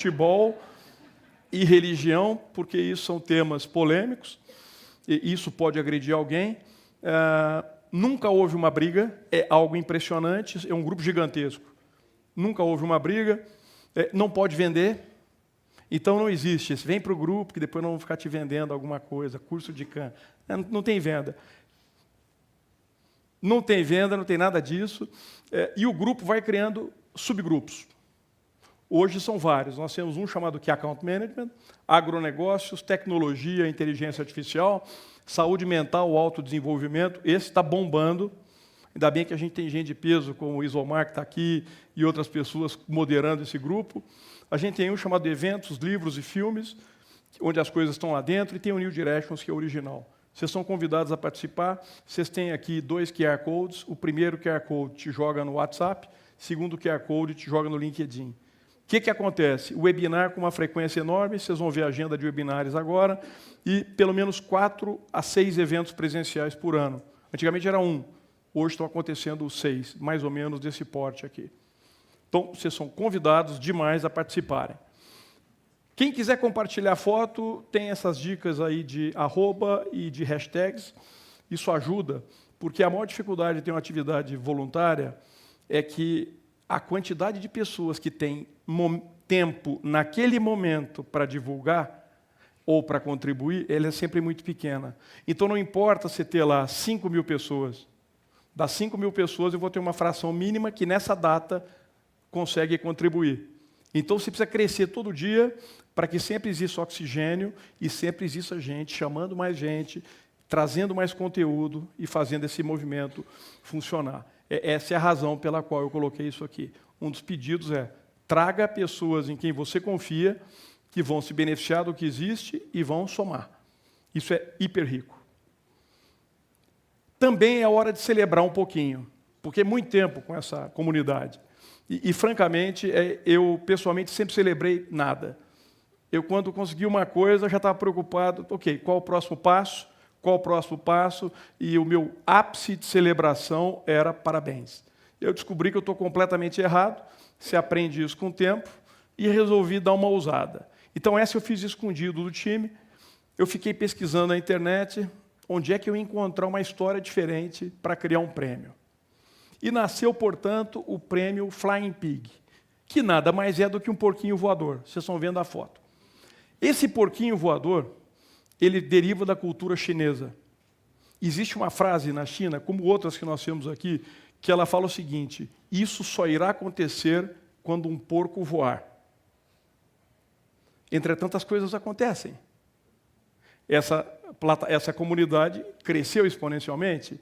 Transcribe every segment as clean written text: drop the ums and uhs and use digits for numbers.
futebol e religião, porque isso são temas polêmicos, e isso pode agredir alguém. Nunca houve uma briga, é algo impressionante, é um grupo gigantesco. Nunca houve uma briga, não pode vender, então não existe. Vem para o grupo, que depois não vão ficar te vendendo alguma coisa, curso de can. Não tem venda. Não tem venda, não tem nada disso. E o grupo vai criando subgrupos. Hoje são vários. Nós temos um chamado Key Account Management, agronegócios, tecnologia, inteligência artificial, saúde mental, autodesenvolvimento. Esse está bombando. Ainda bem que a gente tem gente de peso, como o Isomar, que está aqui, e outras pessoas moderando esse grupo. A gente tem um chamado eventos, livros e filmes, onde as coisas estão lá dentro, e tem o New Directions, que é original. Vocês são convidados a participar. Vocês têm aqui 2 QR Codes. O primeiro QR Code te joga no WhatsApp, o segundo QR Code te joga no LinkedIn. O que acontece? O webinar com uma frequência enorme, vocês vão ver a agenda de webinários agora, e pelo menos 4 a 6 eventos presenciais por ano. Antigamente era 1, hoje estão acontecendo 6, mais ou menos desse porte aqui. Então, vocês são convidados demais a participarem. Quem quiser compartilhar foto, tem essas dicas aí de arroba e de hashtags. Isso ajuda, porque a maior dificuldade de ter uma atividade voluntária é que a quantidade de pessoas que têm tempo naquele momento para divulgar ou para contribuir, ela é sempre muito pequena. Então não importa você ter lá 5.000 pessoas. Das 5.000 pessoas eu vou ter uma fração mínima que nessa data consegue contribuir. Então você precisa crescer todo dia para que sempre exista oxigênio e sempre exista gente chamando mais gente, trazendo mais conteúdo e fazendo esse movimento funcionar. Essa é a razão pela qual eu coloquei isso aqui. Um dos pedidos é: traga pessoas em quem você confia, que vão se beneficiar do que existe e vão somar. Isso é hiper rico. Também é hora de celebrar um pouquinho, porque é muito tempo com essa comunidade. E francamente, eu pessoalmente sempre celebrei nada. Eu, quando consegui uma coisa, já estava preocupado, ok, qual o próximo passo? Qual o próximo passo? E o meu ápice de celebração era parabéns. Eu descobri que eu estou completamente errado, você aprende isso com o tempo, e resolvi dar uma ousada. Então, essa eu fiz escondido do time, eu fiquei pesquisando na internet onde é que eu ia encontrar uma história diferente para criar um prêmio. E nasceu, portanto, o prêmio Flying Pig, que nada mais é do que um porquinho voador. Vocês estão vendo a foto. Esse porquinho voador, ele deriva da cultura chinesa. Existe uma frase na China, como outras que nós temos aqui, que ela fala o seguinte: isso só irá acontecer quando um porco voar. Entretanto, as coisas acontecem. Essa comunidade cresceu exponencialmente,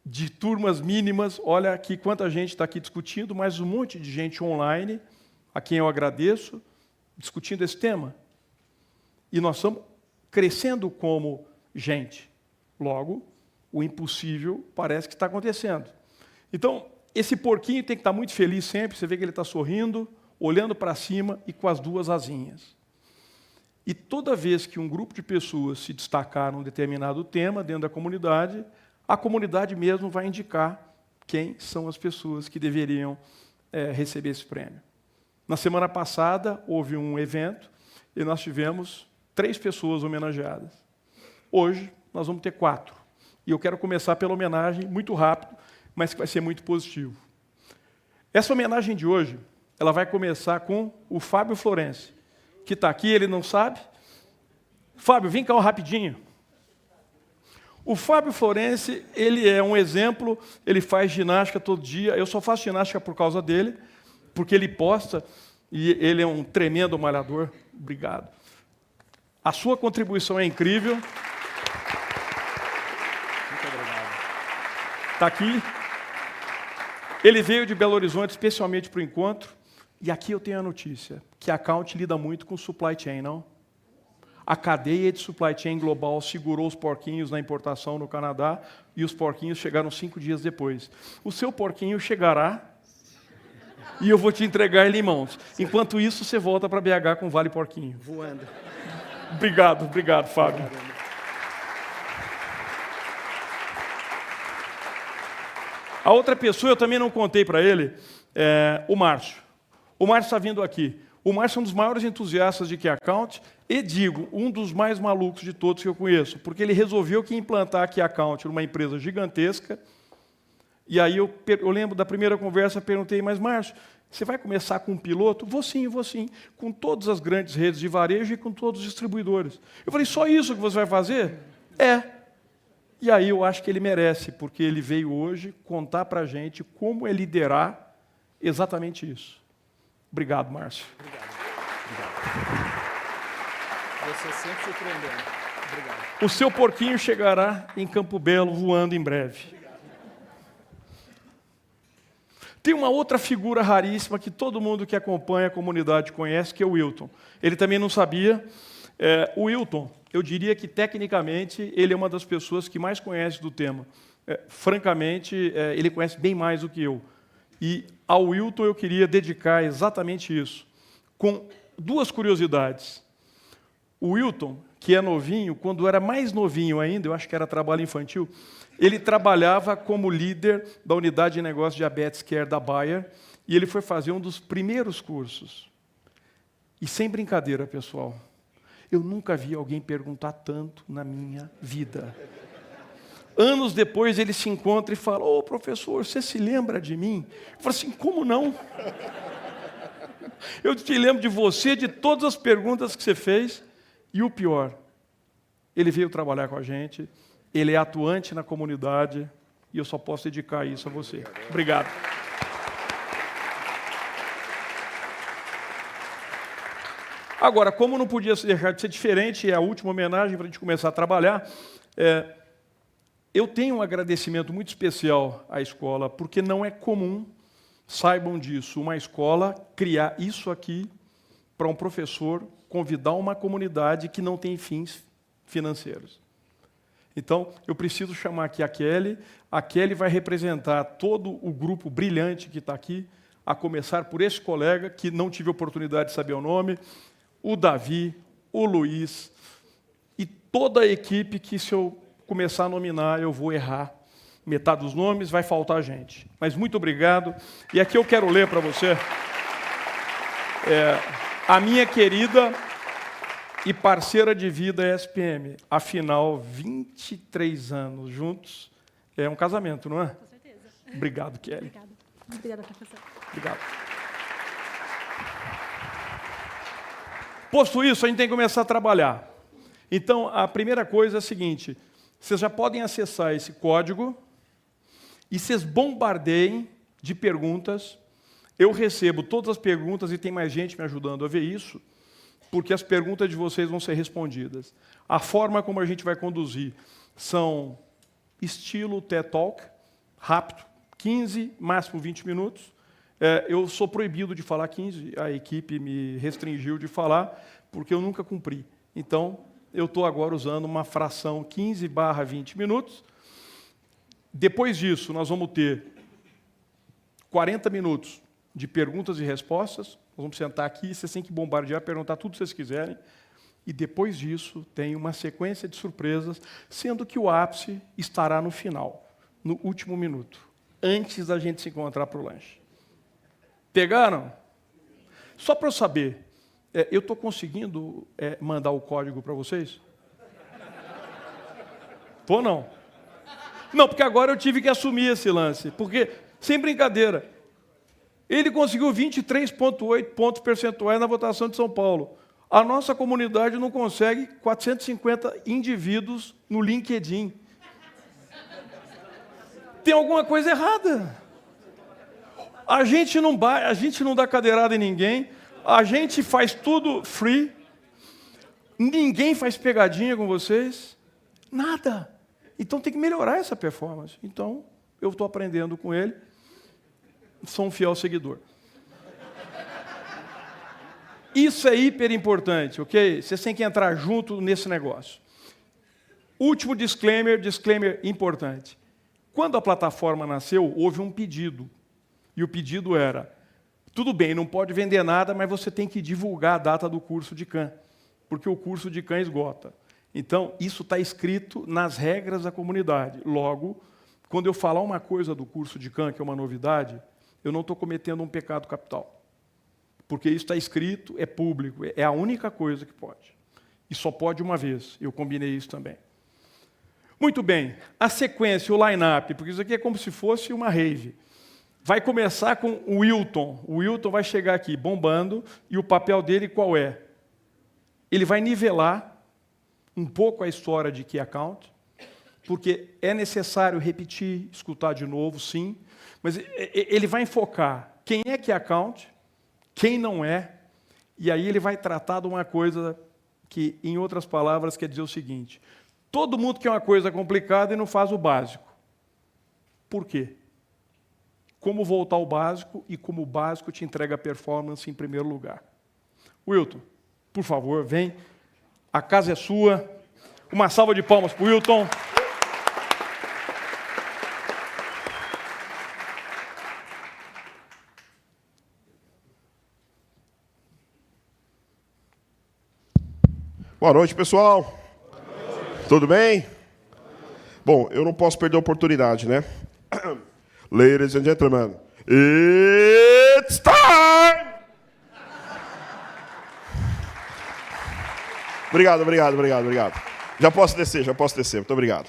de turmas mínimas. Olha aqui quanta gente está aqui discutindo, mas um monte de gente online, a quem eu agradeço, discutindo esse tema. E nós estamos crescendo como gente. Logo, o impossível parece que está acontecendo. Então, esse porquinho tem que estar muito feliz sempre. Você vê que ele está sorrindo, olhando para cima e com as 2 asinhas. E toda vez que um grupo de pessoas se destacar num determinado tema dentro da comunidade, a comunidade mesmo vai indicar quem são as pessoas que deveriam receber esse prêmio. Na semana passada, houve um evento e nós tivemos 3 pessoas homenageadas. Hoje, nós vamos ter 4. E eu quero começar pela homenagem, muito rápido, mas que vai ser muito positivo. Essa homenagem de hoje, ela vai começar com o Fábio Florense, que está aqui, ele não sabe. Fábio, vem cá rapidinho. O Fábio Florense, ele é um exemplo, ele faz ginástica todo dia. Eu só faço ginástica por causa dele, porque ele posta, e ele é um tremendo malhador. Obrigado. A sua contribuição é incrível. Muito obrigado. Está aqui. Ele veio de Belo Horizonte especialmente para o encontro, e aqui eu tenho a notícia, que a Account lida muito com supply chain, não? A cadeia de supply chain global segurou os porquinhos na importação no Canadá e os porquinhos chegaram 5 dias depois. O seu porquinho chegará e eu vou te entregar ele em mãos. Enquanto isso, você volta para BH com Vale Porquinho. Voando. Obrigado, Fábio. A outra pessoa, eu também não contei para ele, o Márcio. O Márcio está vindo aqui. O Márcio é um dos maiores entusiastas de Key Account e, digo, um dos mais malucos de todos que eu conheço, porque ele resolveu que implantar Key Account numa empresa gigantesca. E aí eu lembro da primeira conversa, perguntei, mas Márcio, você vai começar com um piloto? Vou sim, com todas as grandes redes de varejo e com todos os distribuidores. Eu falei, só isso que você vai fazer? É. E aí eu acho que ele merece, porque ele veio hoje contar para a gente como é liderar exatamente isso. Obrigado, Márcio. Obrigado. Você sempre surpreendendo. Obrigado. O seu porquinho chegará em Campo Belo voando em breve. Tem uma outra figura raríssima que todo mundo que acompanha a comunidade conhece, que é o Wilton. Ele também não sabia. O Wilton, eu diria que, tecnicamente, ele é uma das pessoas que mais conhece do tema. Francamente, ele conhece bem mais do que eu. E ao Wilton eu queria dedicar exatamente isso, com duas curiosidades. O Wilton, que é novinho, quando era mais novinho ainda, eu acho que era trabalho infantil, ele trabalhava como líder da unidade de negócio de Diabetes Care da Bayer, e ele foi fazer um dos primeiros cursos. E sem brincadeira, pessoal, eu nunca vi alguém perguntar tanto na minha vida. Anos depois ele se encontra e fala, ô professor, você se lembra de mim? Eu falo assim, como não? Eu te lembro de você, de todas as perguntas que você fez, e o pior, ele veio trabalhar com a gente, ele é atuante na comunidade, e eu só posso dedicar isso a você. Obrigado. Agora, como não podia deixar de ser diferente, é a última homenagem para a gente começar a trabalhar, eu tenho um agradecimento muito especial à escola, porque não é comum, saibam disso, uma escola criar isso aqui para um professor convidar uma comunidade que não tem fins financeiros. Então, eu preciso chamar aqui a Kelly. A Kelly vai representar todo o grupo brilhante que está aqui, a começar por esse colega, que não tive oportunidade de saber o nome, o Davi, o Luiz, e toda a equipe que, se eu começar a nominar, eu vou errar metade dos nomes, vai faltar gente. Mas muito obrigado. E aqui eu quero ler para você a minha querida e parceira de vida SPM. Afinal, 23 anos juntos é um casamento, não é? Com certeza. Obrigado, Kelly. Obrigada. Obrigada, professor. Obrigado. Posto isso, a gente tem que começar a trabalhar. Então, a primeira coisa é a seguinte, vocês já podem acessar esse código e vocês bombardeiem de perguntas. Eu recebo todas as perguntas e tem mais gente me ajudando a ver isso, porque as perguntas de vocês vão ser respondidas. A forma como a gente vai conduzir são estilo TED Talk, rápido, 15, máximo 20 minutos. Eu sou proibido de falar 15, a equipe me restringiu de falar, porque eu nunca cumpri. Então, eu estou agora usando uma fração 15/20 minutos. Depois disso, nós vamos ter 40 minutos de perguntas e respostas. Nós vamos sentar aqui, vocês têm que bombardear, perguntar tudo que vocês quiserem. E depois disso, tem uma sequência de surpresas, sendo que o ápice estará no final, no último minuto, antes da gente se encontrar para o lanche. Pegaram? Só para eu saber, eu estou conseguindo mandar o código para vocês? Estou não? Não, porque agora eu tive que assumir esse lance, porque, sem brincadeira, ele conseguiu 23,8 pontos percentuais na votação de São Paulo. A nossa comunidade não consegue 450 indivíduos no LinkedIn. Tem alguma coisa errada. A gente não dá cadeirada em ninguém, a gente faz tudo free, ninguém faz pegadinha com vocês, nada. Então tem que melhorar essa performance. Então, eu estou aprendendo com ele, sou um fiel seguidor. Isso é hiper importante, ok? Vocês têm que entrar junto nesse negócio. Último disclaimer importante. Quando a plataforma nasceu, houve um pedido. E o pedido era, tudo bem, não pode vender nada, mas você tem que divulgar a data do curso de CAM, porque o curso de CAM esgota. Então, isso está escrito nas regras da comunidade. Logo, quando eu falar uma coisa do curso de CAM, que é uma novidade, eu não estou cometendo um pecado capital. porque isso está escrito, é público, é a única coisa que pode. E só pode uma vez. Eu combinei isso também. Muito bem, a sequência, o line-up, porque isso aqui é como se fosse uma rave. Vai começar com o Wilton. O Wilton vai chegar aqui bombando, e o papel dele qual é? Ele vai nivelar um pouco a história de Key Account, porque é necessário repetir, escutar de novo, sim, mas ele vai enfocar quem é Key Account, quem não é, e aí ele vai tratar de uma coisa que, em outras palavras, quer dizer o seguinte: todo mundo quer uma coisa complicada e não faz o básico. Por quê? Como voltar ao básico e como o básico te entrega performance em primeiro lugar. Wilton, por favor, vem. A casa é sua. Uma salva de palmas para o Wilton. Boa noite, pessoal. Boa noite. Tudo bem? Bom, eu não posso perder a oportunidade, né? Ladies and gentlemen, it's time! Obrigado. Já posso descer. Muito obrigado.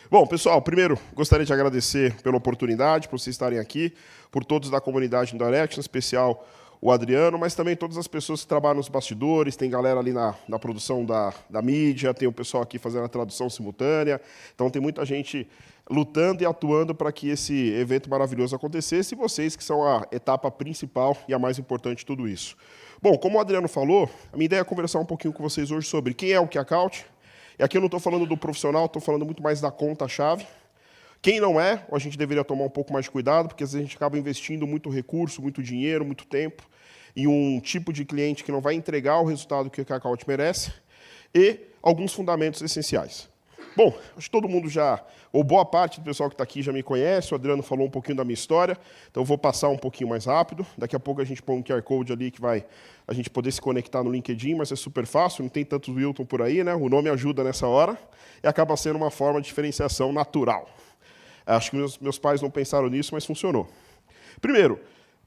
Bom, pessoal, primeiro, gostaria de agradecer pela oportunidade, por vocês estarem aqui, por todos da comunidade Indirect, em especial o Adriano, mas também todas as pessoas que trabalham nos bastidores, tem galera ali na produção da mídia, tem o pessoal aqui fazendo a tradução simultânea, então tem muita gente lutando e atuando para que esse evento maravilhoso acontecesse, e vocês que são a etapa principal e a mais importante de tudo isso. Bom, como o Adriano falou, a minha ideia é conversar um pouquinho com vocês hoje sobre quem é o Key Account, e aqui eu não estou falando do profissional, estou falando muito mais da conta-chave. Quem não é, a gente deveria tomar um pouco mais de cuidado, porque às vezes a gente acaba investindo muito recurso, muito dinheiro, muito tempo, em um tipo de cliente que não vai entregar o resultado que o Key Account merece, e alguns fundamentos essenciais. Bom, acho que todo mundo já, ou boa parte do pessoal que está aqui já me conhece, o Adriano falou um pouquinho da minha história, então eu vou passar um pouquinho mais rápido. Daqui a pouco a gente põe um QR Code ali que vai a gente poder se conectar no LinkedIn, mas é super fácil, não tem tantos Wilton por aí, né? O nome ajuda nessa hora, e acaba sendo uma forma de diferenciação natural. Acho que meus pais não pensaram nisso, mas funcionou. Primeiro,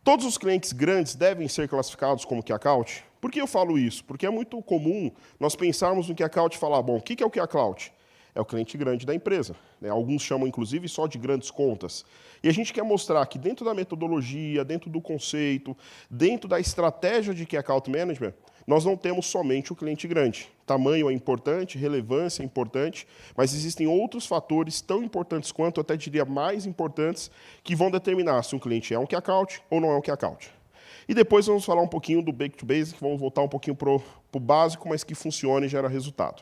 todos os clientes grandes devem ser classificados como Key Account. Por que eu falo isso? Porque é muito comum nós pensarmos no Key Account e falar, bom, o que é o Key Account? É o cliente grande da empresa, né? Alguns chamam, inclusive, só de grandes contas. E a gente quer mostrar que dentro da metodologia, dentro do conceito, dentro da estratégia de Key Account Management, nós não temos somente o cliente grande. Tamanho é importante, relevância é importante, mas existem outros fatores tão importantes quanto, até diria mais importantes, que vão determinar se um cliente é um Key Account ou não é um Key Account. E depois vamos falar um pouquinho do Back to Basic, vamos voltar um pouquinho para o básico, mas que funcione e gera resultado.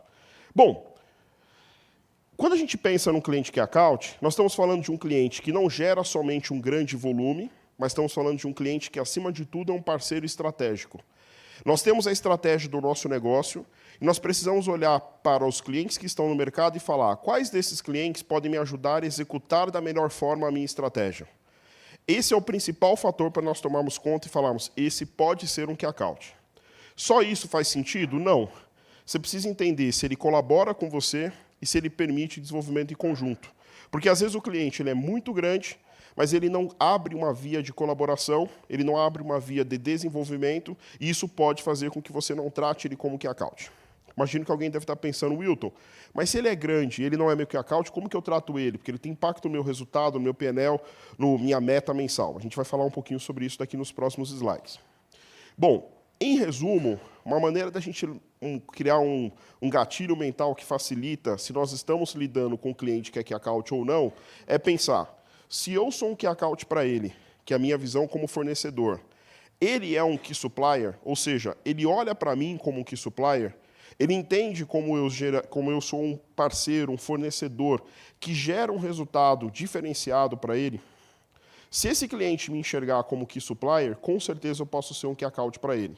Bom, quando a gente pensa num cliente Key Account, nós estamos falando de um cliente que não gera somente um grande volume, mas estamos falando de um cliente que, acima de tudo, é um parceiro estratégico. Nós temos a estratégia do nosso negócio e nós precisamos olhar para os clientes que estão no mercado e falar quais desses clientes podem me ajudar a executar da melhor forma a minha estratégia. Esse é o principal fator para nós tomarmos conta e falarmos, esse pode ser um Key Account. Só isso faz sentido? Não. Você precisa entender se ele colabora com você e se ele permite desenvolvimento em conjunto. Porque, às vezes, o cliente ele é muito grande, mas ele não abre uma via de colaboração, ele não abre uma via de desenvolvimento, e isso pode fazer com que você não trate ele como Key Account. Imagino que alguém deve estar pensando, Wilton, mas se ele é grande e ele não é meu Key Account, como que eu trato ele? Porque ele tem impacto no meu resultado, no meu PNL, na minha meta mensal. A gente vai falar um pouquinho sobre isso daqui nos próximos slides. Bom, em resumo, uma maneira da gente criar um gatilho mental que facilita, se nós estamos lidando com um cliente que é Key Account ou não, é pensar, se eu sou um Key Account para ele, que é a minha visão como fornecedor, ele é um Key Supplier, ou seja, ele olha para mim como um Key Supplier, ele entende como eu sou um parceiro, um fornecedor, que gera um resultado diferenciado para ele. Se esse cliente me enxergar como Key Supplier, com certeza eu posso ser um Key Account para ele.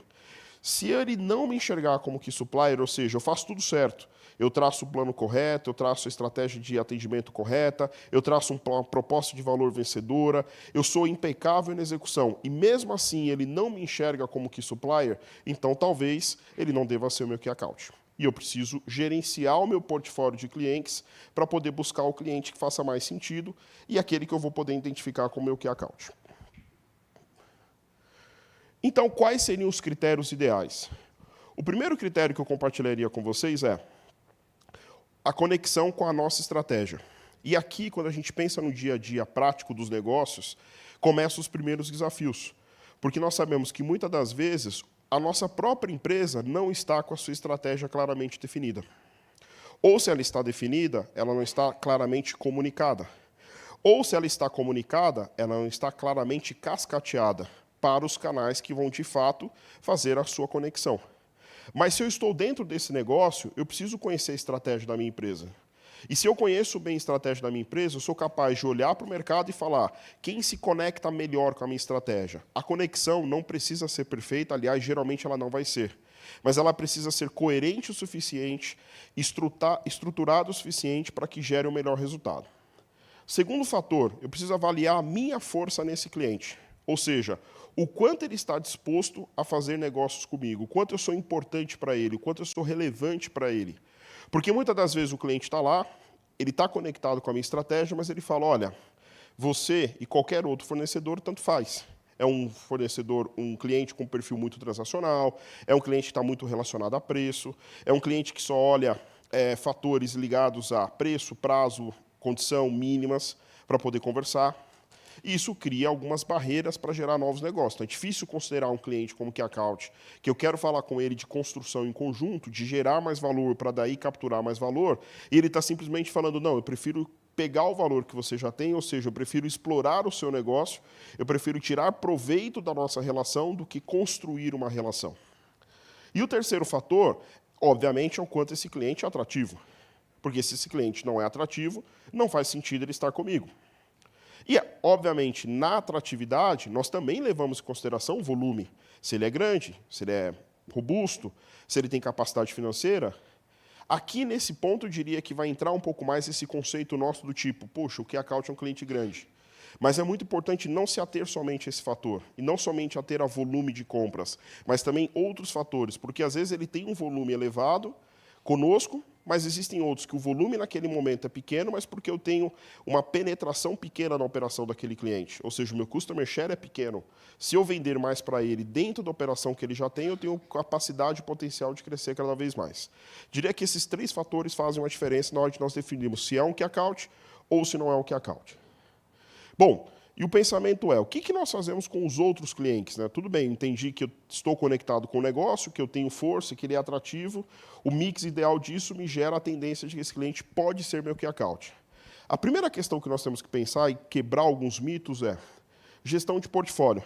Se ele não me enxergar como Key Supplier, ou seja, eu faço tudo certo, eu traço o plano correto, eu traço a estratégia de atendimento correta, eu traço uma proposta de valor vencedora, eu sou impecável na execução, e mesmo assim ele não me enxerga como Key Supplier, então talvez ele não deva ser o meu Key Account. E eu preciso gerenciar o meu portfólio de clientes para poder buscar o cliente que faça mais sentido e aquele que eu vou poder identificar como meu Key Account. Então, quais seriam os critérios ideais? O primeiro critério que eu compartilharia com vocês é a conexão com a nossa estratégia. E aqui, quando a gente pensa no dia a dia prático dos negócios, começam os primeiros desafios. Porque nós sabemos que, muitas das vezes, a nossa própria empresa não está com a sua estratégia claramente definida. Ou, se ela está definida, ela não está claramente comunicada. Ou, se ela está comunicada, ela não está claramente cascateada para os canais que vão, de fato, fazer a sua conexão. Mas, se eu estou dentro desse negócio, eu preciso conhecer a estratégia da minha empresa. E se eu conheço bem a estratégia da minha empresa, eu sou capaz de olhar para o mercado e falar quem se conecta melhor com a minha estratégia. A conexão não precisa ser perfeita, aliás, geralmente ela não vai ser. Mas ela precisa ser coerente o suficiente, estruturada o suficiente para que gere o melhor resultado. Segundo fator, eu preciso avaliar a minha força nesse cliente. Ou seja, o quanto ele está disposto a fazer negócios comigo, o quanto eu sou importante para ele, o quanto eu sou relevante para ele. Porque muitas das vezes o cliente está lá, ele está conectado com a minha estratégia, mas ele fala, olha, você e qualquer outro fornecedor, tanto faz. É um fornecedor, um cliente com perfil muito transacional, é um cliente que está muito relacionado a preço, é um cliente que só olha fatores ligados a preço, prazo, condição mínimas para poder conversar. E isso cria algumas barreiras para gerar novos negócios. Então, é difícil considerar um cliente como Key-Account, que eu quero falar com ele de construção em conjunto, de gerar mais valor para daí capturar mais valor, e ele está simplesmente falando, não, eu prefiro pegar o valor que você já tem, ou seja, eu prefiro explorar o seu negócio, eu prefiro tirar proveito da nossa relação do que construir uma relação. E o terceiro fator, obviamente, é o quanto esse cliente é atrativo. Porque se esse cliente não é atrativo, não faz sentido ele estar comigo. E, obviamente, na atratividade, nós também levamos em consideração o volume. Se ele é grande, se ele é robusto, se ele tem capacidade financeira. Aqui, nesse ponto, eu diria que vai entrar um pouco mais esse conceito nosso do tipo, poxa, o Key-Account é um cliente grande. Mas é muito importante não se ater somente a esse fator, e não somente ater a volume de compras, mas também outros fatores, porque, às vezes, ele tem um volume elevado conosco, mas existem outros que o volume naquele momento é pequeno, mas porque eu tenho uma penetração pequena na operação daquele cliente. Ou seja, o meu customer share é pequeno. Se eu vender mais para ele dentro da operação que ele já tem, eu tenho capacidade e potencial de crescer cada vez mais. Diria que esses três fatores fazem uma diferença na hora de nós definirmos se é um Key-Account ou se não é um Key-Account. Bom, e o pensamento é, o que nós fazemos com os outros clientes? Né? Tudo bem, entendi que eu estou conectado com o negócio, que eu tenho força, que ele é atrativo. O mix ideal disso me gera a tendência de que esse cliente pode ser meu Key-Account. A primeira questão que nós temos que pensar e quebrar alguns mitos é gestão de portfólio.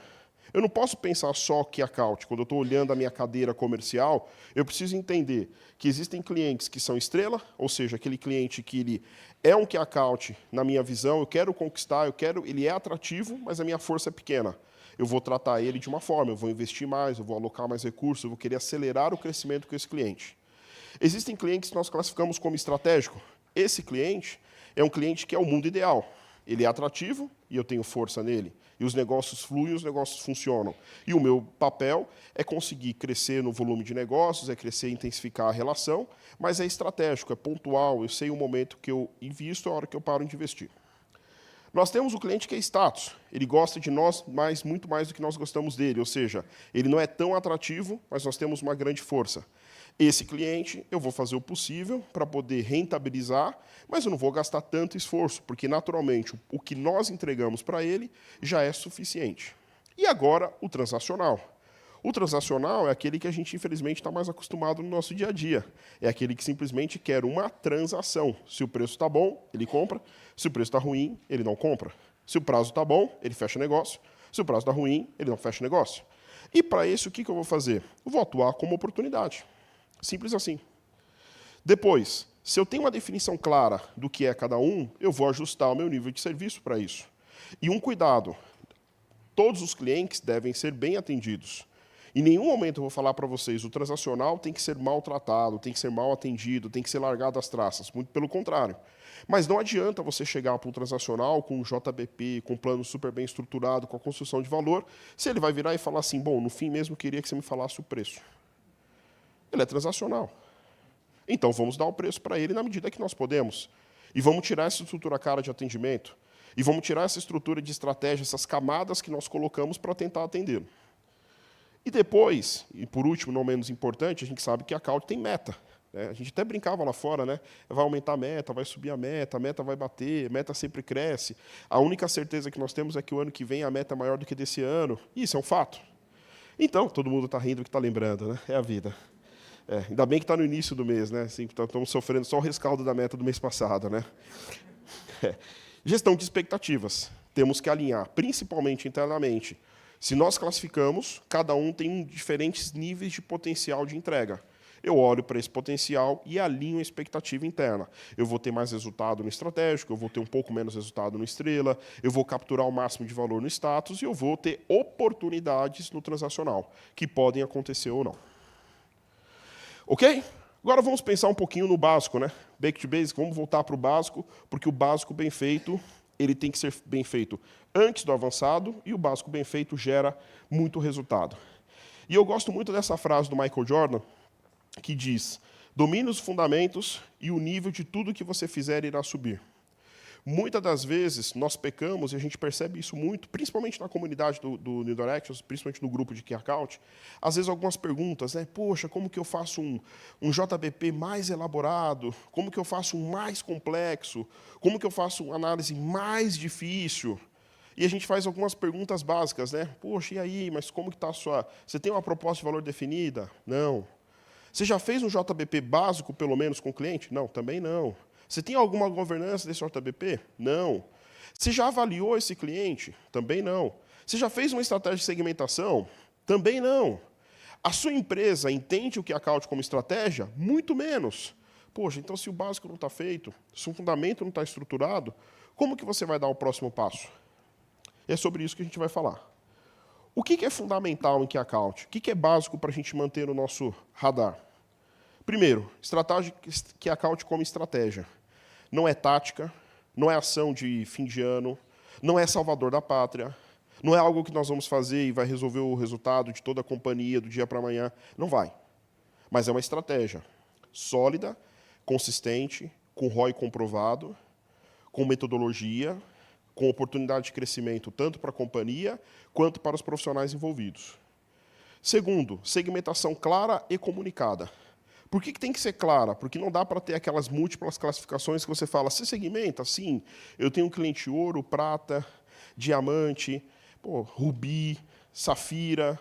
Eu não posso pensar só Key-Account. Quando eu estou olhando a minha cadeira comercial, eu preciso entender que existem clientes que são estrela, ou seja, aquele cliente que ele é um Key-Account, na minha visão, eu quero conquistar, ele é atrativo, mas a minha força é pequena. Eu vou tratar ele de uma forma, eu vou investir mais, eu vou alocar mais recursos, eu vou querer acelerar o crescimento com esse cliente. Existem clientes que nós classificamos como estratégico. Esse cliente é um cliente que é o mundo ideal. Ele é atrativo e eu tenho força nele. E os negócios fluem, os negócios funcionam. E o meu papel é conseguir crescer no volume de negócios, é crescer e intensificar a relação, mas é estratégico, é pontual, eu sei o momento que eu invisto, a hora que eu paro de investir. Nós temos o cliente que é status. Ele gosta de nós muito mais do que nós gostamos dele, ou seja, ele não é tão atrativo, mas nós temos uma grande força. Esse cliente, eu vou fazer o possível para poder rentabilizar, mas eu não vou gastar tanto esforço, porque, naturalmente, o que nós entregamos para ele já é suficiente. E agora, o transacional. O transacional é aquele que a gente, infelizmente, está mais acostumado no nosso dia a dia. É aquele que simplesmente quer uma transação. Se o preço está bom, ele compra. Se o preço está ruim, ele não compra. Se o prazo está bom, ele fecha negócio. Se o prazo está ruim, ele não fecha negócio. E, para isso, o que eu vou fazer? Eu vou atuar como oportunidade. Simples assim. Depois, se eu tenho uma definição clara do que é cada um, eu vou ajustar o meu nível de serviço para isso. E um cuidado, todos os clientes devem ser bem atendidos. Em nenhum momento eu vou falar para vocês, o transacional tem que ser maltratado, tem que ser mal atendido, tem que ser largado às traças. Muito pelo contrário. Mas não adianta você chegar para um transacional com um JBP, com um plano super bem estruturado, com a construção de valor, se ele vai virar e falar assim, bom, no fim mesmo eu queria que você me falasse o preço. Ele é transacional. Então, vamos dar o preço para ele na medida que nós podemos. E vamos tirar essa estrutura cara de atendimento. E vamos tirar essa estrutura de estratégia, essas camadas que nós colocamos para tentar atendê-lo. E depois, e por último, não menos importante, a gente sabe que a Account tem meta. A gente até brincava lá fora, né? Vai aumentar a meta, vai subir a meta vai bater, a meta sempre cresce. A única certeza que nós temos é que o ano que vem a meta é maior do que desse ano. Isso é um fato. Então, todo mundo está rindo que está lembrando, né? É a vida. Ainda bem que está no início do mês, né? Assim, estamos sofrendo só o rescaldo da meta do mês passado, né? Gestão de expectativas. Temos que alinhar, principalmente internamente. Se nós classificamos, cada um tem diferentes níveis de potencial de entrega. Eu olho para esse potencial e alinho a expectativa interna. Eu vou ter mais resultado no estratégico, eu vou ter um pouco menos resultado no estrela, eu vou capturar o máximo de valor no status e eu vou ter oportunidades no transacional, que podem acontecer ou não. Ok? Agora vamos pensar um pouquinho no básico, né? Back to basic, vamos voltar para o básico, porque o básico bem feito, ele tem que ser bem feito antes do avançado, e o básico bem feito gera muito resultado. E eu gosto muito dessa frase do Michael Jordan, que diz: domine os fundamentos e o nível de tudo que você fizer irá subir. Muitas das vezes, nós pecamos, e a gente percebe isso muito, principalmente na comunidade do New Directions, principalmente no grupo de Key Account, às vezes algumas perguntas, né? Poxa, como que eu faço um JBP mais elaborado? Como que eu faço um mais complexo? Como que eu faço uma análise mais difícil? E a gente faz algumas perguntas básicas, né? Poxa, e aí, mas como que está a sua... Você tem uma proposta de valor definida? Não. Você já fez um JBP básico, pelo menos, com o cliente? Não, também não. Você tem alguma governança desse JBP? Não. Você já avaliou esse cliente? Também não. Você já fez uma estratégia de segmentação? Também não. A sua empresa entende o que é Account como estratégia? Muito menos. Poxa, então se o básico não está feito, se o fundamento não está estruturado, como que você vai dar o próximo passo? É sobre isso que a gente vai falar. O que é fundamental em Key Account? O que é básico para a gente manter no nosso radar? Primeiro, estratégia Key Account como estratégia. Não é tática, não é ação de fim de ano, não é salvador da pátria, não é algo que nós vamos fazer e vai resolver o resultado de toda a companhia do dia para amanhã. Não vai. Mas é uma estratégia sólida, consistente, com ROI comprovado, com metodologia, com oportunidade de crescimento tanto para a companhia quanto para os profissionais envolvidos. Segundo, segmentação clara e comunicada. Por que tem que ser clara? Porque não dá para ter aquelas múltiplas classificações que você fala, você segmenta? Sim, eu tenho um cliente ouro, prata, diamante, rubi, safira,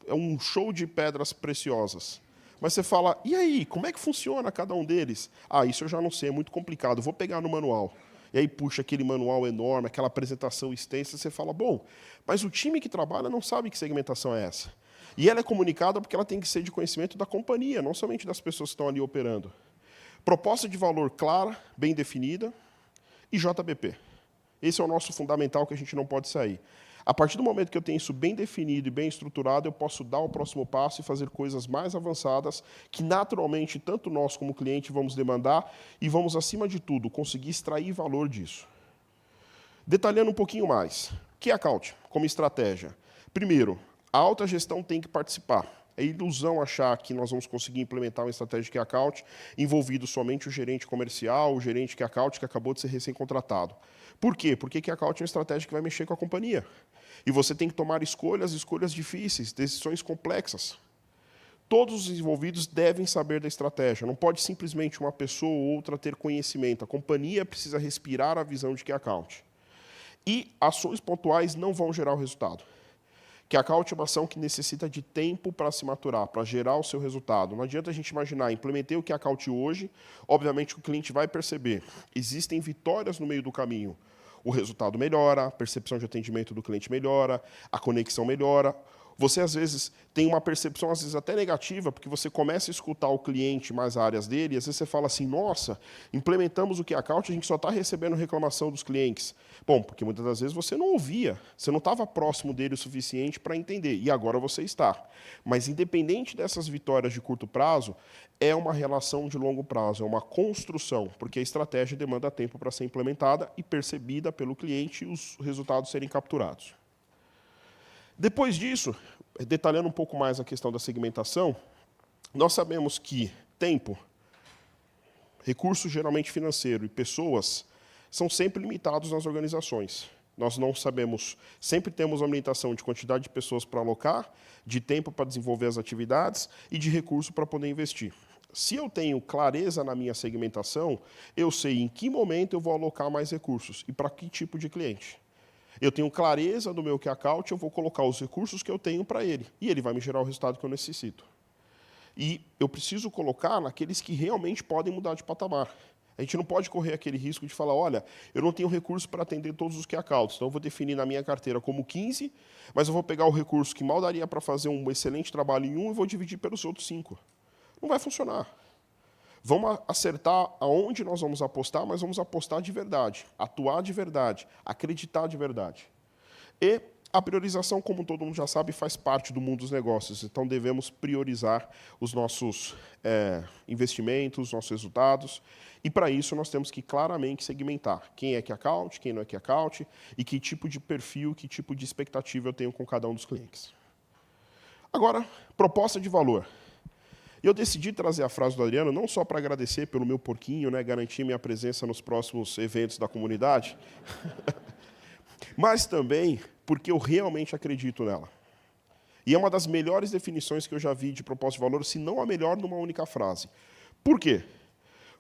é um show de pedras preciosas. Mas você fala, e aí, como é que funciona cada um deles? Ah, isso eu já não sei, é muito complicado, vou pegar no manual. E aí puxa aquele manual enorme, aquela apresentação extensa, você fala, bom, mas o time que trabalha não sabe que segmentação é essa. E ela é comunicada porque ela tem que ser de conhecimento da companhia, não somente das pessoas que estão ali operando. Proposta de valor clara, bem definida, e JBP. Esse é o nosso fundamental que a gente não pode sair. A partir do momento que eu tenho isso bem definido e bem estruturado, eu posso dar o próximo passo e fazer coisas mais avançadas que, naturalmente, tanto nós como cliente vamos demandar e vamos, acima de tudo, conseguir extrair valor disso. Detalhando um pouquinho mais. Key Account, como estratégia. Primeiro, a alta gestão tem que participar. É ilusão achar que nós vamos conseguir implementar uma estratégia de Key Account envolvido somente o gerente comercial, o gerente de Key Account que acabou de ser recém-contratado. Por quê? Porque Key Account é uma estratégia que vai mexer com a companhia. E você tem que tomar escolhas difíceis, decisões complexas. Todos os envolvidos devem saber da estratégia. Não pode simplesmente uma pessoa ou outra ter conhecimento. A companhia precisa respirar a visão de Key Account. E ações pontuais não vão gerar o resultado. Key Account é uma ação que necessita de tempo para se maturar, para gerar o seu resultado. Não adianta a gente imaginar, implementei o Key Account hoje, obviamente o cliente vai perceber. Existem vitórias no meio do caminho. O resultado melhora, a percepção de atendimento do cliente melhora, a conexão melhora. Você, às vezes, tem uma percepção, às vezes, até negativa, porque você começa a escutar o cliente mais áreas dele, e às vezes você fala assim, nossa, implementamos o Key Account, a gente só está recebendo reclamação dos clientes. Bom, porque muitas das vezes você não ouvia, você não estava próximo dele o suficiente para entender, e agora você está. Mas, independente dessas vitórias de curto prazo, é uma relação de longo prazo, é uma construção, porque a estratégia demanda tempo para ser implementada e percebida pelo cliente e os resultados serem capturados. Depois disso, detalhando um pouco mais a questão da segmentação, nós sabemos que tempo, recurso geralmente financeiro e pessoas são sempre limitados nas organizações. Nós não sabemos, sempre temos uma limitação de quantidade de pessoas para alocar, de tempo para desenvolver as atividades e de recurso para poder investir. Se eu tenho clareza na minha segmentação, eu sei em que momento eu vou alocar mais recursos e para que tipo de cliente. Eu tenho clareza do meu key account, eu vou colocar os recursos que eu tenho para ele, e ele vai me gerar o resultado que eu necessito. E eu preciso colocar naqueles que realmente podem mudar de patamar. A gente não pode correr aquele risco de falar, olha, eu não tenho recurso para atender todos os key accounts, então eu vou definir na minha carteira como 15, mas eu vou pegar o recurso que mal daria para fazer um excelente trabalho em um e vou dividir pelos outros 5. Não vai funcionar. Vamos acertar aonde nós vamos apostar, mas vamos apostar de verdade, atuar de verdade, acreditar de verdade. E a priorização, como todo mundo já sabe, faz parte do mundo dos negócios, então devemos priorizar os nossos investimentos, nossos resultados, e para isso nós temos que claramente segmentar quem é key account, quem não é key account, e que tipo de perfil, que tipo de expectativa eu tenho com cada um dos clientes. Agora, proposta de valor. Eu decidi trazer a frase do Adriano não só para agradecer pelo meu porquinho, né, garantir minha presença nos próximos eventos da comunidade, mas também porque eu realmente acredito nela. E é uma das melhores definições que eu já vi de proposta de valor, se não a melhor numa única frase. Por quê?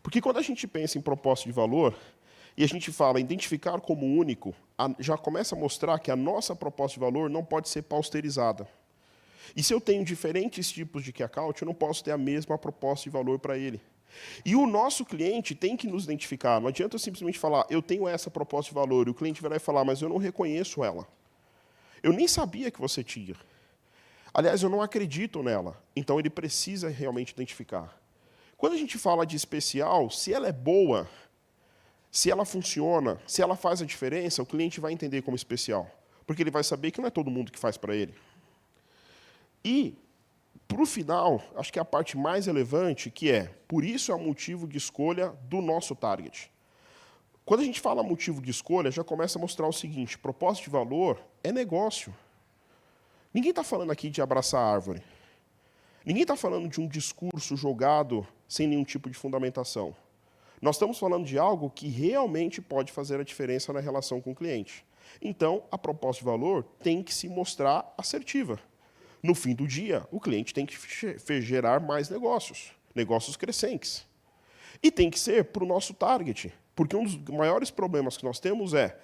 Porque quando a gente pensa em proposta de valor, e a gente fala identificar como único, já começa a mostrar que a nossa proposta de valor não pode ser pausterizada. E se eu tenho diferentes tipos de key account, eu não posso ter a mesma proposta de valor para ele. E o nosso cliente tem que nos identificar. Não adianta eu simplesmente falar, eu tenho essa proposta de valor, e o cliente vai lá e falar, mas eu não reconheço ela. Eu nem sabia que você tinha. Aliás, eu não acredito nela. Então, ele precisa realmente identificar. Quando a gente fala de especial, se ela é boa, se ela funciona, se ela faz a diferença, o cliente vai entender como especial. Porque ele vai saber que não é todo mundo que faz para ele. E, para o final, acho que é a parte mais relevante, que é, por isso é o motivo de escolha do nosso target. Quando a gente fala motivo de escolha, já começa a mostrar o seguinte, proposta de valor é negócio. Ninguém está falando aqui de abraçar a árvore. Ninguém está falando de um discurso jogado sem nenhum tipo de fundamentação. Nós estamos falando de algo que realmente pode fazer a diferença na relação com o cliente. Então, a proposta de valor tem que se mostrar assertiva. No fim do dia, o cliente tem que gerar mais negócios, negócios crescentes. E tem que ser para o nosso target, porque um dos maiores problemas que nós temos é,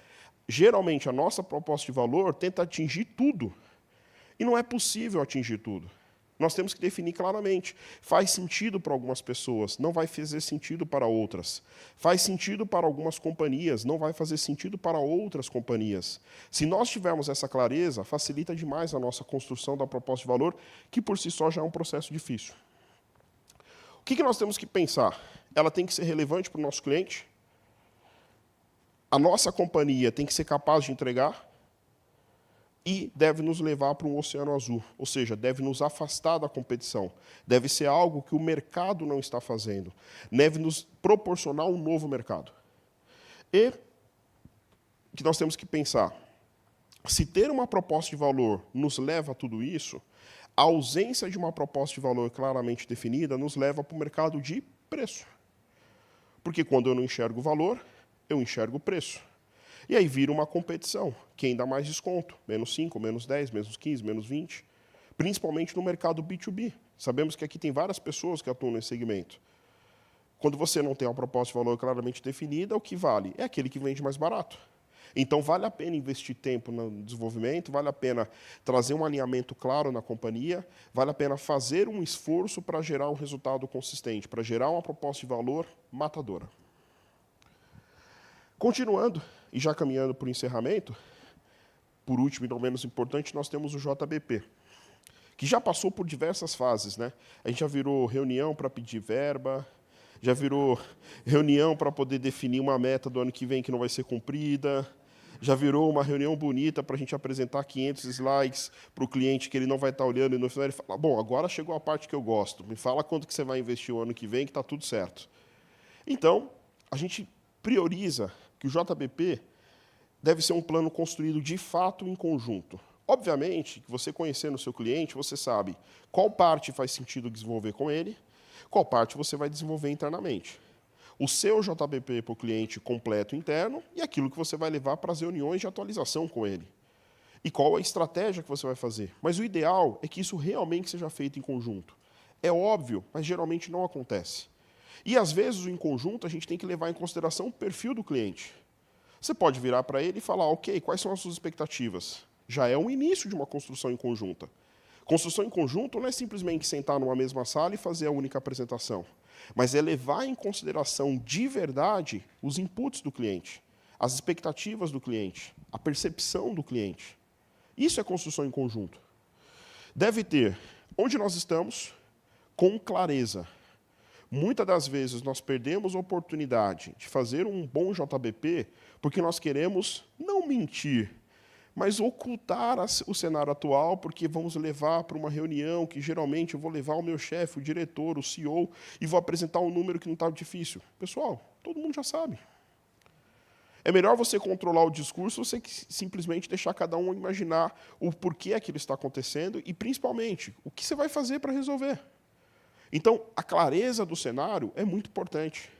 geralmente, a nossa proposta de valor tenta atingir tudo. E não é possível atingir tudo. Nós temos que definir claramente. Faz sentido para algumas pessoas, não vai fazer sentido para outras. Faz sentido para algumas companhias, não vai fazer sentido para outras companhias. Se nós tivermos essa clareza, facilita demais a nossa construção da proposta de valor, que por si só já é um processo difícil. O que nós temos que pensar? Ela tem que ser relevante para o nosso cliente. A nossa companhia tem que ser capaz de entregar. E deve nos levar para um oceano azul, ou seja, deve nos afastar da competição. Deve ser algo que o mercado não está fazendo. Deve nos proporcionar um novo mercado. E o que nós temos que pensar? Se ter uma proposta de valor nos leva a tudo isso, a ausência de uma proposta de valor claramente definida nos leva para o mercado de preço. Porque quando eu não enxergo o valor, eu enxergo o preço. E aí vira uma competição. Quem dá mais desconto? Menos 5, menos 10, menos 15, menos 20. Principalmente no mercado B2B. Sabemos que aqui tem várias pessoas que atuam nesse segmento. Quando você não tem uma proposta de valor claramente definida, o que vale? É aquele que vende mais barato. Então, vale a pena investir tempo no desenvolvimento, vale a pena trazer um alinhamento claro na companhia, vale a pena fazer um esforço para gerar um resultado consistente, para gerar uma proposta de valor matadora. Continuando, e já caminhando para o encerramento, por último e não menos importante, nós temos o JBP, que já passou por diversas fases, né? A gente já virou reunião para pedir verba, já virou reunião para poder definir uma meta do ano que vem que não vai ser cumprida, já virou uma reunião bonita para a gente apresentar 500 slides para o cliente que ele não vai estar olhando e no final ele fala, bom, agora chegou a parte que eu gosto, me fala quanto que você vai investir o ano que vem que está tudo certo. Então, a gente prioriza que o JBP deve ser um plano construído de fato em conjunto. Obviamente, que você conhecendo o seu cliente, você sabe qual parte faz sentido desenvolver com ele, qual parte você vai desenvolver internamente. o seu JBP para o cliente completo interno e aquilo que você vai levar para as reuniões de atualização com ele. E qual a estratégia que você vai fazer. Mas o ideal é que isso realmente seja feito em conjunto. É óbvio, mas geralmente não acontece. E, às vezes, em conjunto, a gente tem que levar em consideração o perfil do cliente. Você pode virar para ele e falar, ok, quais são as suas expectativas? Já é o início de uma construção em conjunta. Construção em conjunto não é simplesmente sentar numa mesma sala e fazer a única apresentação, mas é levar em consideração de verdade os inputs do cliente, as expectativas do cliente, a percepção do cliente. Isso é construção em conjunto. Deve ter onde nós estamos, com clareza. Muitas das vezes nós perdemos a oportunidade de fazer um bom JBP porque nós queremos não mentir, mas ocultar o cenário atual, porque vamos levar para uma reunião que geralmente eu vou levar o meu chefe, o diretor, o CEO, e vou apresentar um número que não está difícil. Pessoal, todo mundo já sabe. É melhor você controlar o discurso, você simplesmente deixar cada um imaginar o porquê aquilo está acontecendo e, principalmente, o que você vai fazer para resolver. Então, a clareza do cenário é muito importante.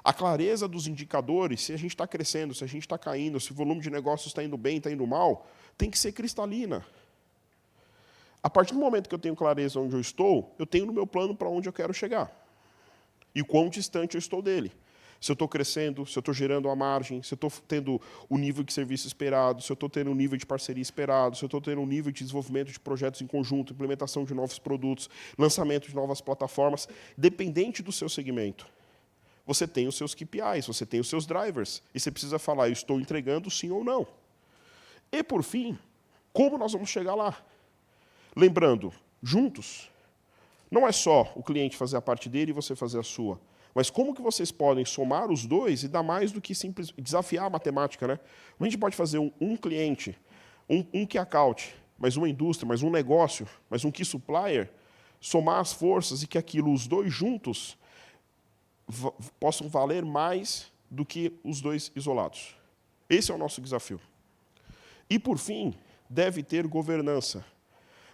A clareza dos indicadores, se a gente está crescendo, se a gente está caindo, se o volume de negócios está indo bem, está indo mal, tem que ser cristalina. A partir do momento que eu tenho clareza onde eu estou, eu tenho no meu plano para onde eu quero chegar. E o quão distante eu estou dele. Se eu estou crescendo, se eu estou gerando a margem, se eu estou tendo o nível de serviço esperado, se eu estou tendo o nível de parceria esperado, se eu estou tendo o nível de desenvolvimento de projetos em conjunto, implementação de novos produtos, lançamento de novas plataformas, dependente do seu segmento. Você tem os seus KPIs, você tem os seus drivers, e você precisa falar, eu estou entregando sim ou não. E, por fim, como nós vamos chegar lá? Lembrando, juntos, não é só o cliente fazer a parte dele e você fazer a sua, mas como que vocês podem somar os dois e dar mais do que simples desafiar a matemática, né? A gente pode fazer um cliente, um key account, mais uma indústria, mais um negócio, mais um key supplier, somar as forças e que aquilo, os dois juntos, possam valer mais do que os dois isolados. Esse é o nosso desafio. E, por fim, deve ter governança.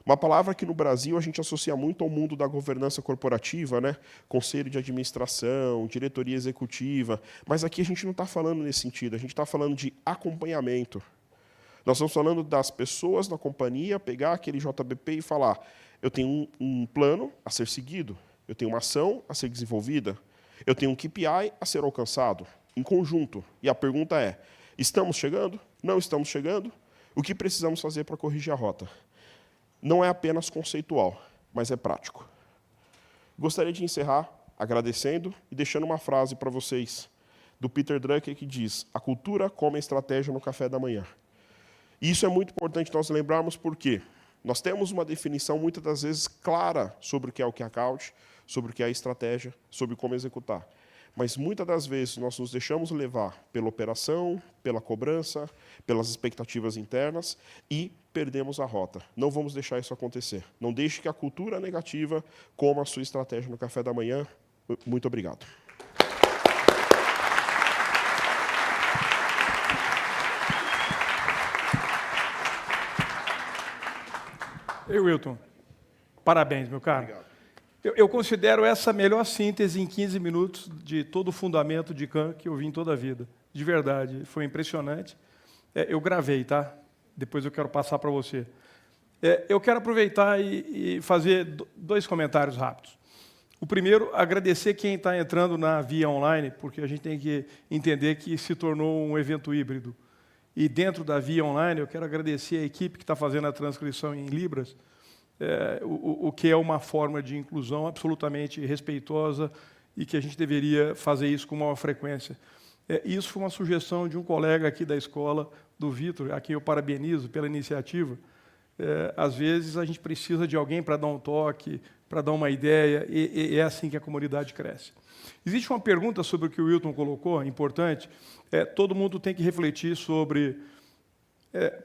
Uma palavra que no Brasil a gente associa muito ao mundo da governança corporativa, né? Conselho de administração, diretoria executiva, mas aqui a gente não está falando nesse sentido, a gente está falando de acompanhamento. Nós estamos falando das pessoas na companhia pegar aquele JBP e falar, eu tenho um plano a ser seguido, eu tenho uma ação a ser desenvolvida, eu tenho um KPI a ser alcançado, em conjunto. E a pergunta é, estamos chegando? Não estamos chegando? O que precisamos fazer para corrigir a rota? Não é apenas conceitual, mas é prático. Gostaria de encerrar agradecendo e deixando uma frase para vocês, do Peter Drucker, que diz, a cultura come a estratégia no café da manhã. E isso é muito importante nós lembrarmos porque nós temos uma definição, muitas das vezes, clara sobre o que é o key account, sobre o que é a estratégia, sobre como executar. Mas, muitas das vezes, nós nos deixamos levar pela operação, pela cobrança, pelas expectativas internas e perdemos a rota. Não vamos deixar isso acontecer. Não deixe que a cultura negativa coma a sua estratégia no café da manhã. Muito obrigado. Ei, Wilton, parabéns, meu caro. Obrigado. Eu considero essa a melhor síntese em 15 minutos de todo o fundamento de Khan que eu vi em toda a vida. De verdade, foi impressionante. Eu gravei, tá? Depois eu quero passar para você. Eu quero aproveitar e fazer dois comentários rápidos. O primeiro, agradecer quem está entrando na via online, porque a gente tem que entender que se tornou um evento híbrido. E dentro da via online, eu quero agradecer a equipe que está fazendo a transcrição em Libras, o que é uma forma de inclusão absolutamente respeitosa e que a gente deveria fazer isso com maior frequência. Isso foi uma sugestão de um colega aqui da escola, do Vitor, a quem eu parabenizo pela iniciativa. Às vezes, a gente precisa de alguém para dar um toque, para dar uma ideia, e é assim que a comunidade cresce. Existe uma pergunta sobre o que o Wilton colocou, importante. Todo mundo tem que refletir sobre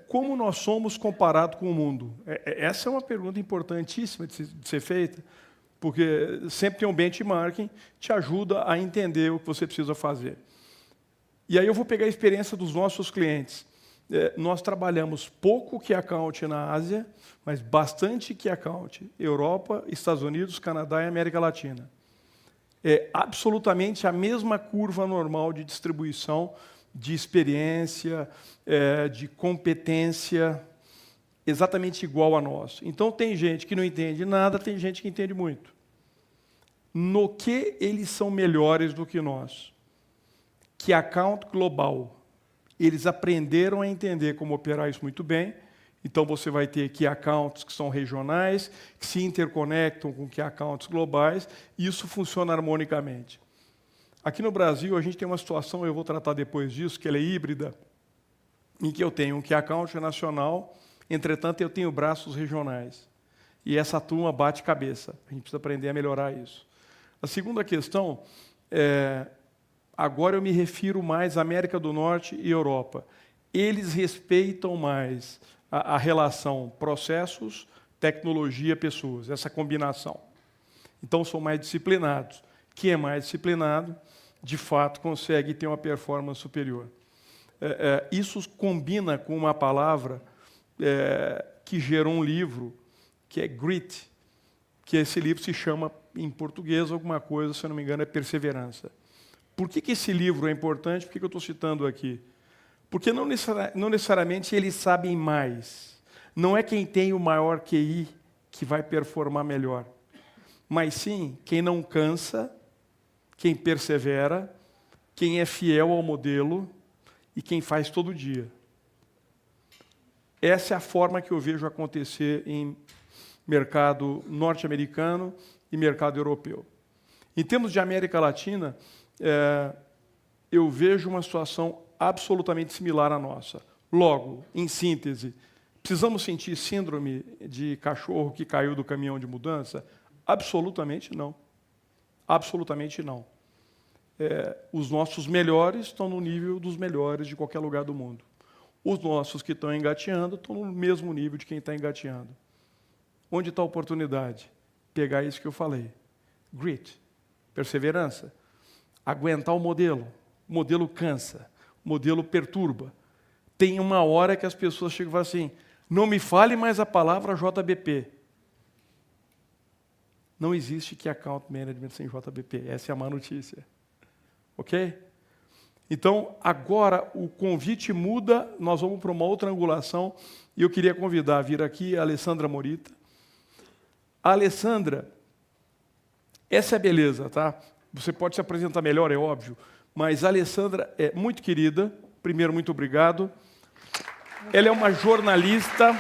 como nós somos comparado com o mundo. Essa é uma pergunta importantíssima de ser feita, porque sempre tem um benchmarking, te ajuda a entender o que você precisa fazer. E aí eu vou pegar a experiência dos nossos clientes. Nós trabalhamos pouco key account na Ásia, mas bastante key account Europa, Estados Unidos, Canadá e América Latina. É absolutamente a mesma curva normal de distribuição, de experiência, de competência, exatamente igual a nós. Então, tem gente que não entende nada, tem gente que entende muito. No que eles são melhores do que nós? Que account global. Eles aprenderam a entender como operar isso muito bem. Então, você vai ter key accounts que são regionais, que se interconectam com key accounts globais, e isso funciona harmonicamente. Aqui no Brasil, a gente tem uma situação, eu vou tratar depois disso, que ela é híbrida, em que eu tenho um key account nacional, entretanto, eu tenho braços regionais. E essa turma bate cabeça. A gente precisa aprender a melhorar isso. A segunda questão agora eu me refiro mais à América do Norte e Europa. Eles respeitam mais a relação processos, tecnologia, pessoas, essa combinação. Então, são mais disciplinados. Quem é mais disciplinado, de fato, consegue ter uma performance superior. Isso combina com uma palavra que gerou um livro, que é grit, que esse livro se chama, em português, alguma coisa, se eu não me engano, é perseverança. Por que esse livro é importante? Por que eu estou citando aqui? Porque não necessariamente eles sabem mais. Não é quem tem o maior QI que vai performar melhor. Mas sim, quem não cansa, quem persevera, quem é fiel ao modelo e quem faz todo dia. Essa é a forma que eu vejo acontecer em mercado norte-americano e mercado europeu. Em termos de América Latina, eu vejo uma situação absolutamente similar à nossa. Logo, em síntese, precisamos sentir síndrome de cachorro que caiu do caminhão de mudança? Absolutamente não. Absolutamente não. Os nossos melhores estão no nível dos melhores de qualquer lugar do mundo. Os nossos que estão engateando estão no mesmo nível de quem está engateando. Onde está a oportunidade? Pegar isso que eu falei. Grit, perseverança. Aguentar o modelo. O modelo cansa. O modelo perturba. Tem uma hora que as pessoas chegam e falam assim, não me fale mais a palavra JBP. Não existe Key Account Management sem JBP. Essa é a má notícia. Ok? Então, agora o convite muda, nós vamos para uma outra angulação, e eu queria convidar a vir aqui a Alessandra Morita. A Alessandra, essa é a beleza, tá? Você pode se apresentar melhor, é óbvio, mas a Alessandra é muito querida. Primeiro, muito obrigado. Ela é uma jornalista.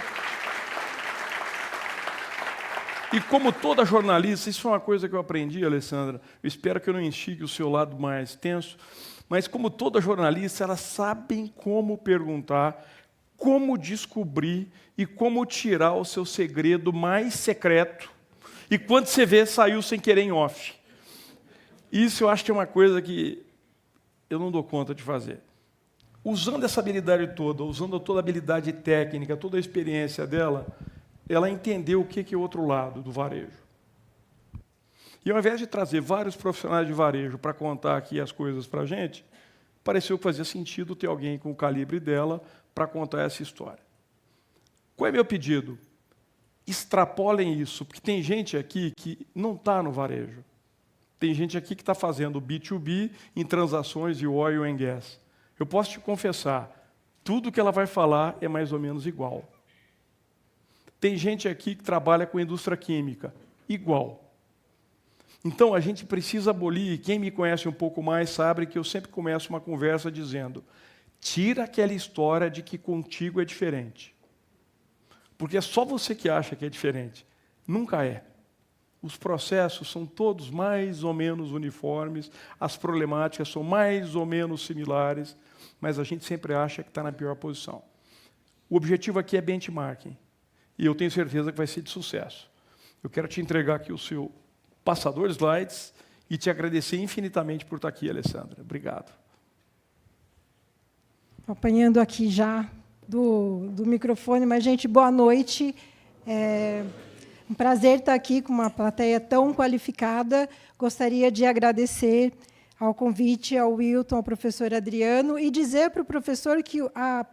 E como toda jornalista, isso foi uma coisa que eu aprendi, Alessandra, eu espero que eu não instigue o seu lado mais tenso, mas como toda jornalista, elas sabem como perguntar, como descobrir e como tirar o seu segredo mais secreto. E quando você vê, saiu sem querer em off. Isso eu acho que é uma coisa que eu não dou conta de fazer. Usando essa habilidade toda, usando toda a habilidade técnica, toda a experiência dela, ela entendeu o que é o outro lado do varejo. E ao invés de trazer vários profissionais de varejo para contar aqui as coisas para a gente, pareceu que fazia sentido ter alguém com o calibre dela para contar essa história. Qual é meu pedido? Extrapolem isso, porque tem gente aqui que não está no varejo. Tem gente aqui que está fazendo B2B em transações de oil and gas. Eu posso te confessar, tudo que ela vai falar é mais ou menos igual. Tem gente aqui que trabalha com indústria química, igual. Então, a gente precisa abolir, quem me conhece um pouco mais sabe que eu sempre começo uma conversa dizendo, tira aquela história de que contigo é diferente. Porque é só você que acha que é diferente. Nunca é. Os processos são todos mais ou menos uniformes, as problemáticas são mais ou menos similares, mas a gente sempre acha que está na pior posição. O objetivo aqui é benchmarking, e eu tenho certeza que vai ser de sucesso. Eu quero te entregar aqui o seu passador de slides e te agradecer infinitamente por estar aqui, Alessandra. Obrigado. Apanhando aqui já do microfone, mas, gente, boa noite. É um prazer estar aqui com uma plateia tão qualificada. Gostaria de agradecer ao convite ao Wilton, ao professor Adriano, e dizer para o professor que a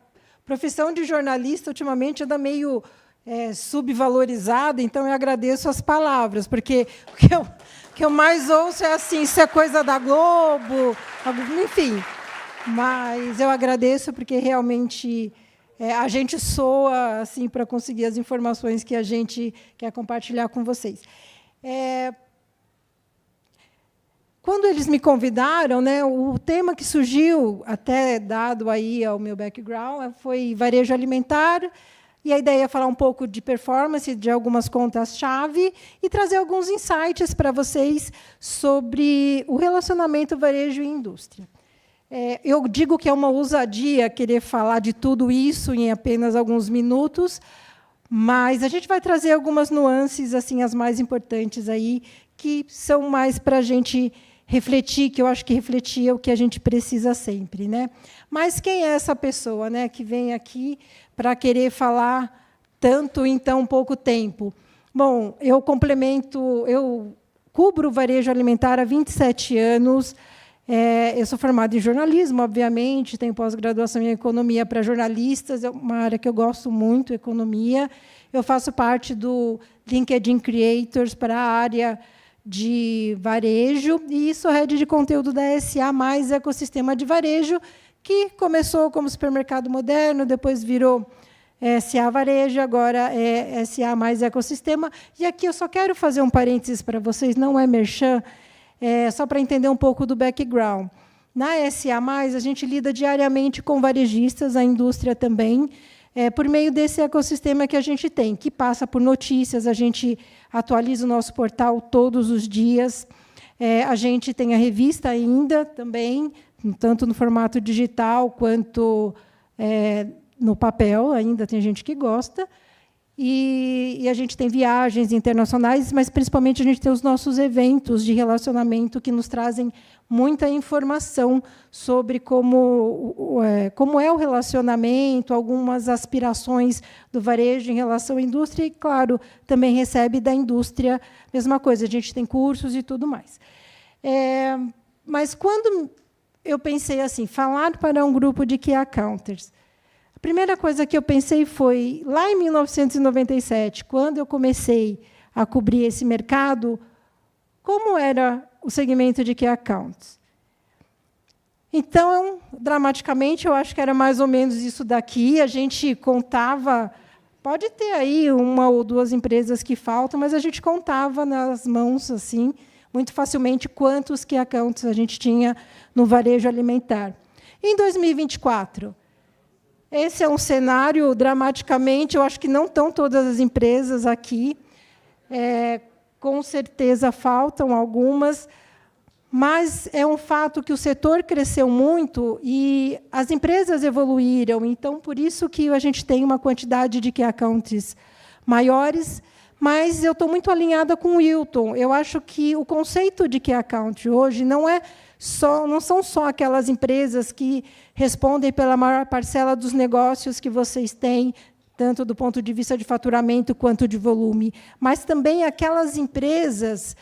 profissão de jornalista, ultimamente, anda meio subvalorizada, então eu agradeço as palavras, porque o que eu mais ouço é assim, isso é coisa da Globo, enfim. Mas eu agradeço porque realmente a gente soa assim para conseguir as informações que a gente quer compartilhar com vocês. Quando eles me convidaram, né, o tema que surgiu, até dado aí ao meu background, foi varejo alimentar, e a ideia é falar um pouco de performance de algumas contas-chave e trazer alguns insights para vocês sobre o relacionamento varejo e indústria. Eu digo que é uma ousadia querer falar de tudo isso em apenas alguns minutos, mas a gente vai trazer algumas nuances, assim, as mais importantes aí, que são mais para a gente refletir, que eu acho que refletir é o que a gente precisa sempre, né? Mas quem é essa pessoa, né, que vem aqui para querer falar tanto em tão pouco tempo? Bom, eu cubro o varejo alimentar há 27 anos. Eu sou formada em jornalismo, obviamente, tenho pós-graduação em economia para jornalistas, é uma área que eu gosto muito, economia. Eu faço parte do LinkedIn Creators para a área de varejo, e sou head de conteúdo da SA+, ecossistema de varejo, que começou como supermercado moderno, depois virou SA Varejo, agora é SA+, ecossistema. E aqui eu só quero fazer um parênteses para vocês, não é merchan, só para entender um pouco do background. Na SA+, a gente lida diariamente com varejistas, a indústria também, por meio desse ecossistema que a gente tem, que passa por notícias, a gente atualiza o nosso portal todos os dias, a gente tem a revista ainda também, tanto no formato digital quanto no papel, ainda tem gente que gosta, e a gente tem viagens internacionais, mas, principalmente, a gente tem os nossos eventos de relacionamento que nos trazem muita informação sobre como é o relacionamento, algumas aspirações do varejo em relação à indústria e, claro, também recebe da indústria a mesma coisa. A gente tem cursos e tudo mais. Mas, quando eu pensei assim, falar para um grupo de Key Accounters, a primeira coisa que eu pensei foi, lá em 1997, quando eu comecei a cobrir esse mercado, como era o segmento de Key Accounts. Então, dramaticamente, eu acho que era mais ou menos isso daqui. A gente contava, pode ter aí uma ou duas empresas que faltam, mas a gente contava nas mãos, assim, muito facilmente, quantos Key Accounts a gente tinha no varejo alimentar. Em 2024, esse é um cenário, dramaticamente, eu acho que não estão todas as empresas aqui, com certeza faltam algumas, mas é um fato que o setor cresceu muito e as empresas evoluíram. Então, por isso que a gente tem uma quantidade de Key Accounts maiores, mas eu estou muito alinhada com o Wilton. Eu acho que o conceito de Key Account hoje não são só aquelas empresas que respondem pela maior parcela dos negócios que vocês têm, tanto do ponto de vista de faturamento quanto de volume, mas também aquelas empresas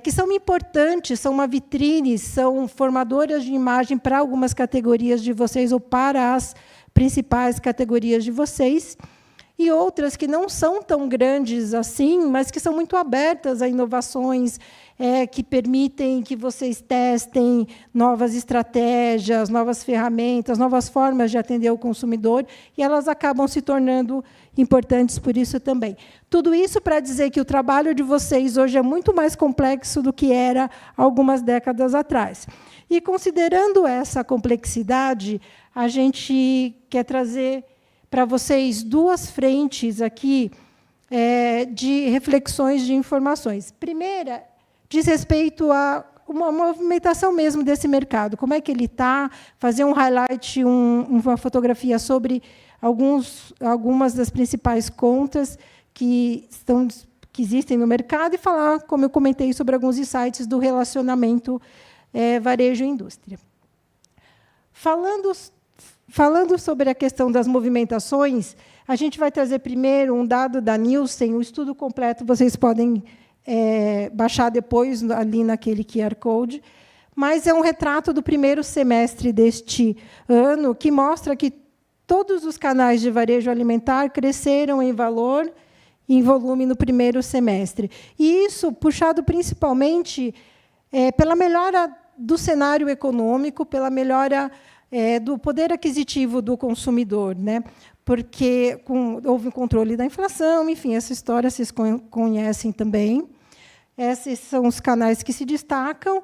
que são importantes, são uma vitrine, são formadoras de imagem para algumas categorias de vocês ou para as principais categorias de vocês, e outras que não são tão grandes assim, mas que são muito abertas a inovações, que permitem que vocês testem novas estratégias, novas ferramentas, novas formas de atender o consumidor, e elas acabam se tornando importantes por isso também. Tudo isso para dizer que o trabalho de vocês hoje é muito mais complexo do que era algumas décadas atrás. E, considerando essa complexidade, a gente quer trazer para vocês duas frentes aqui de reflexões de informações. Primeira, diz respeito a uma movimentação mesmo desse mercado. Como é que ele está? Fazer um highlight, uma fotografia sobre algumas das principais contas que existem no mercado e falar, como eu comentei, sobre alguns insights do relacionamento varejo e indústria. Falando sobre a questão das movimentações, a gente vai trazer primeiro um dado da Nielsen, o estudo completo vocês podem baixar depois, ali naquele QR Code, mas é um retrato do primeiro semestre deste ano, que mostra que todos os canais de varejo alimentar cresceram em valor e em volume no primeiro semestre. E isso puxado principalmente pela melhora do cenário econômico, pela melhora do poder aquisitivo do consumidor, né? Porque houve o controle da inflação, enfim, essa história vocês conhecem também. Esses são os canais que se destacam.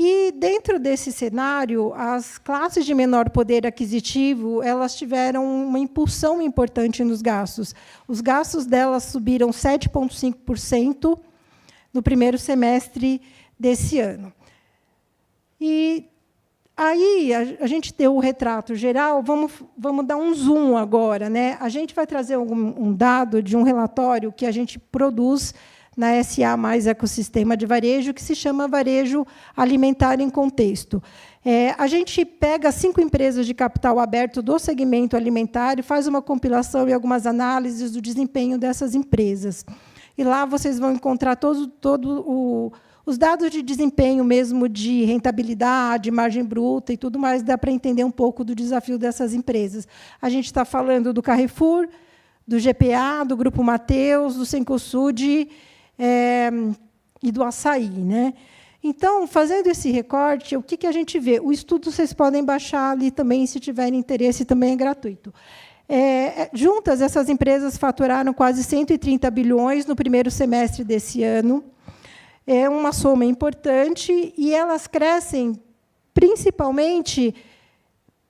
E, dentro desse cenário, as classes de menor poder aquisitivo elas tiveram uma impulsão importante nos gastos. Os gastos delas subiram 7,5% no primeiro semestre desse ano. E aí a gente deu o retrato geral, vamos dar um zoom agora, né? A gente vai trazer um dado de um relatório que a gente produz na SA mais Ecossistema de Varejo, que se chama Varejo Alimentar em Contexto. A gente pega 5 empresas de capital aberto do segmento alimentar e faz uma compilação e algumas análises do desempenho dessas empresas. E lá vocês vão encontrar os dados de desempenho mesmo, de rentabilidade, margem bruta e tudo mais, dá para entender um pouco do desafio dessas empresas. A gente está falando do Carrefour, do GPA, do Grupo Mateus, do Cencosud, e do Açaí, né? Então, fazendo esse recorte, o que a gente vê? O estudo vocês podem baixar ali também, se tiverem interesse, também é gratuito. Juntas, essas empresas faturaram quase 130 bilhões no primeiro semestre desse ano. É uma soma importante e elas crescem principalmente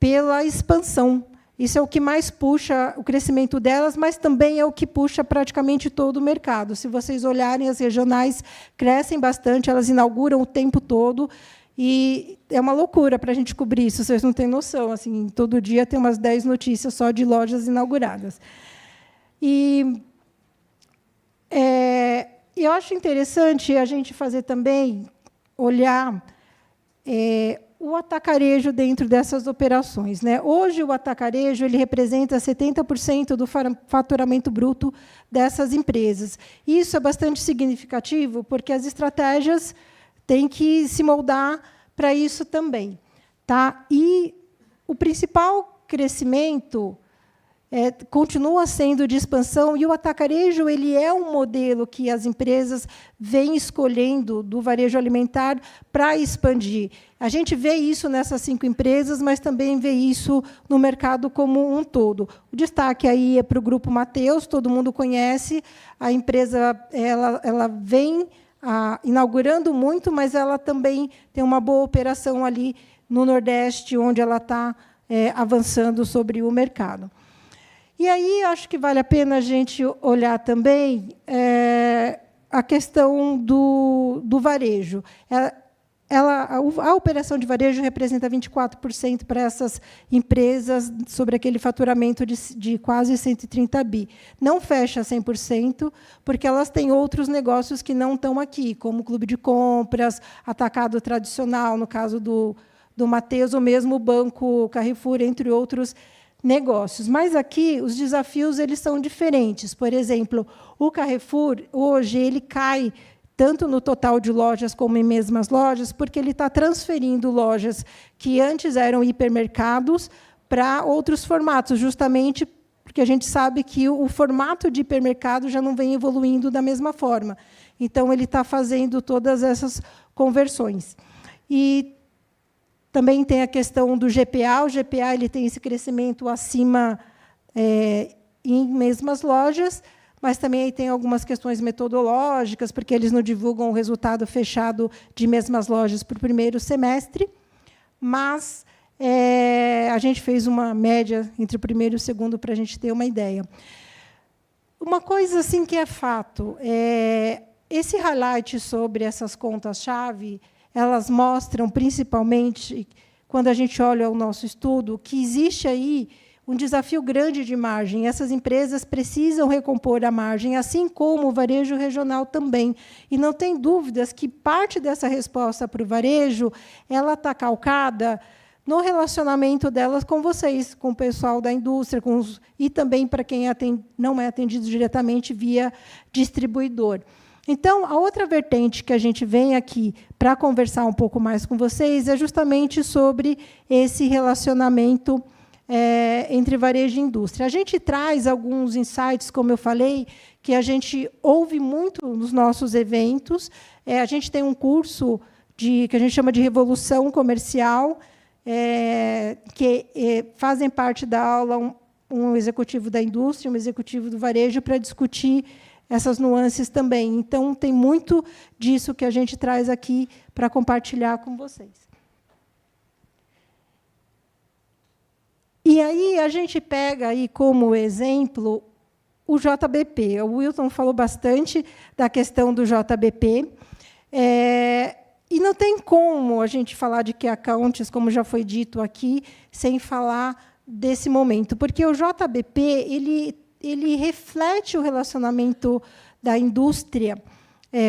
pela expansão. Isso é o que mais puxa o crescimento delas, mas também é o que puxa praticamente todo o mercado. Se vocês olharem, as regionais crescem bastante, elas inauguram o tempo todo, e é uma loucura para a gente cobrir isso, vocês não têm noção. Assim, todo dia tem umas 10 notícias só de lojas inauguradas. E eu acho interessante a gente fazer também, olhar o atacarejo dentro dessas operações, né? Hoje, o atacarejo ele representa 70% do faturamento bruto dessas empresas. Isso é bastante significativo, porque as estratégias têm que se moldar para isso também. Tá? E o principal crescimento continua sendo de expansão, e o atacarejo ele é um modelo que as empresas vêm escolhendo do varejo alimentar para expandir. A gente vê isso nessas 5 empresas, mas também vê isso no mercado como um todo. O destaque aí é para o Grupo Mateus, todo mundo conhece. A empresa ela vem inaugurando muito, mas ela também tem uma boa operação ali no Nordeste, onde ela está avançando sobre o mercado. E aí acho que vale a pena a gente olhar também a questão do varejo. A operação de varejo representa 24% para essas empresas sobre aquele faturamento de quase 130 bi. Não fecha 100%, porque elas têm outros negócios que não estão aqui, como clube de compras, atacado tradicional, no caso do Mateus, ou mesmo o Banco Carrefour, entre outros negócios. Mas aqui os desafios eles são diferentes. Por exemplo, o Carrefour, hoje, ele cai tanto no total de lojas como em mesmas lojas, porque ele está transferindo lojas que antes eram hipermercados para outros formatos, justamente porque a gente sabe que o formato de hipermercado já não vem evoluindo da mesma forma. Então, ele está fazendo todas essas conversões. E também tem a questão do GPA. O GPA ele tem esse crescimento acima em mesmas lojas, mas também tem algumas questões metodológicas, porque eles não divulgam o resultado fechado de mesmas lojas para o primeiro semestre. Mas a gente fez uma média entre o primeiro e o segundo para a gente ter uma ideia. Uma coisa assim que é fato, esse highlight sobre essas contas-chave, elas mostram, principalmente, quando a gente olha o nosso estudo, que existe aí um desafio grande de margem. Essas empresas precisam recompor a margem, assim como o varejo regional também. E não tem dúvidas que parte dessa resposta para o varejo ela está calcada no relacionamento delas com vocês, com o pessoal da indústria, e também para quem não é atendido diretamente via distribuidor. Então, a outra vertente que a gente vem aqui para conversar um pouco mais com vocês é justamente sobre esse relacionamento entre varejo e indústria. A gente traz alguns insights, como eu falei, que a gente ouve muito nos nossos eventos. A gente tem um curso que a gente chama de Revolução Comercial, que fazem parte da aula um executivo da indústria, um executivo do varejo, para discutir essas nuances também. Então, tem muito disso que a gente traz aqui para compartilhar com vocês. E aí a gente pega aí como exemplo o JBP. O Wilton falou bastante da questão do JBP. E não tem como a gente falar de Key Accounts, como já foi dito aqui, sem falar desse momento, porque o JBP ele reflete o relacionamento da indústria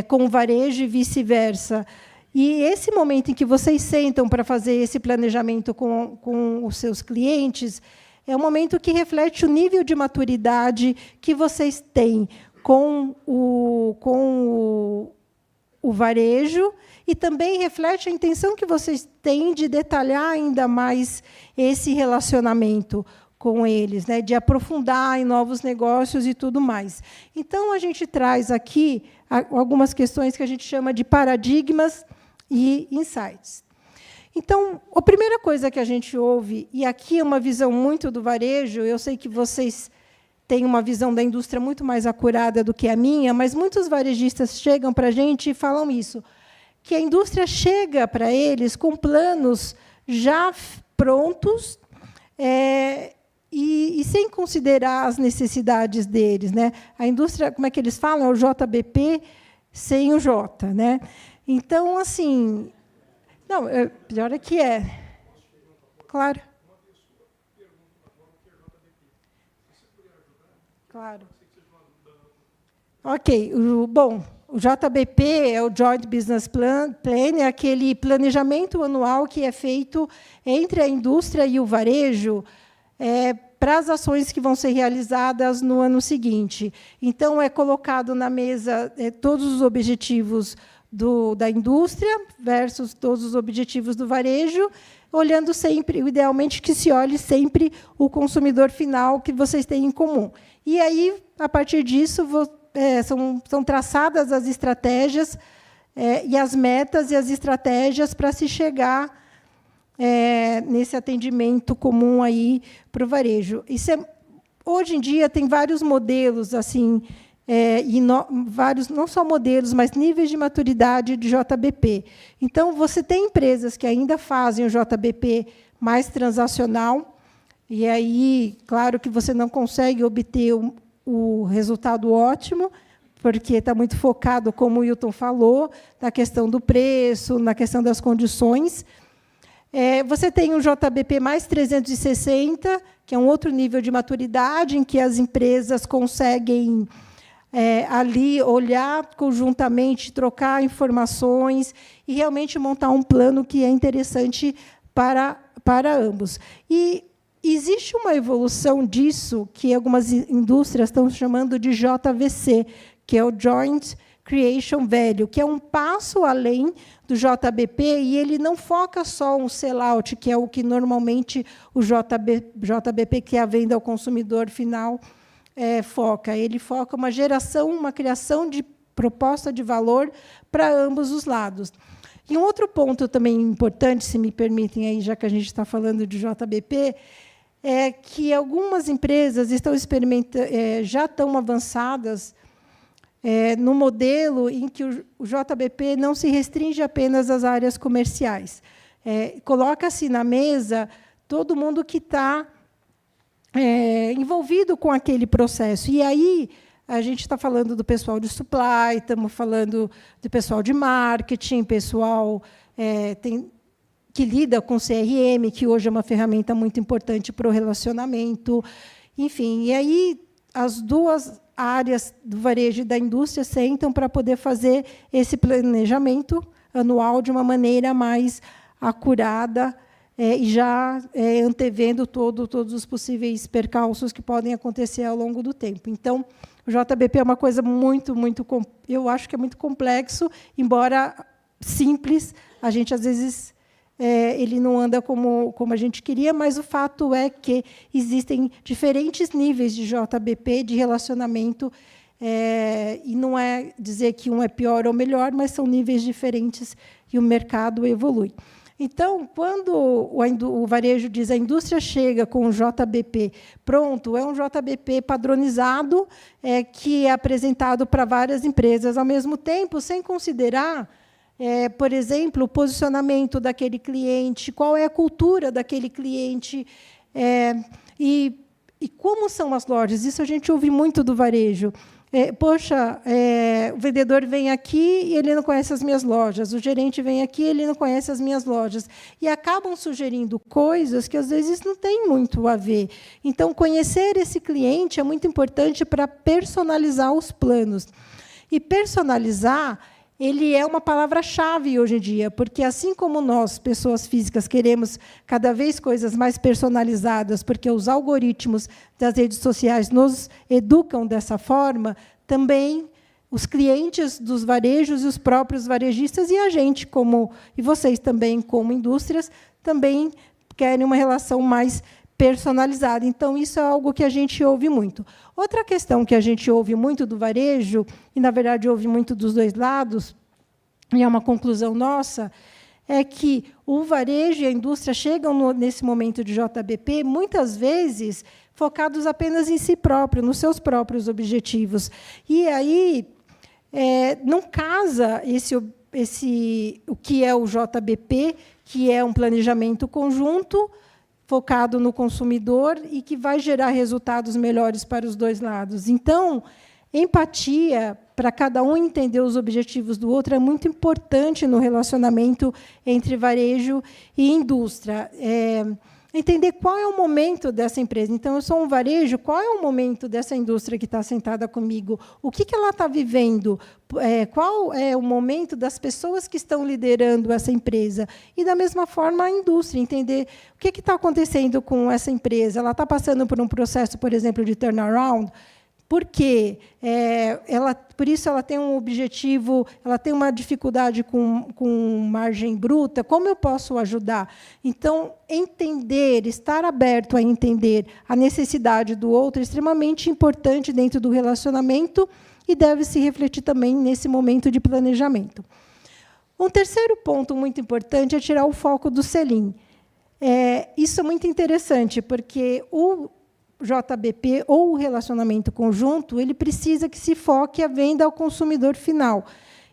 com o varejo e vice-versa. E esse momento em que vocês sentam para fazer esse planejamento com os seus clientes é um momento que reflete o nível de maturidade que vocês têm com o varejo, e também reflete a intenção que vocês têm de detalhar ainda mais esse relacionamento com eles, né, de aprofundar em novos negócios e tudo mais. Então, a gente traz aqui algumas questões que a gente chama de paradigmas e insights. Então, a primeira coisa que a gente ouve, e aqui é uma visão muito do varejo, eu sei que vocês têm uma visão da indústria muito mais acurada do que a minha, mas muitos varejistas chegam para a gente e falam isso, que a indústria chega para eles com planos já prontos e sem considerar as necessidades deles, né? A indústria, como é que eles falam? É o JBP sem o J, né? Então, assim, não, pior é que é. Claro. Claro. Ok. Bom, o JBP é o Joint Business Plan, é aquele planejamento anual que é feito entre a indústria e o varejo para as ações que vão ser realizadas no ano seguinte. Então, é colocado na mesa todos os objetivos da indústria versus todos os objetivos do varejo, olhando sempre, idealmente, que se olhe sempre o consumidor final que vocês têm em comum. E aí, a partir disso, são traçadas as estratégias e as metas e as estratégias para se chegar nesse atendimento comum aí para o varejo. Hoje em dia tem vários modelos assim, vários, não só modelos, mas níveis de maturidade de JBP. Então, você tem empresas que ainda fazem o JBP mais transacional, e aí, claro que você não consegue obter o resultado ótimo, porque está muito focado, como o Wilton falou, na questão do preço, na questão das condições. Você tem o JBP mais 360, que é um outro nível de maturidade, em que as empresas conseguem ali olhar conjuntamente, trocar informações e realmente montar um plano que é interessante para ambos. E existe uma evolução disso, que algumas indústrias estão chamando de JVC, que é o Joint Creation Value, que é um passo além do JBP, e ele não foca só um sell-out, que é o que normalmente o JBP, que é a venda ao consumidor final, foca. Ele foca uma geração, uma criação de proposta de valor para ambos os lados. E um outro ponto também importante, se me permitem, aí, já que a gente está falando de JBP, é que algumas empresas estão já estão avançadas no modelo em que o JBP não se restringe apenas às áreas comerciais. Coloca-se na mesa todo mundo que está envolvido com aquele processo. E aí a gente está falando do pessoal de supply, estamos falando do pessoal de marketing, pessoal que lida com CRM, que hoje é uma ferramenta muito importante para o relacionamento. Enfim, e aí as duas áreas do varejo e da indústria sentam para poder fazer esse planejamento anual de uma maneira mais acurada e já antevendo todos os possíveis percalços que podem acontecer ao longo do tempo. Então, o JBP é uma coisa muito, eu acho que é muito complexo, embora simples, a gente, às vezes, ele não anda como a gente queria, mas o fato é que existem diferentes níveis de JBP, de relacionamento, e não é dizer que um é pior ou melhor, mas são níveis diferentes e o mercado evolui. Então, quando o varejo diz a indústria chega com o JBP pronto, é um JBP padronizado, que é apresentado para várias empresas ao mesmo tempo, sem considerar, por exemplo, o posicionamento daquele cliente, qual é a cultura daquele cliente, e como são as lojas. Isso a gente ouve muito do varejo. Poxa, o vendedor vem aqui e ele não conhece as minhas lojas, o gerente vem aqui e ele não conhece as minhas lojas. E acabam sugerindo coisas que, às vezes, não têm muito a ver. Então, conhecer esse cliente é muito importante para personalizar os planos. E personalizar, ele é uma palavra-chave hoje em dia, porque, assim como nós, pessoas físicas, queremos cada vez coisas mais personalizadas, porque os algoritmos das redes sociais nos educam dessa forma, também os clientes dos varejos e os próprios varejistas e a gente, e vocês também, como indústrias, também querem uma relação mais personalizada. Então, isso é algo que a gente ouve muito. Outra questão que a gente ouve muito do varejo, e, na verdade, ouve muito dos dois lados, e é uma conclusão nossa, é que o varejo e a indústria chegam nesse momento de JBP, muitas vezes, focados apenas em si próprio, nos seus próprios objetivos. E aí não casa o que é o JBP, que é um planejamento conjunto, focado no consumidor e que vai gerar resultados melhores para os dois lados. Então, empatia, para cada um entender os objetivos do outro, é muito importante no relacionamento entre varejo e indústria. Entender qual é o momento dessa empresa. Então, eu sou um varejo, qual é o momento dessa indústria que está sentada comigo? O que ela está vivendo? Qual é o momento das pessoas que estão liderando essa empresa? E, da mesma forma, a indústria, entender o que está acontecendo com essa empresa. Ela está passando por um processo, por exemplo, de turnaround. Por quê? Por isso, ela tem um objetivo, ela tem uma dificuldade com margem bruta. Como eu posso ajudar? Então, entender, estar aberto a entender a necessidade do outro é extremamente importante dentro do relacionamento e deve se refletir também nesse momento de planejamento. Um terceiro ponto muito importante é tirar o foco do selim. Isso é muito interessante, porque o JBP, ou o relacionamento conjunto, ele precisa que se foque a venda ao consumidor final.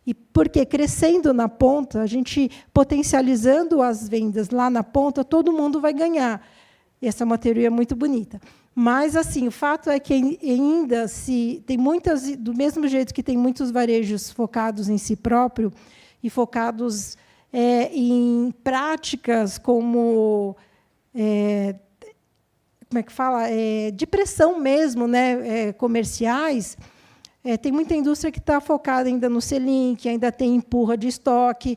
E porque, crescendo na ponta, a gente potencializando as vendas lá na ponta, todo mundo vai ganhar. Essa é uma teoria muito bonita. Mas, assim, o fato é que ainda tem muitas, do mesmo jeito que tem muitos varejos focados em si próprio e focados em práticas como como é que fala? De pressão mesmo, né? Comerciais, tem muita indústria que está focada ainda no selim, que ainda tem empurra de estoque.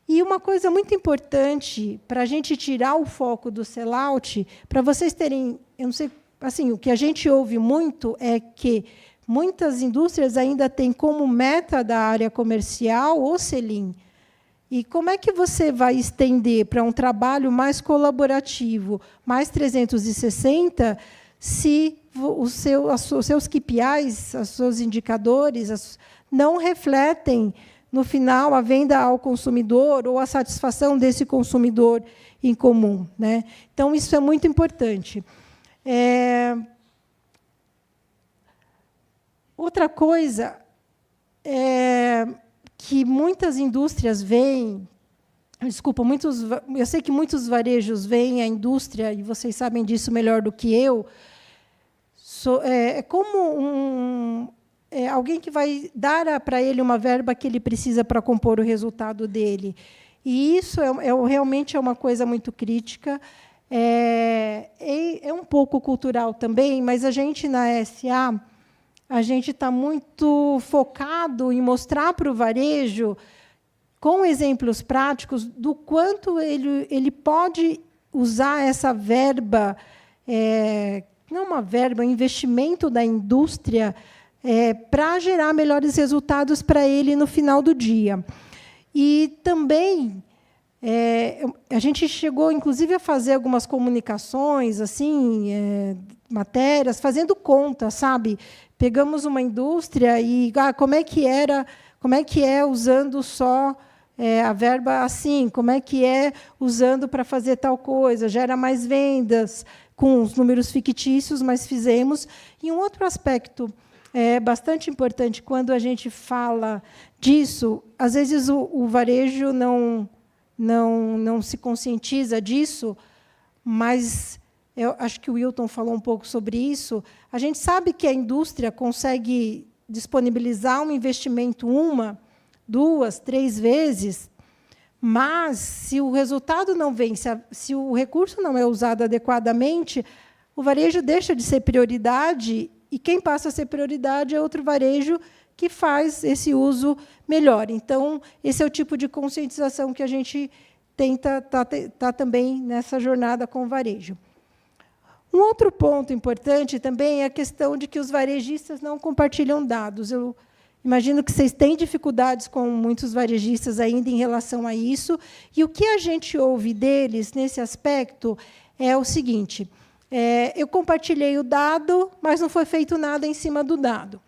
E uma coisa muito importante para a gente tirar o foco do sellout, para vocês terem, eu não sei, assim, o que a gente ouve muito é que muitas indústrias ainda têm como meta da área comercial o selim. E como é que você vai estender para um trabalho mais colaborativo, mais 360, se os seus KPIs, os seus indicadores, não refletem, no final, a venda ao consumidor ou a satisfação desse consumidor em comum, né? Então, isso é muito importante. Outra coisa que muitas indústrias veem, eu sei que muitos varejos veem a indústria, e vocês sabem disso melhor do que eu, como alguém que vai dar para ele uma verba que ele precisa para compor o resultado dele. E isso realmente é uma coisa muito crítica. É um pouco cultural também, mas a gente, na SA, a gente está muito focado em mostrar para o varejo, com exemplos práticos, do quanto ele pode usar essa verba, não uma verba, um investimento da indústria, para gerar melhores resultados para ele no final do dia. E também a gente chegou, inclusive, a fazer algumas comunicações, assim, matérias, fazendo conta, sabe? Pegamos uma indústria e como é que é usando só a verba assim, como é que é usando para fazer tal coisa, gera mais vendas, com os números fictícios, mas fizemos. E um outro aspecto bastante importante, quando a gente fala disso, às vezes o varejo não se conscientiza disso, mas eu acho que o Wilton falou um pouco sobre isso. A gente sabe que a indústria consegue disponibilizar um investimento 1, 2, 3 vezes, mas, se o resultado não vem, se o recurso não é usado adequadamente, o varejo deixa de ser prioridade, e quem passa a ser prioridade é outro varejo que faz esse uso melhor. Então, esse é o tipo de conscientização que a gente tenta tá também nessa jornada com o varejo. Um outro ponto importante também é a questão de que os varejistas não compartilham dados. Eu imagino que vocês têm dificuldades com muitos varejistas ainda em relação a isso. E o que a gente ouve deles nesse aspecto é o seguinte: eu compartilhei o dado, mas não foi feito nada em cima do dado.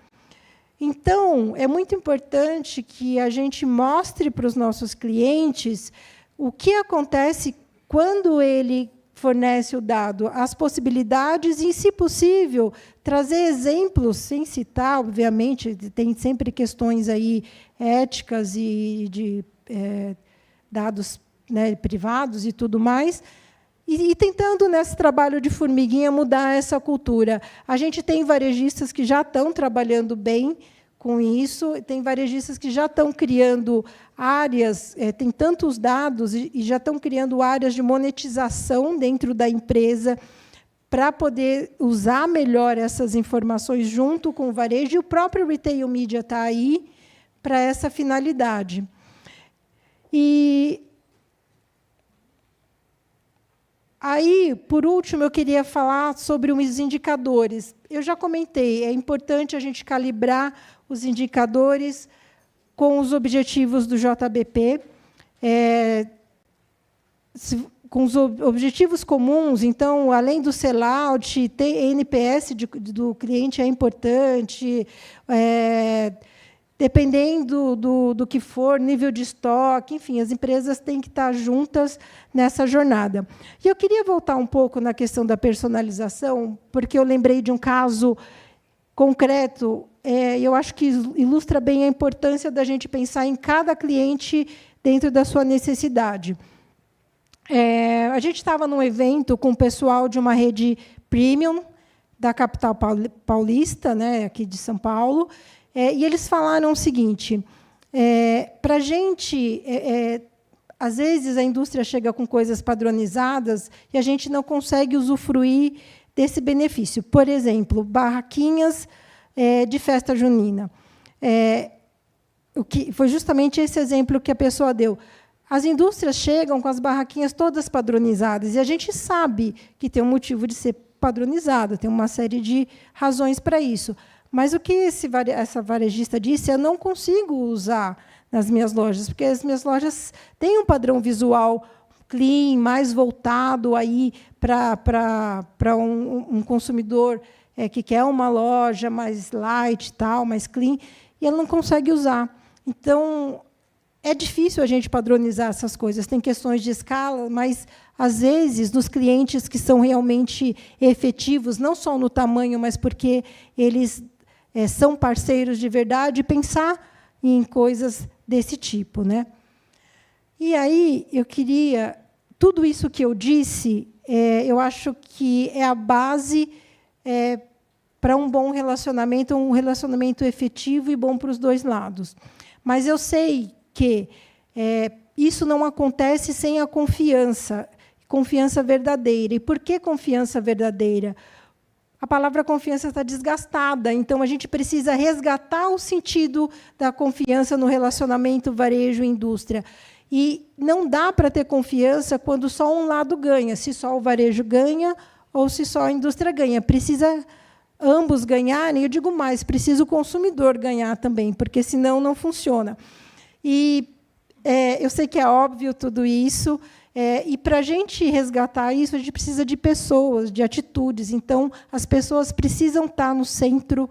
Então, é muito importante que a gente mostre para os nossos clientes o que acontece quando ele fornece o dado, as possibilidades e, se possível, trazer exemplos, sem citar, obviamente, tem sempre questões aí éticas e de dados, né, privados e tudo mais, e tentando, nesse trabalho de formiguinha, mudar essa cultura. A gente tem varejistas que já estão trabalhando bem com isso, tem varejistas que já estão criando áreas, tem tantos dados, e já estão criando áreas de monetização dentro da empresa para poder usar melhor essas informações junto com o varejo, e o próprio Retail Media está aí para essa finalidade. E aí, por último, eu queria falar sobre os indicadores. Eu já comentei, é importante a gente calibrar os indicadores com os objetivos do JBP, com os objetivos comuns. Então, além do sellout, NPS do cliente é importante, dependendo do que for, nível de estoque, enfim, as empresas têm que estar juntas nessa jornada. E eu queria voltar um pouco na questão da personalização, porque eu lembrei de um caso concreto, eu acho que ilustra bem a importância da gente pensar em cada cliente dentro da sua necessidade. A gente estava num evento com o pessoal de uma rede premium da capital paulista, né, aqui de São Paulo, e eles falaram o seguinte: para a gente, às vezes a indústria chega com coisas padronizadas e a gente não consegue usufruir desse benefício. Por exemplo, barraquinhas de festa junina. O que foi justamente esse exemplo que a pessoa deu. As indústrias chegam com as barraquinhas todas padronizadas, e a gente sabe que tem um motivo de ser padronizada, tem uma série de razões para isso. Mas o que essa varejista disse, eu não consigo usar nas minhas lojas, porque as minhas lojas têm um padrão visual clean, mais voltado aí para um consumidor que quer uma loja mais light, tal, mais clean, e ela não consegue usar. Então, é difícil a gente padronizar essas coisas. Tem questões de escala, mas, às vezes, nos clientes que são realmente efetivos, não só no tamanho, mas porque eles são parceiros de verdade, pensar em coisas desse tipo, né? E aí eu queria... Tudo isso que eu disse, eu acho que é a base para um bom relacionamento, um relacionamento efetivo e bom para os dois lados. Mas eu sei que isso não acontece sem a confiança verdadeira. E por que confiança verdadeira? A palavra confiança está desgastada, então a gente precisa resgatar o sentido da confiança no relacionamento varejo e indústria. E não dá para ter confiança quando só um lado ganha, se só o varejo ganha ou se só a indústria ganha. Precisa ambos ganharem, eu digo mais, precisa o consumidor ganhar também, porque senão não funciona. E eu sei que é óbvio tudo isso, e para a gente resgatar isso, a gente precisa de pessoas, de atitudes. Então, as pessoas precisam estar no centro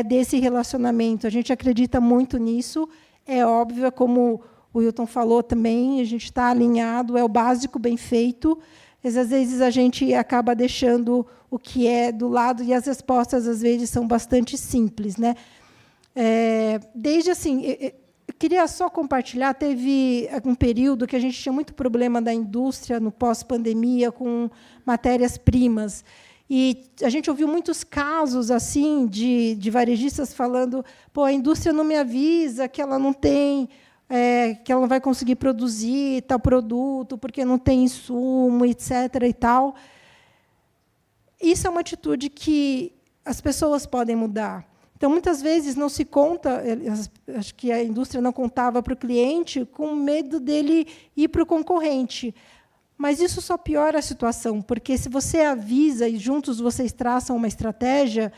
desse relacionamento. A gente acredita muito nisso, é óbvio, como o Wilton falou também, a gente está alinhado, é o básico bem feito. Mas, às vezes, a gente acaba deixando o que é do lado, e as respostas, às vezes, são bastante simples, né? Desde assim, eu queria só compartilhar, teve um período que a gente tinha muito problema da indústria no pós-pandemia com matérias-primas. E a gente ouviu muitos casos assim de varejistas falando: pô, a indústria não me avisa que ela não tem, que ela não vai conseguir produzir tal produto porque não tem insumo, etc. e tal. Isso é uma atitude que as pessoas podem mudar. Então, muitas vezes, não se conta, acho que a indústria não contava para o cliente com medo dele ir para o concorrente. Mas isso só piora a situação, porque, se você avisa e juntos vocês traçam uma estratégia,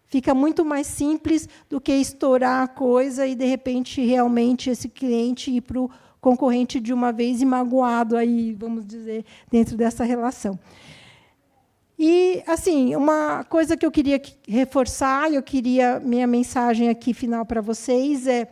fica muito mais simples do que estourar a coisa e, de repente, realmente esse cliente ir para o concorrente de uma vez e magoado, aí, vamos dizer, dentro dessa relação. E, assim, uma coisa que eu queria reforçar, minha mensagem aqui final para vocês é: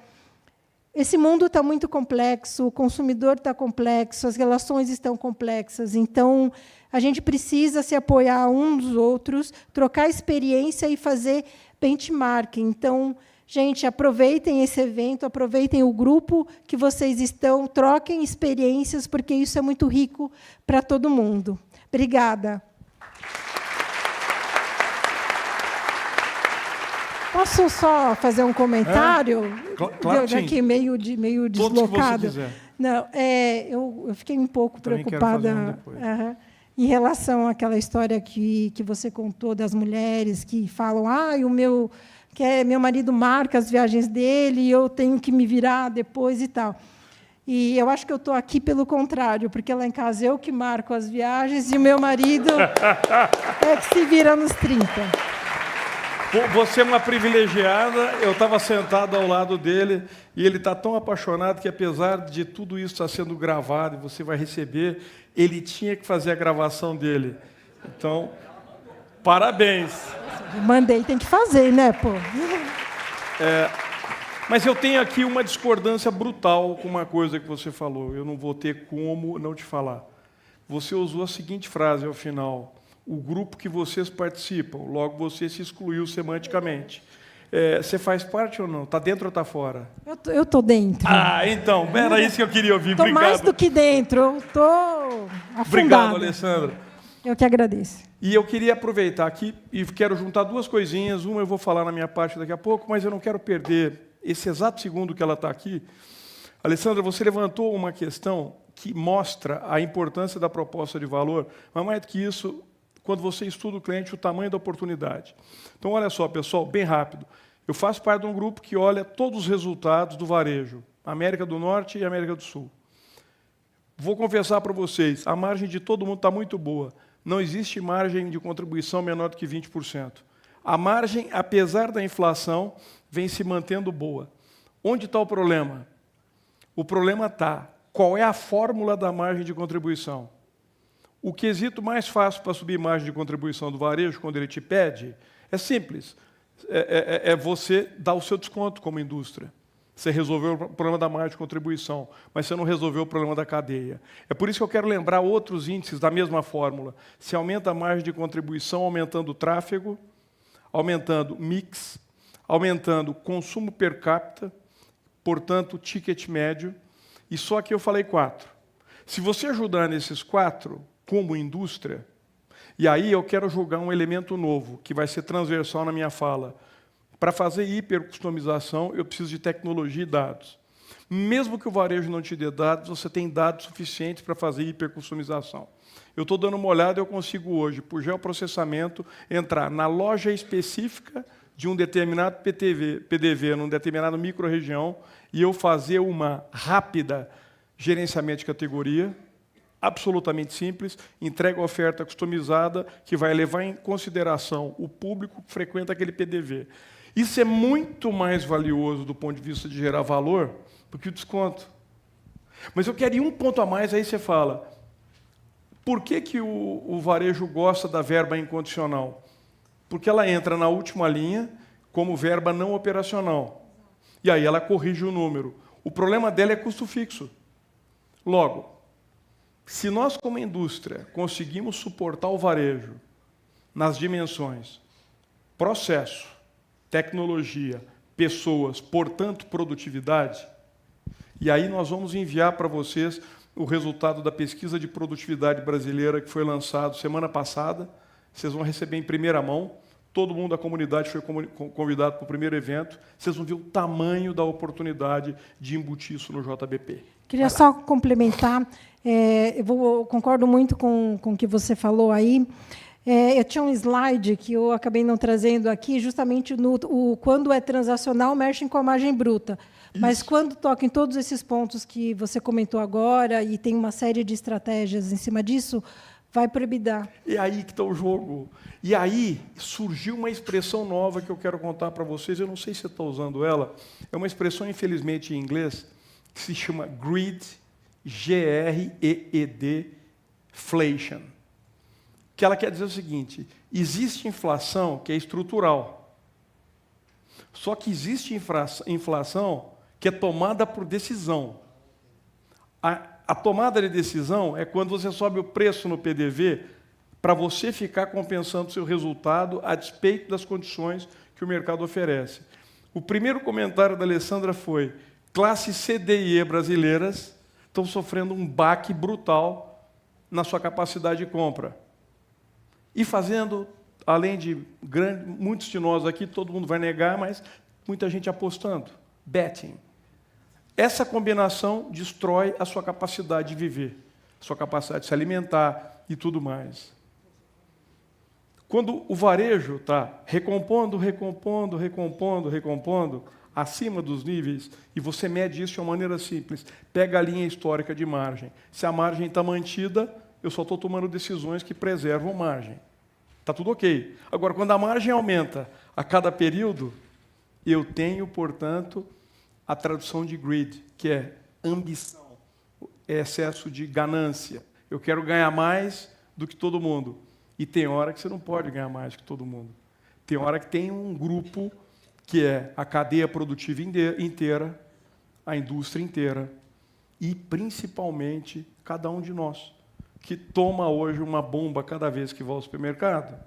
esse mundo está muito complexo, o consumidor está complexo, as relações estão complexas. Então, a gente precisa se apoiar uns dos outros, trocar experiência e fazer benchmarking. Então, gente, aproveitem esse evento, aproveitem o grupo que vocês estão, troquem experiências, porque isso é muito rico para todo mundo. Obrigada. Posso só fazer um comentário? Claro, sim. Aqui meio deslocado. Todos que você quiser. Não, eu fiquei um pouco Também preocupada quero fazer um depois. Em relação àquela história que você contou das mulheres que falam: meu marido marca as viagens dele e eu tenho que me virar depois e tal. E eu acho que eu estou aqui pelo contrário, porque lá em casa eu que marco as viagens e o meu marido é que se vira nos 30. Você é uma privilegiada, eu estava sentado ao lado dele e ele está tão apaixonado que, apesar de tudo isso estar sendo gravado e você vai receber, ele tinha que fazer a gravação dele. Então, parabéns. Mandei, tem que fazer, né, pô? Mas eu tenho aqui uma discordância brutal com uma coisa que você falou. Eu não vou ter como não te falar. Você usou a seguinte frase ao final: o grupo que vocês participam, logo você se excluiu semanticamente. Você faz parte ou não? Está dentro ou está fora? Eu estou dentro. Então, era isso que eu queria ouvir. Estou Obrigado. mais do que dentro, eu estou afundada. Obrigado, Alessandra. Eu que agradeço. E eu queria aproveitar aqui e quero juntar duas coisinhas. Uma eu vou falar na minha parte daqui a pouco, mas eu não quero perder esse exato segundo que ela está aqui. Alessandra, você levantou uma questão que mostra a importância da proposta de valor, mas mais do que isso, quando você estuda o cliente, o tamanho da oportunidade. Então, olha só, pessoal, bem rápido. Eu faço parte de um grupo que olha todos os resultados do varejo, América do Norte e América do Sul. Vou confessar para vocês, a margem de todo mundo está muito boa. Não existe margem de contribuição menor do que 20%. A margem, apesar da inflação, vem se mantendo boa. Onde está o problema? O problema está: qual é a fórmula da margem de contribuição? O quesito mais fácil para subir margem de contribuição do varejo, quando ele te pede, é simples. É você dar o seu desconto como indústria. Você resolveu o problema da margem de contribuição, mas você não resolveu o problema da cadeia. É por isso que eu quero lembrar outros índices da mesma fórmula. Se aumenta a margem de contribuição, aumentando o tráfego, aumentando mix, aumentando consumo per capita, portanto, ticket médio, e só que eu falei 4. Se você ajudar nesses 4, como indústria, e aí eu quero jogar um elemento novo, que vai ser transversal na minha fala. Para fazer hipercustomização, eu preciso de tecnologia e dados. Mesmo que o varejo não te dê dados, você tem dados suficientes para fazer hipercustomização. Eu estou dando uma olhada, eu consigo hoje, por geoprocessamento, entrar na loja específica de um determinado PDV, numa determinada micro-região, e eu fazer uma rápida gerenciamento de categoria, absolutamente simples, entrega a oferta customizada, que vai levar em consideração o público que frequenta aquele PDV. Isso é muito mais valioso do ponto de vista de gerar valor do que o desconto. Mas eu quero ir um ponto a mais, aí você fala, por que o varejo gosta da verba incondicional? Porque ela entra na última linha como verba não operacional. E aí ela corrige o número. O problema dela é custo fixo. Logo, se nós, como indústria, conseguimos suportar o varejo nas dimensões processo, tecnologia, pessoas, portanto, produtividade, e aí nós vamos enviar para vocês o resultado da pesquisa de produtividade brasileira que foi lançado semana passada. Vocês vão receber em primeira mão. Todo mundo da comunidade foi convidado para o primeiro evento. Vocês vão ver o tamanho da oportunidade de embutir isso no JBP. Queria só complementar. Concordo muito com o que você falou aí. Eu tinha um slide que eu acabei não trazendo aqui, justamente quando é transacional, mexem com a margem bruta. Isso. Mas quando toca em todos esses pontos que você comentou agora, e tem uma série de estratégias em cima disso, vai para o EBITDA. É aí que está o jogo. E aí surgiu uma expressão nova que eu quero contar para vocês. Eu não sei se você está usando ela. É uma expressão, infelizmente, em inglês, que se chama GREED, G-R-E-E-D, inflation. Que ela quer dizer o seguinte, existe inflação que é estrutural. Só que existe inflação que é tomada por decisão. A tomada de decisão é quando você sobe o preço no PDV para você ficar compensando o seu resultado a despeito das condições que o mercado oferece. O primeiro comentário da Alessandra foi: classe C, D e E brasileiras estão sofrendo um baque brutal na sua capacidade de compra. E fazendo, além de muitos de nós aqui, todo mundo vai negar, mas muita gente apostando, betting. Essa combinação destrói a sua capacidade de viver, a sua capacidade de se alimentar e tudo mais. Quando o varejo está recompondo, acima dos níveis, e você mede isso de uma maneira simples, pega a linha histórica de margem. Se a margem está mantida, eu só estou tomando decisões que preservam margem. Está tudo ok. Agora, quando a margem aumenta a cada período, eu tenho, portanto, a tradução de greed, que é ambição, é excesso de ganância. Eu quero ganhar mais do que todo mundo. E tem hora que você não pode ganhar mais do que todo mundo. Tem hora que tem um grupo que é a cadeia produtiva inteira, a indústria inteira, e, principalmente, cada um de nós, que toma hoje uma bomba cada vez que vai ao supermercado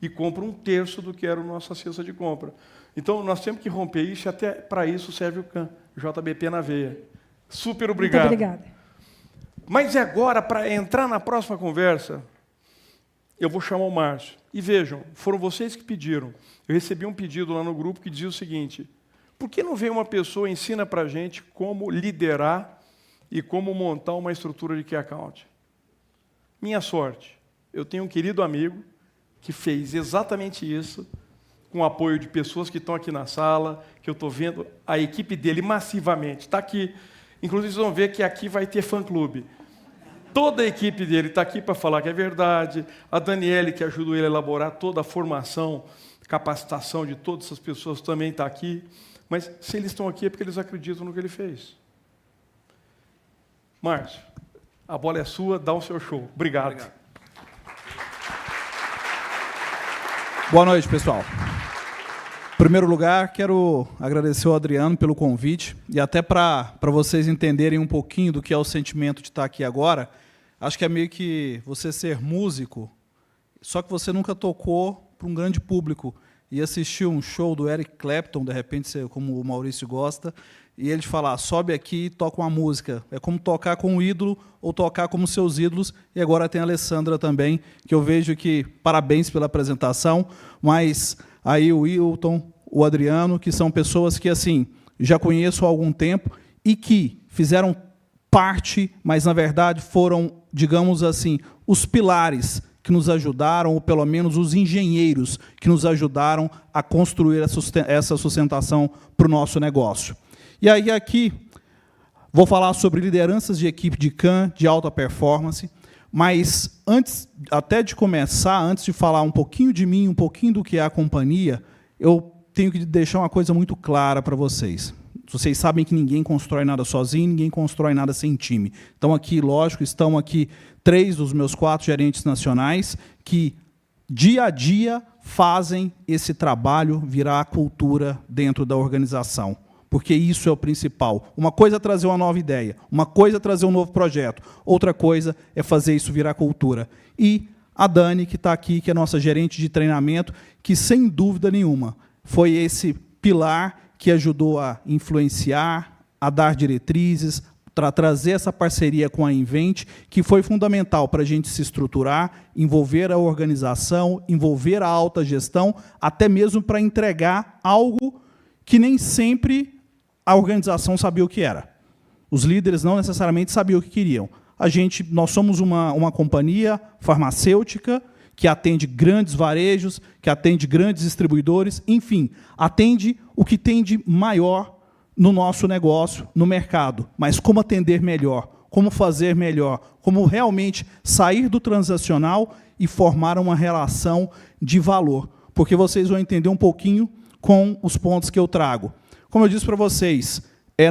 e compra um terço do que era a nossa cesta de compra. Então, nós temos que romper isso, e até para isso serve o CAN, JBP na veia. Super obrigado. Muito obrigada. Mas agora, para entrar na próxima conversa, eu vou chamar o Márcio. E vejam, foram vocês que pediram. Eu recebi um pedido lá no grupo que dizia o seguinte: por que não vem uma pessoa e ensina para a gente como liderar e como montar uma estrutura de Key Account? Minha sorte, eu tenho um querido amigo que fez exatamente isso, com o apoio de pessoas que estão aqui na sala, que eu estou vendo a equipe dele massivamente. Está aqui. Inclusive, vocês vão ver que aqui vai ter fã-clube. Toda a equipe dele está aqui para falar que é verdade. A Daniele, que ajudou ele a elaborar toda a formação, capacitação de todas essas pessoas, também está aqui. Mas, se eles estão aqui, é porque eles acreditam no que ele fez. Márcio, a bola é sua, dá o seu show. Obrigado. Boa noite, pessoal. Em primeiro lugar, quero agradecer ao Adriano pelo convite, e até para vocês entenderem um pouquinho do que é o sentimento de estar aqui agora, acho que é meio que você ser músico, só que você nunca tocou para um grande público, e assistir um show do Eric Clapton, de repente, como o Maurício gosta, e ele te falar, sobe aqui e toca uma música. É como tocar com um ídolo ou tocar como seus ídolos. E agora tem a Alessandra também, que eu vejo que, parabéns pela apresentação, mas aí o Wilton, o Adriano, que são pessoas que assim já conheço há algum tempo e que fizeram parte, mas, na verdade, foram, digamos assim, os pilares que nos ajudaram, ou pelo menos os engenheiros que nos ajudaram a construir essa sustentação para o nosso negócio. E aí, aqui, vou falar sobre lideranças de equipe de CAN, de alta performance, mas antes até de começar, antes de falar um pouquinho de mim, um pouquinho do que é a companhia, eu tenho que deixar uma coisa muito clara para vocês. Vocês sabem que ninguém constrói nada sozinho, ninguém constrói nada sem time. Então, aqui, lógico, estão aqui 3 dos meus 4 gerentes nacionais que, dia a dia, fazem esse trabalho virar cultura dentro da organização. Porque isso é o principal. Uma coisa é trazer uma nova ideia, uma coisa é trazer um novo projeto, outra coisa é fazer isso virar cultura. E a Dani, que está aqui, que é nossa gerente de treinamento, que, sem dúvida nenhuma, foi esse pilar que ajudou a influenciar, a dar diretrizes, para trazer essa parceria com a Invent, que foi fundamental para a gente se estruturar, envolver a organização, envolver a alta gestão, até mesmo para entregar algo que nem sempre a organização sabia o que era. Os líderes não necessariamente sabiam o que queriam. Nós somos uma companhia farmacêutica que atende grandes varejos, que atende grandes distribuidores, enfim, atende o que tem de maior no nosso negócio, no mercado. Mas como atender melhor, como fazer melhor, como realmente sair do transacional e formar uma relação de valor. Porque vocês vão entender um pouquinho com os pontos que eu trago. Como eu disse para vocês,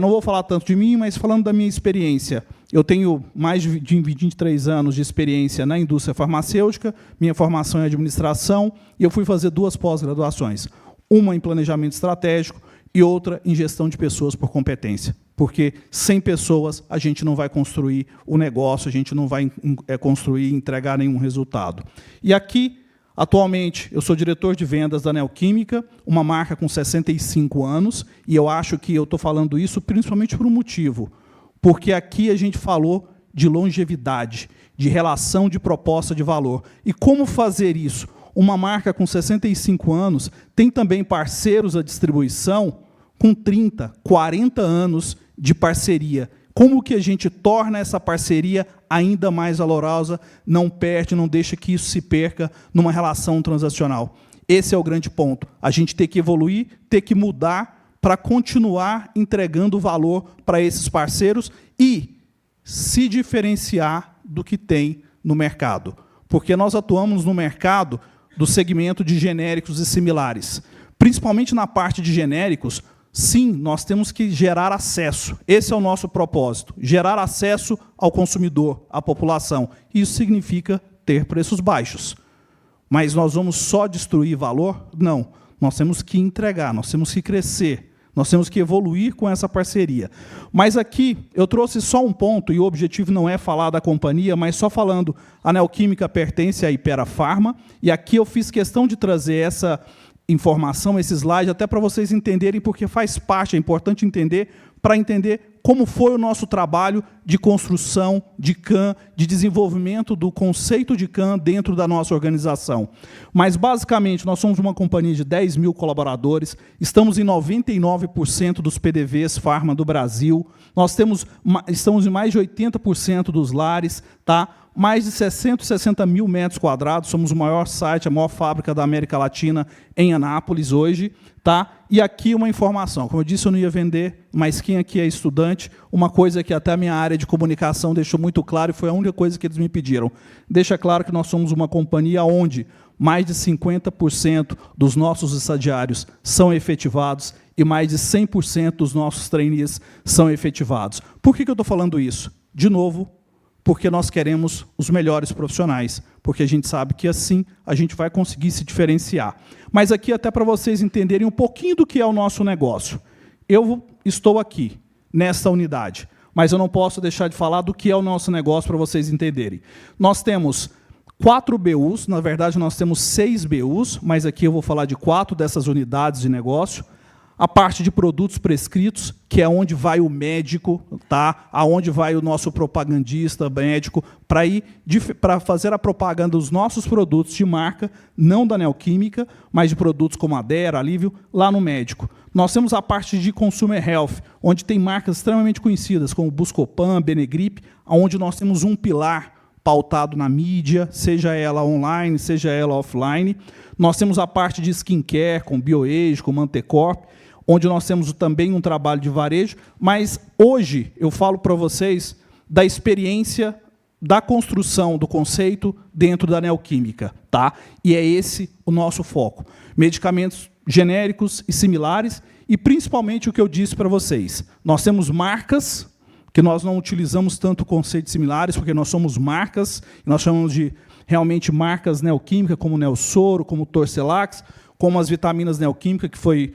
não vou falar tanto de mim, mas falando da minha experiência, eu tenho mais de 23 anos de experiência na indústria farmacêutica, minha formação é em administração, e eu fui fazer 2 pós-graduações. Uma em planejamento estratégico e outra em gestão de pessoas por competência. Porque sem pessoas a gente não vai construir o negócio, a gente não vai construir e entregar nenhum resultado. E aqui, atualmente, eu sou diretor de vendas da Neoquímica, uma marca com 65 anos, e eu acho que eu estou falando isso principalmente por um motivo, porque aqui a gente falou de longevidade, de relação de proposta de valor. E como fazer isso? Uma marca com 65 anos tem também parceiros da distribuição com 30, 40 anos de parceria. Como que a gente torna essa parceria ainda mais valorosa, não perde, não deixa que isso se perca numa relação transacional? Esse é o grande ponto. A gente tem que evoluir, ter que mudar para continuar entregando valor para esses parceiros e se diferenciar do que tem no mercado. Porque nós atuamos no mercado do segmento de genéricos e similares. Principalmente na parte de genéricos, sim, nós temos que gerar acesso. Esse é o nosso propósito, gerar acesso ao consumidor, à população. Isso significa ter preços baixos. Mas nós vamos só destruir valor? Não. Nós temos que entregar, nós temos que crescer, nós temos que evoluir com essa parceria. Mas aqui eu trouxe só um ponto, e o objetivo não é falar da companhia, mas só falando, a Neoquímica pertence à Hypera Pharma, e aqui eu fiz questão de trazer essa informação, esse slide, até para vocês entenderem, porque faz parte, é importante entender, para entender como foi o nosso trabalho de construção de CAM, de desenvolvimento do conceito de CAM dentro da nossa organização. Mas, basicamente, nós somos uma companhia de 10 mil colaboradores, estamos em 99% dos PDVs Pharma do Brasil, estamos em mais de 80% dos lares, tá? Mais de 660 mil metros quadrados, somos o maior site, a maior fábrica da América Latina em Anápolis hoje. Tá? E aqui uma informação, como eu disse, eu não ia vender, mas quem aqui é estudante, uma coisa que até a minha área de comunicação deixou muito claro, e foi a única coisa que eles me pediram. Deixa claro que nós somos uma companhia onde mais de 50% dos nossos estagiários são efetivados e mais de 100% dos nossos trainees são efetivados. Por que eu estou falando isso? De novo, porque nós queremos os melhores profissionais, porque a gente sabe que assim a gente vai conseguir se diferenciar. Mas aqui até para vocês entenderem um pouquinho do que é o nosso negócio. Eu estou aqui, nesta unidade, mas eu não posso deixar de falar do que é o nosso negócio para vocês entenderem. Nós temos 4 BUs, na verdade nós temos 6 BUs, mas aqui eu vou falar de 4 dessas unidades de negócio. A parte de produtos prescritos, que é onde vai o médico, tá? Aonde vai o nosso propagandista médico, para fazer a propaganda dos nossos produtos de marca, não da Neoquímica, mas de produtos como Adera, Alívio, lá no médico. Nós temos a parte de Consumer Health, onde tem marcas extremamente conhecidas, como Buscopan, Benegrip, onde nós temos um pilar pautado na mídia, seja ela online, seja ela offline. Nós temos a parte de skincare, com BioAge, com Mantecorp, onde nós temos também um trabalho de varejo, mas hoje eu falo para vocês da experiência da construção do conceito dentro da Neoquímica, tá? E é esse o nosso foco. Medicamentos genéricos e similares, e principalmente o que eu disse para vocês. Nós temos marcas, que nós não utilizamos tanto conceitos similares, porque nós somos marcas, nós chamamos de realmente marcas neoquímicas, como Neosoro, como Torcelax, como as vitaminas neoquímicas, que foi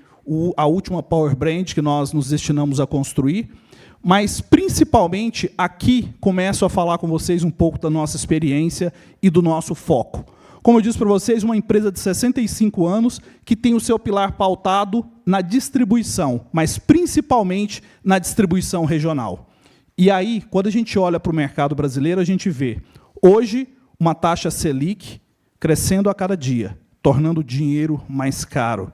a última Power Brand que nós nos destinamos a construir. Mas, principalmente, aqui começo a falar com vocês um pouco da nossa experiência e do nosso foco. Como eu disse para vocês, uma empresa de 65 anos que tem o seu pilar pautado na distribuição, mas principalmente na distribuição regional. E aí, quando a gente olha para o mercado brasileiro, a gente vê, hoje, uma taxa Selic crescendo a cada dia, tornando o dinheiro mais caro.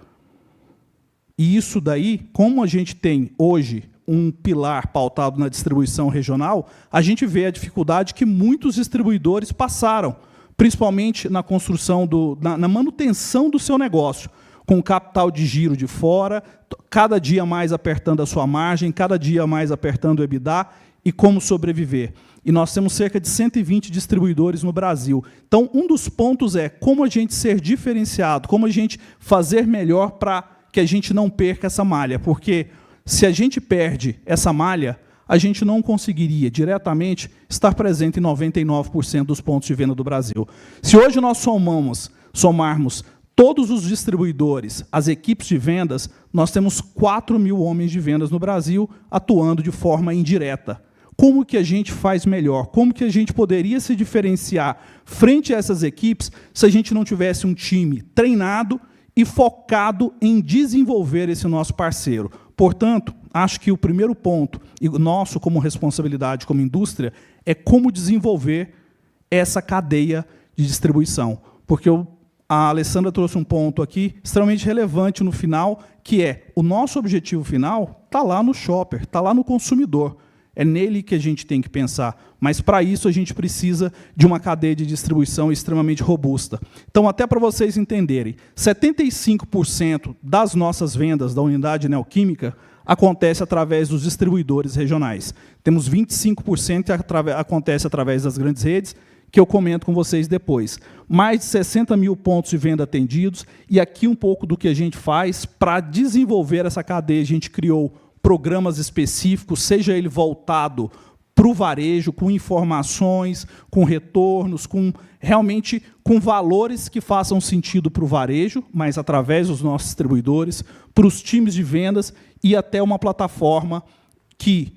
E isso daí, como a gente tem hoje um pilar pautado na distribuição regional, a gente vê a dificuldade que muitos distribuidores passaram, principalmente na construção, na manutenção do seu negócio, com o capital de giro de fora, cada dia mais apertando a sua margem, cada dia mais apertando o EBITDA, e como sobreviver. E nós temos cerca de 120 distribuidores no Brasil. Então, um dos pontos é como a gente ser diferenciado, como a gente fazer melhor para que a gente não perca essa malha, porque se a gente perde essa malha, a gente não conseguiria diretamente estar presente em 99% dos pontos de venda do Brasil. Se hoje nós somarmos todos os distribuidores, as equipes de vendas, nós temos 4.000 homens de vendas no Brasil atuando de forma indireta. Como que a gente faz melhor? Como que a gente poderia se diferenciar frente a essas equipes se a gente não tivesse um time treinado e focado em desenvolver esse nosso parceiro? Portanto, acho que o primeiro ponto, e nosso como responsabilidade como indústria, é como desenvolver essa cadeia de distribuição. Porque a Alessandra trouxe um ponto aqui extremamente relevante no final, que é o nosso objetivo final está lá no shopper, está lá no consumidor. É nele que a gente tem que pensar. Mas, para isso, a gente precisa de uma cadeia de distribuição extremamente robusta. Então, até para vocês entenderem, 75% das nossas vendas da unidade neoquímica acontece através dos distribuidores regionais. Temos 25% que acontece através das grandes redes, que eu comento com vocês depois. Mais de 60 mil pontos de venda atendidos, e aqui um pouco do que a gente faz para desenvolver essa cadeia. A gente criou programas específicos, seja ele voltado para o varejo, com informações, com retornos, realmente com valores que façam sentido para o varejo, mas através dos nossos distribuidores, para os times de vendas e até uma plataforma que,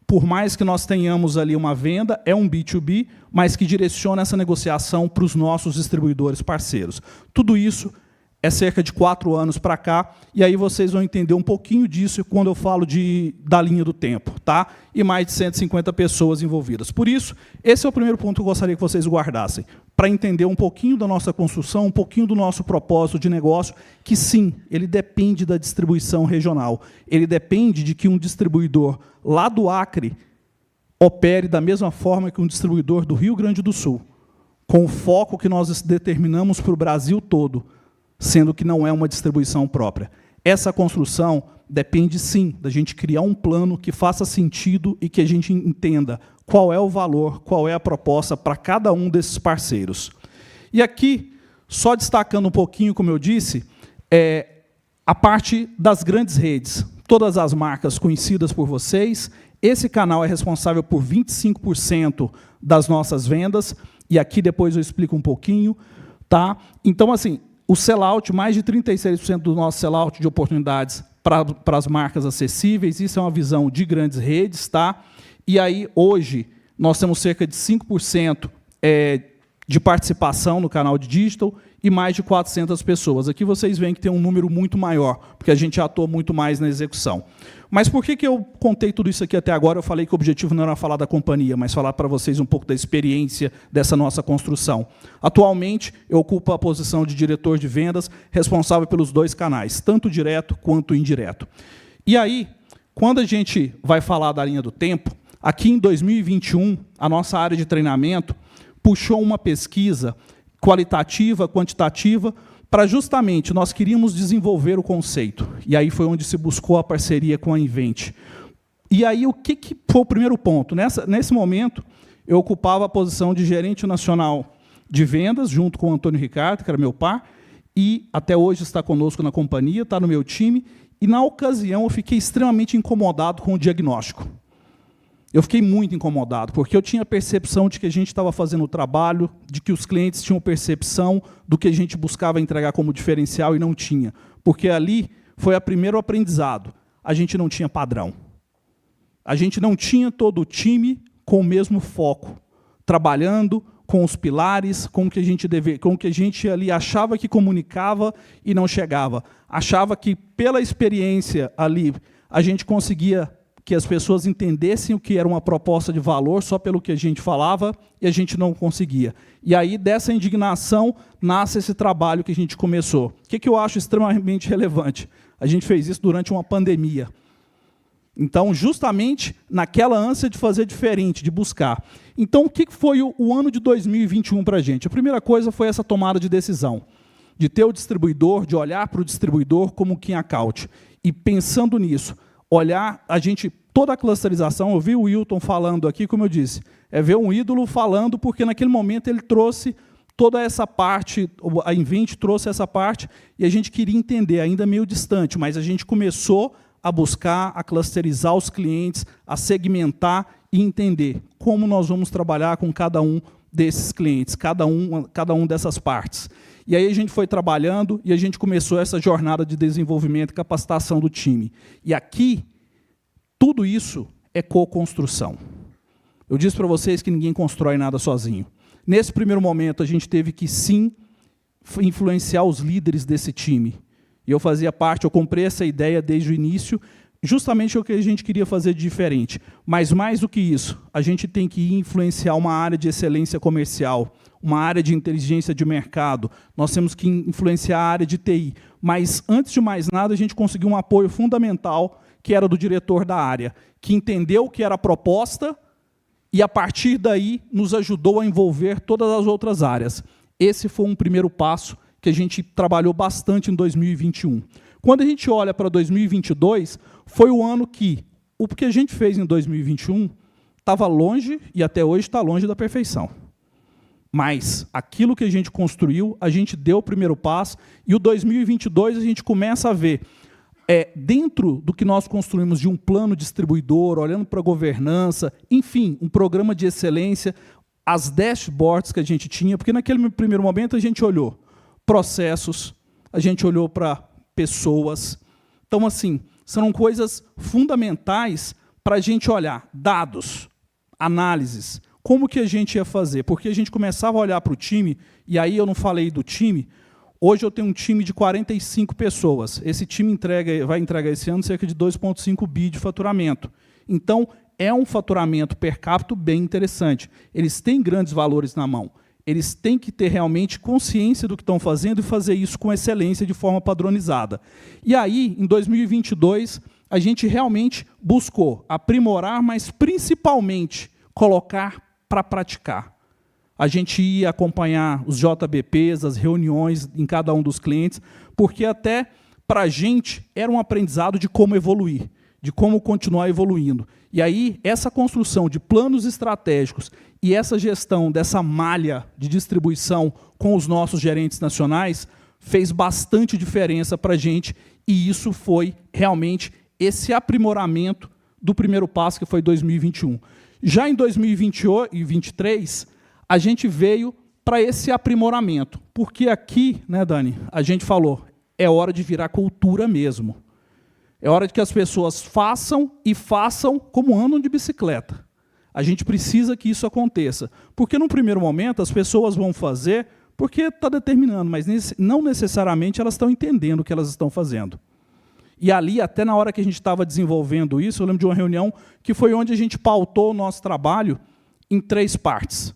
por mais que nós tenhamos ali uma venda, é um B2B, mas que direciona essa negociação para os nossos distribuidores parceiros. Tudo isso é cerca de 4 anos para cá, e aí vocês vão entender um pouquinho disso quando eu falo da linha do tempo, tá? E mais de 150 pessoas envolvidas. Por isso, esse é o primeiro ponto que eu gostaria que vocês guardassem, para entender um pouquinho da nossa construção, um pouquinho do nosso propósito de negócio, que sim, ele depende da distribuição regional. Ele depende de que um distribuidor lá do Acre opere da mesma forma que um distribuidor do Rio Grande do Sul, com o foco que nós determinamos para o Brasil todo, sendo que não é uma distribuição própria. Essa construção depende, sim, da gente criar um plano que faça sentido e que a gente entenda qual é o valor, qual é a proposta para cada um desses parceiros. E aqui, só destacando um pouquinho, como eu disse, a parte das grandes redes. Todas as marcas conhecidas por vocês. Esse canal é responsável por 25% das nossas vendas, e aqui depois eu explico um pouquinho. Tá? Então, assim, o sellout, mais de 36% do nosso sellout de oportunidades para as marcas acessíveis, isso é uma visão de grandes redes. Tá? E aí, hoje, nós temos cerca de 5% de participação no canal de digital e mais de 400 pessoas. Aqui vocês veem que tem um número muito maior, porque a gente atua muito mais na execução. Mas por que eu contei tudo isso aqui até agora? Eu falei que o objetivo não era falar da companhia, mas falar para vocês um pouco da experiência dessa nossa construção. Atualmente, eu ocupo a posição de diretor de vendas, responsável pelos 2 canais, tanto direto quanto indireto. E aí, quando a gente vai falar da linha do tempo, aqui em 2021, a nossa área de treinamento puxou uma pesquisa qualitativa, quantitativa, para justamente nós queríamos desenvolver o conceito. E aí foi onde se buscou a parceria com a Invent. E aí o que foi o primeiro ponto? Nesse momento, eu ocupava a posição de gerente nacional de vendas, junto com o Antônio Ricardo, que era meu par, e até hoje está conosco na companhia, está no meu time, e na ocasião eu fiquei extremamente incomodado com o diagnóstico. Eu fiquei muito incomodado, porque eu tinha a percepção de que a gente estava fazendo o trabalho, de que os clientes tinham percepção do que a gente buscava entregar como diferencial e não tinha. Porque ali foi o primeiro aprendizado. A gente não tinha padrão. A gente não tinha todo o time com o mesmo foco, trabalhando com os pilares, com o que a gente ali achava que comunicava e não chegava. Achava que, pela experiência ali, a gente conseguia que as pessoas entendessem o que era uma proposta de valor só pelo que a gente falava, e a gente não conseguia. E aí, dessa indignação, nasce esse trabalho que a gente começou. O que eu acho extremamente relevante? A gente fez isso durante uma pandemia. Então, justamente naquela ânsia de fazer diferente, de buscar. Então, o que foi o ano de 2021 para a gente? A primeira coisa foi essa tomada de decisão, de ter o distribuidor, de olhar para o distribuidor como key account. E pensando nisso, olhar, toda a clusterização, eu vi o Wilton falando aqui, como eu disse, é ver um ídolo falando, porque naquele momento ele trouxe toda essa parte, a Invent trouxe essa parte, e a gente queria entender, ainda meio distante, mas a gente começou a buscar, a clusterizar os clientes, a segmentar e entender como nós vamos trabalhar com cada um desses clientes, cada um dessas partes. E aí a gente foi trabalhando e a gente começou essa jornada de desenvolvimento e capacitação do time. E aqui, tudo isso é co-construção. Eu disse para vocês que ninguém constrói nada sozinho. Nesse primeiro momento, a gente teve que, sim, influenciar os líderes desse time. E eu fazia parte, eu comprei essa ideia desde o início, justamente o que a gente queria fazer de diferente. Mas, mais do que isso, a gente tem que influenciar uma área de excelência comercial, uma área de inteligência de mercado, nós temos que influenciar a área de TI. Mas, antes de mais nada, a gente conseguiu um apoio fundamental, que era do diretor da área, que entendeu o que era a proposta e, a partir daí, nos ajudou a envolver todas as outras áreas. Esse foi um primeiro passo que a gente trabalhou bastante em 2021. Quando a gente olha para 2022, foi o ano que o que a gente fez em 2021 estava longe, e até hoje está longe da perfeição. Mas aquilo que a gente construiu, a gente deu o primeiro passo, e o 2022 a gente começa a ver, dentro do que nós construímos de um plano distribuidor, olhando para a governança, enfim, um programa de excelência, as dashboards que a gente tinha, porque naquele primeiro momento a gente olhou processos, a gente olhou para pessoas. Então, assim, são coisas fundamentais para a gente olhar dados, análises, como que a gente ia fazer, porque a gente começava a olhar para o time, e aí eu não falei do time, hoje eu tenho um time de 45 pessoas, esse time vai entregar esse ano cerca de 2,5 bi de faturamento. Então, é um faturamento per capita bem interessante. Eles têm grandes valores na mão. Eles têm que ter realmente consciência do que estão fazendo e fazer isso com excelência, de forma padronizada. E aí, em 2022, a gente realmente buscou aprimorar, mas principalmente colocar para praticar. A gente ia acompanhar os JBPs, as reuniões em cada um dos clientes, porque até para a gente era um aprendizado de como evoluir, de como continuar evoluindo. E aí, essa construção de planos estratégicos e essa gestão dessa malha de distribuição com os nossos gerentes nacionais fez bastante diferença para a gente, e isso foi realmente esse aprimoramento do primeiro passo, que foi 2021. Já em 2023, a gente veio para esse aprimoramento, porque aqui, né, Dani, a gente falou, é hora de virar cultura mesmo. É hora de que as pessoas façam e façam como andam de bicicleta. A gente precisa que isso aconteça. Porque, no primeiro momento, as pessoas vão fazer porque está determinando, mas não necessariamente elas estão entendendo o que elas estão fazendo. E ali, até na hora que a gente estava desenvolvendo isso, eu lembro de uma reunião que foi onde a gente pautou o nosso trabalho em 3 partes.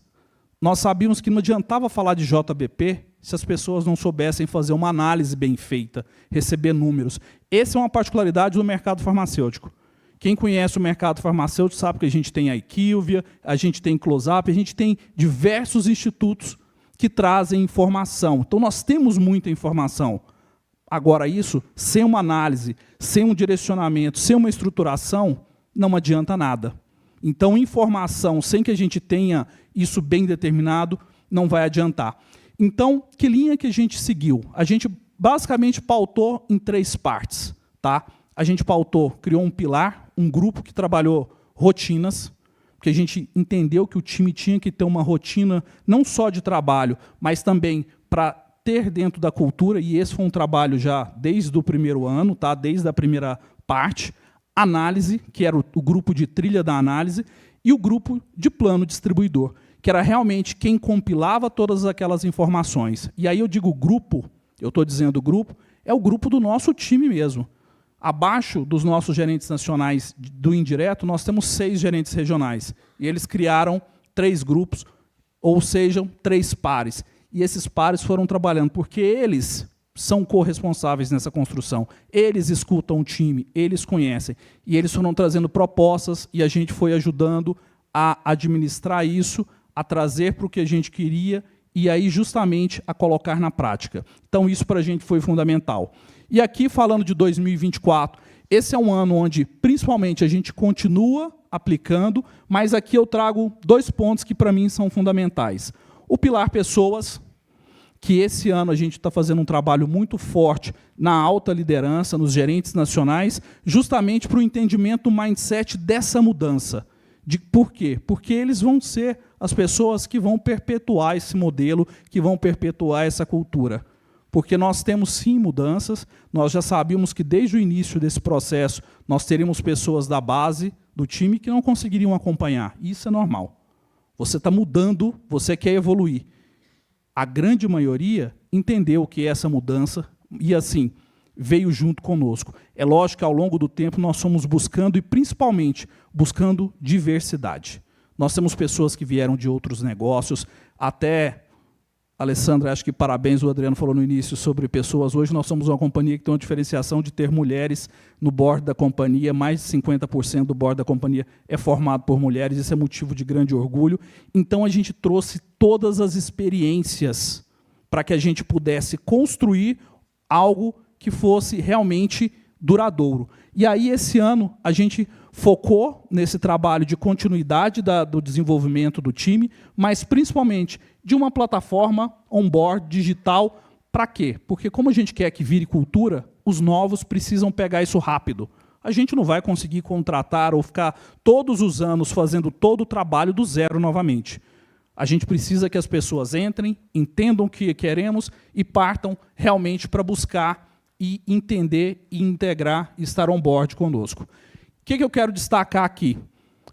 Nós sabíamos que não adiantava falar de JBP se as pessoas não soubessem fazer uma análise bem feita, receber números. Essa é uma particularidade do mercado farmacêutico. Quem conhece o mercado farmacêutico sabe que a gente tem a IQVIA, a gente tem Close-Up, a gente tem diversos institutos que trazem informação. Então, nós temos muita informação. Agora, isso, sem uma análise, sem um direcionamento, sem uma estruturação, não adianta nada. Então, informação, sem que a gente tenha isso bem determinado, não vai adiantar. Então, que linha que a gente seguiu? A gente basicamente pautou em 3 partes. Tá? A gente pautou, criou um pilar, um grupo que trabalhou rotinas, porque a gente entendeu que o time tinha que ter uma rotina não só de trabalho, mas também para ter dentro da cultura, e esse foi um trabalho já desde o primeiro ano, tá? Desde a primeira parte. Análise, que era o grupo de trilha da análise, e o grupo de plano distribuidor, que era realmente quem compilava todas aquelas informações. E aí eu digo grupo, eu estou dizendo grupo, é o grupo do nosso time mesmo. Abaixo dos nossos gerentes nacionais do indireto, nós temos 6 gerentes regionais. E eles criaram 3 grupos, ou seja, 3 pares. E esses pares foram trabalhando, porque eles são corresponsáveis nessa construção. Eles escutam o time, eles conhecem. E eles foram trazendo propostas, e a gente foi ajudando a administrar isso, a trazer para o que a gente queria, e aí justamente a colocar na prática. Então isso para a gente foi fundamental. E aqui, falando de 2024, esse é um ano onde, principalmente, a gente continua aplicando, mas aqui eu trago 2 pontos que, para mim, são fundamentais. O pilar pessoas, que esse ano a gente está fazendo um trabalho muito forte na alta liderança, nos gerentes nacionais, justamente para o entendimento, o mindset dessa mudança. Por quê? Porque eles vão ser as pessoas que vão perpetuar esse modelo, que vão perpetuar essa cultura. Porque nós temos, sim, mudanças, nós já sabíamos que, desde o início desse processo, nós teríamos pessoas da base do time que não conseguiriam acompanhar. Isso é normal. Você está mudando, você quer evoluir. A grande maioria entendeu que essa mudança, e assim, veio junto conosco. É lógico que, ao longo do tempo, nós fomos buscando, e principalmente, buscando diversidade. Nós temos pessoas que vieram de outros negócios, até... Alessandra, acho que parabéns, o Adriano falou no início sobre pessoas. Hoje nós somos uma companhia que tem uma diferenciação de ter mulheres no board da companhia, mais de 50% do board da companhia é formado por mulheres, isso é motivo de grande orgulho. Então a gente trouxe todas as experiências para que a gente pudesse construir algo que fosse realmente duradouro. E aí, esse ano, a gente focou nesse trabalho de continuidade do desenvolvimento do time, mas principalmente de uma plataforma on-board digital. Para quê? Porque, como a gente quer que vire cultura, os novos precisam pegar isso rápido. A gente não vai conseguir contratar ou ficar todos os anos fazendo todo o trabalho do zero novamente. A gente precisa que as pessoas entrem, entendam o que queremos e partam realmente para buscar e entender e integrar e estar on-board conosco. O que eu quero destacar aqui?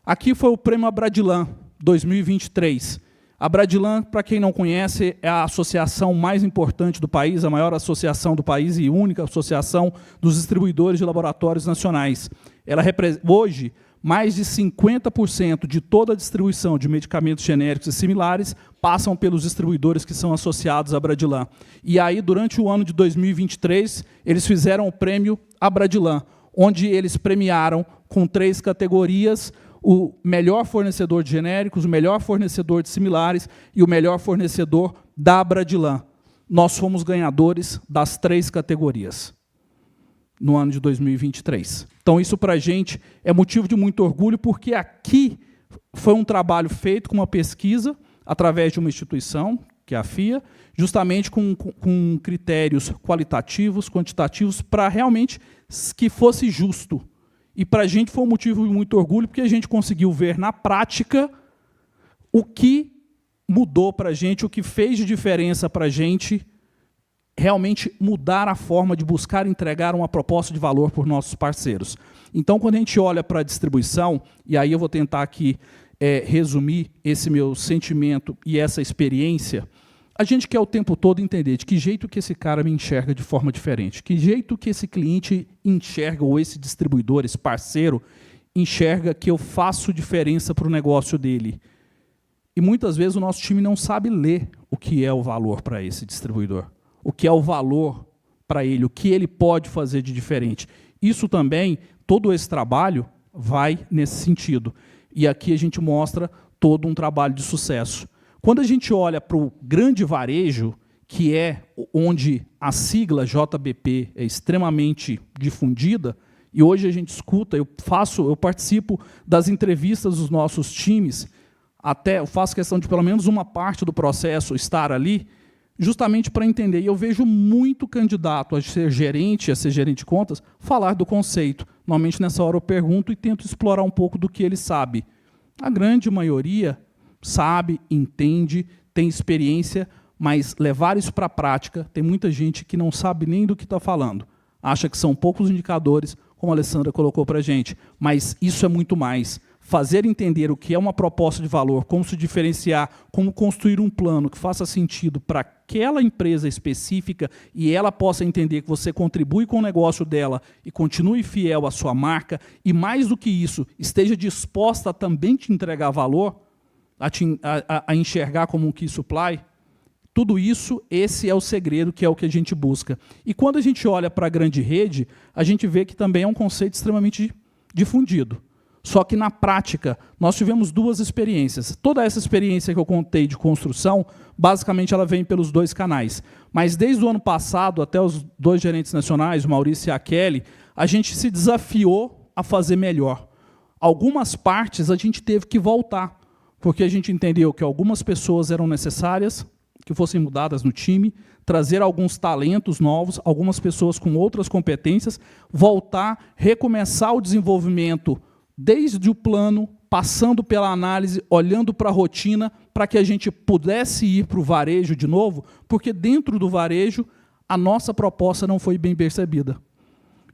Aqui foi o Prêmio Abradilan 2023. A Abradilan, para quem não conhece, é a associação mais importante do país, a maior associação do país e única associação dos distribuidores de laboratórios nacionais. Ela hoje, mais de 50% de toda a distribuição de medicamentos genéricos e similares passam pelos distribuidores que são associados à Abradilan. E aí, durante o ano de 2023, eles fizeram o prêmio Abradilan, onde eles premiaram com 3 categorias: o melhor fornecedor de genéricos, o melhor fornecedor de similares e o melhor fornecedor da Abradilan. Nós fomos ganhadores das 3 categorias no ano de 2023. Então, isso para a gente é motivo de muito orgulho, porque aqui foi um trabalho feito com uma pesquisa, através de uma instituição, que é a FIA, justamente com critérios qualitativos, quantitativos, para realmente que fosse justo. E para a gente foi um motivo de muito orgulho, porque a gente conseguiu ver na prática o que mudou para a gente, o que fez de diferença para a gente, realmente mudar a forma de buscar entregar uma proposta de valor por nossos parceiros. Então, quando a gente olha para a distribuição, e aí eu vou tentar aqui resumir esse meu sentimento e essa experiência, a gente quer o tempo todo entender de que jeito que esse cara me enxerga de forma diferente, que jeito que esse cliente enxerga, ou esse distribuidor, esse parceiro, enxerga que eu faço diferença para o negócio dele. E muitas vezes o nosso time não sabe ler o que é o valor para esse distribuidor, o que é o valor para ele, o que ele pode fazer de diferente. Isso também, todo esse trabalho vai nesse sentido. E aqui a gente mostra todo um trabalho de sucesso. Quando a gente olha para o grande varejo, que é onde a sigla JBP é extremamente difundida, e hoje a gente escuta, eu participo das entrevistas dos nossos times, eu faço questão de pelo menos uma parte do processo estar ali. justamente para entender. E eu vejo muito candidato a ser gerente de contas, falar do conceito. Normalmente, nessa hora, eu pergunto e tento explorar um pouco do que ele sabe. A grande maioria sabe, entende, tem experiência, mas levar isso para a prática, tem muita gente que não sabe nem do que está falando. Acha que são poucos indicadores, como a Alessandra colocou para a gente, mas isso é muito mais. Fazer entender o que é uma proposta de valor, como se diferenciar, como construir um plano que faça sentido para aquela empresa específica e ela possa entender que você contribui com o negócio dela e continue fiel à sua marca e, mais do que isso, esteja disposta a também te entregar valor, a enxergar como um key supply, tudo isso, esse é o segredo, que é o que a gente busca. E quando a gente olha para a grande rede, a gente vê que também é um conceito extremamente difundido. Só que, na prática, nós tivemos duas experiências. Toda essa experiência que eu contei de construção, basicamente, ela vem pelos dois canais. Mas, desde o ano passado, até os dois gerentes nacionais, o Maurício e a Kelly, a gente se desafiou a fazer melhor. Algumas partes a gente teve que voltar, porque a gente entendeu que algumas pessoas eram necessárias, que fossem mudadas no time, trazer alguns talentos novos, algumas pessoas com outras competências, voltar, recomeçar o desenvolvimento desde o plano, passando pela análise, olhando para a rotina, para que a gente pudesse ir para o varejo de novo, porque dentro do varejo a nossa proposta não foi bem percebida.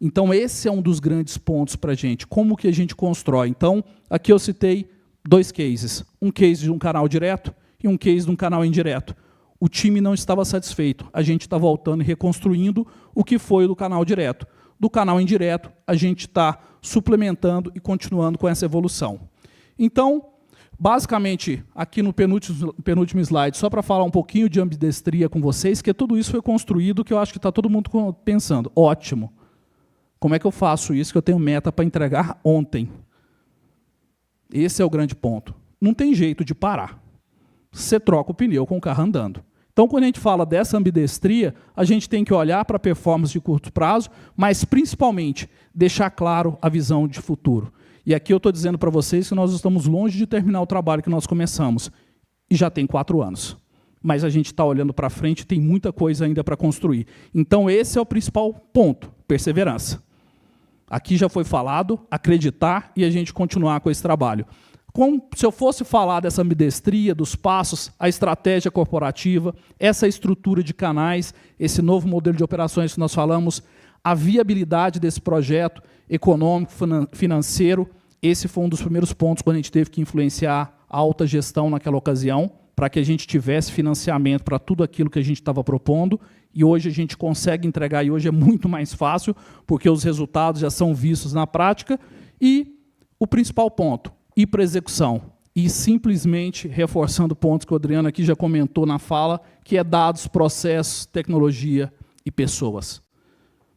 Então, esse é um dos grandes pontos para a gente, como que a gente constrói. Então, aqui eu citei dois cases, um case de um canal direto e um case de um canal indireto. O time não estava satisfeito, a gente está voltando e reconstruindo o que foi do canal direto. Do canal indireto, a gente está suplementando e continuando com essa evolução. Então, basicamente, aqui no penúltimo slide, só para falar um pouquinho de ambidestria com vocês, que tudo isso foi construído, que eu acho que está todo mundo pensando, ótimo, como é que eu faço isso, que eu tenho meta para entregar ontem? Esse é o grande ponto. Não tem jeito de parar. Você troca o pneu com o carro andando. Então, quando a gente fala dessa ambidestria, a gente tem que olhar para a performance de curto prazo, mas, principalmente, deixar claro a visão de futuro. E aqui eu estou dizendo para vocês que nós estamos longe de terminar o trabalho que nós começamos. E já tem 4 anos. Mas a gente está olhando para frente e tem muita coisa ainda para construir. Então, esse é o principal ponto, perseverança. Aqui já foi falado, acreditar e a gente continuar com esse trabalho. Como se eu fosse falar dessa ambidestria, dos passos, a estratégia corporativa, essa estrutura de canais, esse novo modelo de operações que nós falamos, a viabilidade desse projeto econômico, financeiro, esse foi um dos primeiros pontos quando a gente teve que influenciar a alta gestão naquela ocasião, para que a gente tivesse financiamento para tudo aquilo que a gente estava propondo, e hoje a gente consegue entregar, e hoje é muito mais fácil, porque os resultados já são vistos na prática, e o principal ponto, ir para a execução, e simplesmente reforçando pontos que o Adriano aqui já comentou na fala, que é dados, processos, tecnologia e pessoas.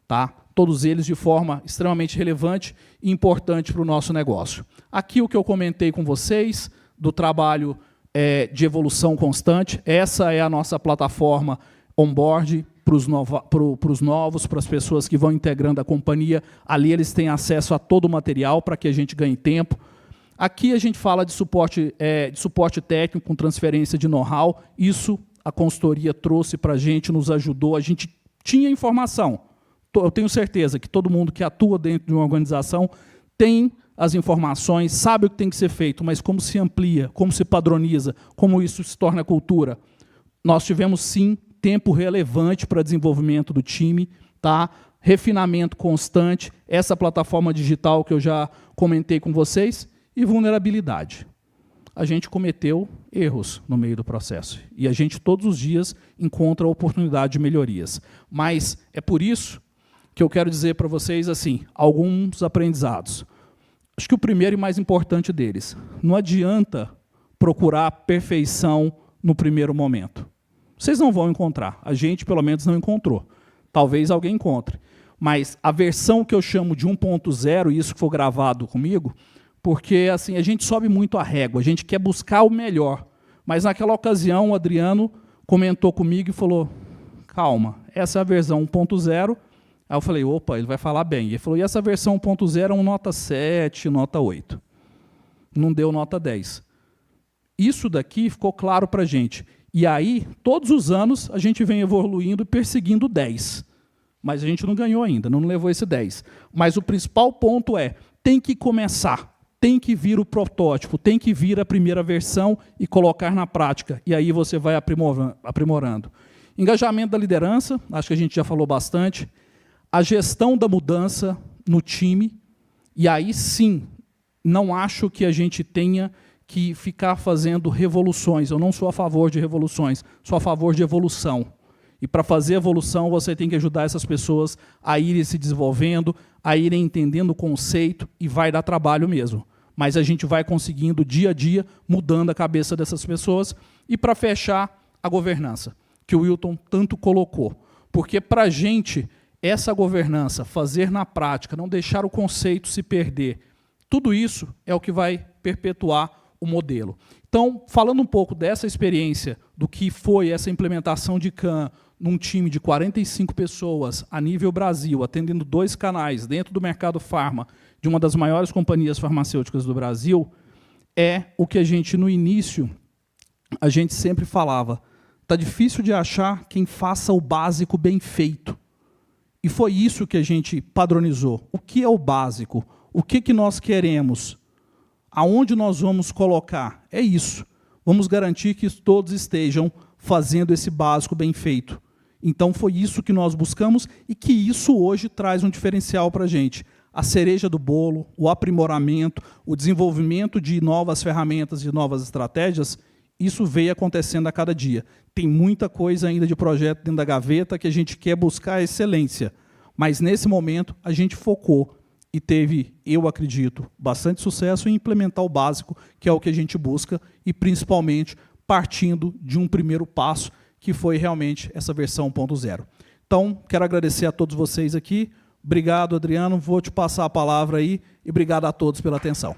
Tá? Todos eles de forma extremamente relevante e importante para o nosso negócio. Aqui o que eu comentei com vocês, do trabalho de evolução constante, essa é a nossa plataforma onboard para os novos, para as pessoas que vão integrando a companhia. Ali eles têm acesso a todo o material para que a gente ganhe tempo. Aqui a gente fala de suporte técnico com transferência de know-how. Isso a consultoria trouxe para a gente, nos ajudou. A gente tinha informação. Eu tenho certeza que todo mundo que atua dentro de uma organização tem as informações, sabe o que tem que ser feito, mas como se amplia, como se padroniza, como isso se torna cultura. Nós tivemos, sim, tempo relevante para desenvolvimento do time, tá? Refinamento constante, essa plataforma digital que eu já comentei com vocês, e vulnerabilidade. A gente cometeu erros no meio do processo, e a gente todos os dias encontra oportunidade de melhorias. Mas é por isso que eu quero dizer para vocês assim, alguns aprendizados. Acho que o primeiro e mais importante deles, não adianta procurar perfeição no primeiro momento. Vocês não vão encontrar, a gente pelo menos não encontrou. Talvez alguém encontre. Mas a versão que eu chamo de 1.0, e isso que foi gravado comigo, porque assim, a gente sobe muito a régua, a gente quer buscar o melhor. Mas naquela ocasião o Adriano comentou comigo e falou, calma, essa é a versão 1.0, aí eu falei, opa, ele vai falar bem. Ele falou, e essa versão 1.0 é um nota 7, nota 8. Não deu nota 10. Isso daqui ficou claro para a gente. E aí, todos os anos, a gente vem evoluindo e perseguindo 10. Mas a gente não ganhou ainda, não levou esse 10. Mas o principal ponto é, tem que começar, tem que vir o protótipo, tem que vir a primeira versão e colocar na prática. E aí você vai aprimorando. Engajamento da liderança, acho que a gente já falou bastante. A gestão da mudança no time. E aí sim, não acho que a gente tenha que ficar fazendo revoluções. Eu não sou a favor de revoluções, sou a favor de evolução. E para fazer evolução, você tem que ajudar essas pessoas a irem se desenvolvendo, a irem entendendo o conceito, e vai dar trabalho mesmo. Mas a gente vai conseguindo, dia a dia, mudando a cabeça dessas pessoas. E para fechar, a governança, que o Wilton tanto colocou. Porque para a gente, essa governança, fazer na prática, não deixar o conceito se perder, tudo isso é o que vai perpetuar o modelo. Então, falando um pouco dessa experiência, do que foi essa implementação de CAM num time de 45 pessoas a nível Brasil, atendendo 2 canais dentro do mercado farma, de uma das maiores companhias farmacêuticas do Brasil, é o que a gente, no início, a gente sempre falava, está difícil de achar quem faça o básico bem feito. E foi isso que a gente padronizou. O que é o básico? O que nós queremos? Aonde nós vamos colocar? É isso. Vamos garantir que todos estejam fazendo esse básico bem feito. Então, foi isso que nós buscamos e que isso hoje traz um diferencial para a gente. A cereja do bolo, o aprimoramento, o desenvolvimento de novas ferramentas, de novas estratégias, isso veio acontecendo a cada dia. Tem muita coisa ainda de projeto dentro da gaveta que a gente quer buscar a excelência. Mas, nesse momento, a gente focou e teve, eu acredito, bastante sucesso em implementar o básico, que é o que a gente busca, e principalmente partindo de um primeiro passo, que foi realmente essa versão 1.0. Então, quero agradecer a todos vocês aqui. Obrigado, Adriano. Vou te passar a palavra aí, e obrigado a todos pela atenção.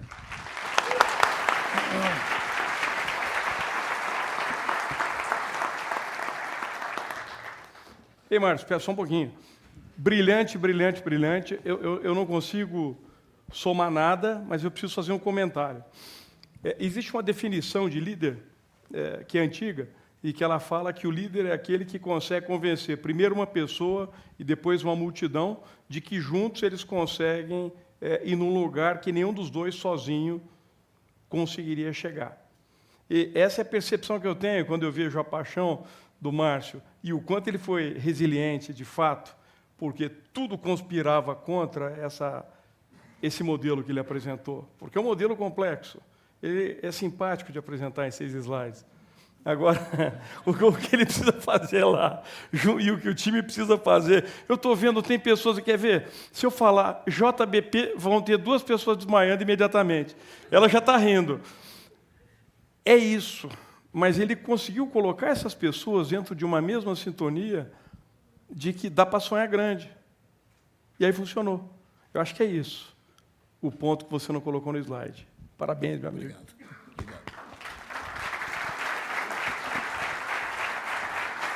Ei, Márcio, espera só um pouquinho. Brilhante, brilhante, brilhante. Eu não consigo somar nada, mas eu preciso fazer um comentário. Existe uma definição de líder que é antiga e que ela fala que o líder é aquele que consegue convencer primeiro uma pessoa e depois uma multidão de que juntos eles conseguem ir num lugar que nenhum dos dois sozinho conseguiria chegar. E essa é a percepção que eu tenho quando eu vejo a paixão do Márcio e o quanto ele foi resiliente, de fato, porque tudo conspirava contra esse modelo que ele apresentou. Porque é um modelo complexo. Ele é simpático de apresentar em 6 slides. Agora, o que ele precisa fazer lá e o que o time precisa fazer... Eu estou vendo, tem pessoas que quer ver. Se eu falar JBP, vão ter 2 pessoas desmaiando imediatamente. Ela já está rindo. É isso. Mas ele conseguiu colocar essas pessoas dentro de uma mesma sintonia de que dá para sonhar grande. E aí funcionou. Eu acho que é isso, o ponto que você não colocou no slide. Parabéns, meu amigo. Obrigado.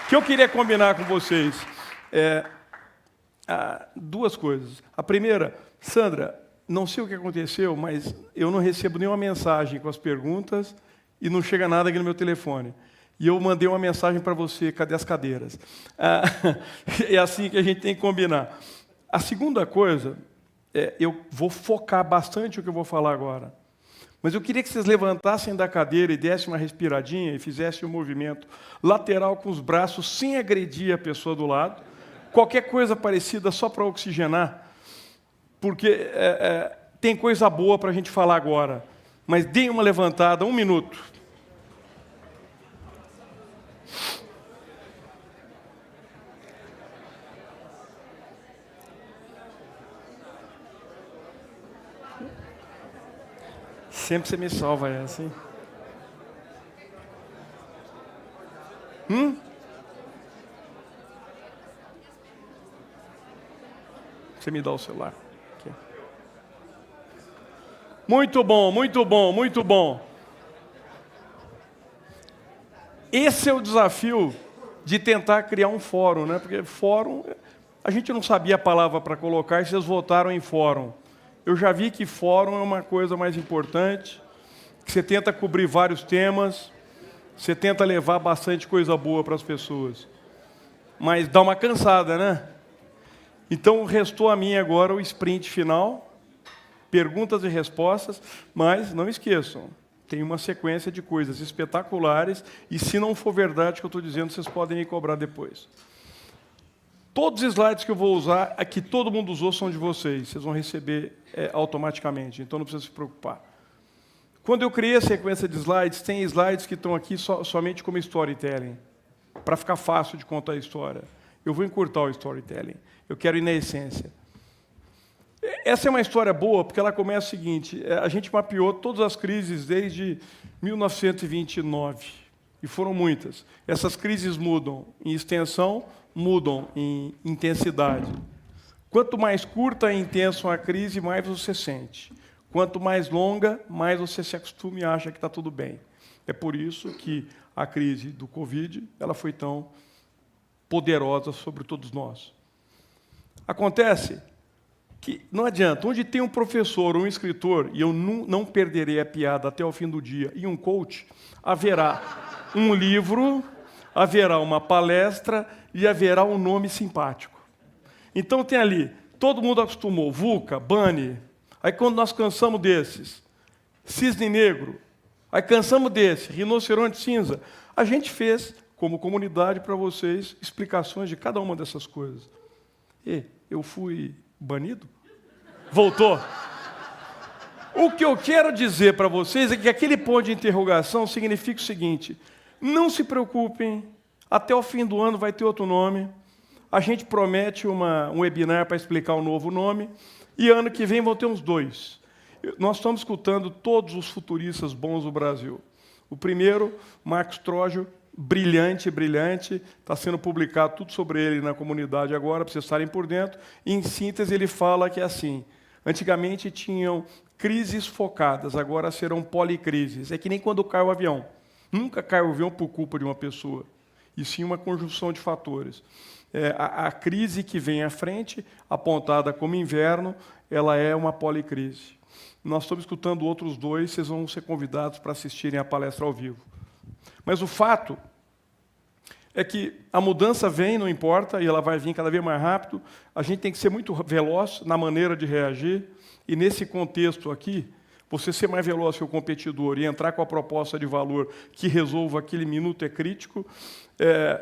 O que eu queria combinar com vocês 2 coisas. A primeira, Sandra, não sei o que aconteceu, mas eu não recebo nenhuma mensagem com as perguntas e não chega nada aqui no meu telefone. E eu mandei uma mensagem para você, cadê as cadeiras? É assim que a gente tem que combinar. A segunda coisa, eu vou focar bastante o que eu vou falar agora. Mas eu queria que vocês levantassem da cadeira e dessem uma respiradinha e fizessem um movimento lateral com os braços, sem agredir a pessoa do lado. Qualquer coisa parecida só para oxigenar, porque tem coisa boa para a gente falar agora. Mas deem uma levantada, 1 minuto. Sempre você me salva essa, hein? Você me dá o celular. Aqui. Muito bom, muito bom, muito bom. Esse é o desafio de tentar criar um fórum, né? Porque fórum, a gente não sabia a palavra para colocar e vocês votaram em fórum. Eu já vi que fórum é uma coisa mais importante, que você tenta cobrir vários temas, Você tenta levar bastante coisa boa para as pessoas. Mas dá uma cansada, né? Então, restou a mim agora o sprint final, perguntas e respostas, mas não esqueçam, tem uma sequência de coisas espetaculares, e se não for verdade o que eu estou dizendo, vocês podem me cobrar depois. Todos os slides que eu vou usar, aqui todo mundo usou, são de vocês. Vocês vão receber automaticamente, então não precisa se preocupar. Quando eu criei a sequência de slides, tem slides que estão aqui somente como storytelling, para ficar fácil de contar a história. Eu vou encurtar o storytelling. Eu quero ir na essência. Essa é uma história boa, porque ela começa o seguinte: a gente mapeou todas as crises desde 1929, e foram muitas. Essas crises mudam em extensão, mudam em intensidade. Quanto mais curta e intensa a crise, mais você sente. Quanto mais longa, mais você se acostuma e acha que está tudo bem. É por isso que a crise do Covid ela foi tão poderosa sobre todos nós. Acontece que não adianta, onde tem um professor ou um escritor, e eu não perderei a piada até o fim do dia, e um coach, haverá um livro, haverá uma palestra e haverá um nome simpático. Então tem ali, todo mundo acostumou, VUCA, BANI, aí quando nós cansamos desses, cisne negro, aí cansamos desse, rinoceronte cinza, a gente fez, como comunidade, para vocês, explicações de cada uma dessas coisas. E eu fui banido? Voltou? O que eu quero dizer para vocês é que aquele ponto de interrogação significa o seguinte: não se preocupem, até o fim do ano vai ter outro nome, a gente promete um webinar para explicar o novo nome, e ano que vem vão ter uns 2. Nós estamos escutando todos os futuristas bons do Brasil. O primeiro, Marcos Trógio, brilhante, está sendo publicado tudo sobre ele na comunidade agora, para vocês estarem por dentro. E, em síntese, ele fala que é assim: antigamente tinham crises focadas, agora serão policrises. É que nem quando cai o avião. Nunca cai o avião por culpa de uma pessoa, e sim uma conjunção de fatores. A crise que vem à frente, apontada como inverno, ela é uma policrise. Nós estamos escutando outros 2, vocês vão ser convidados para assistirem a palestra ao vivo. Mas o fato é que a mudança vem, não importa, e ela vai vir cada vez mais rápido. A gente tem que ser muito veloz na maneira de reagir, e nesse contexto aqui, você ser mais veloz que o competidor e entrar com a proposta de valor que resolva aquele minuto é crítico.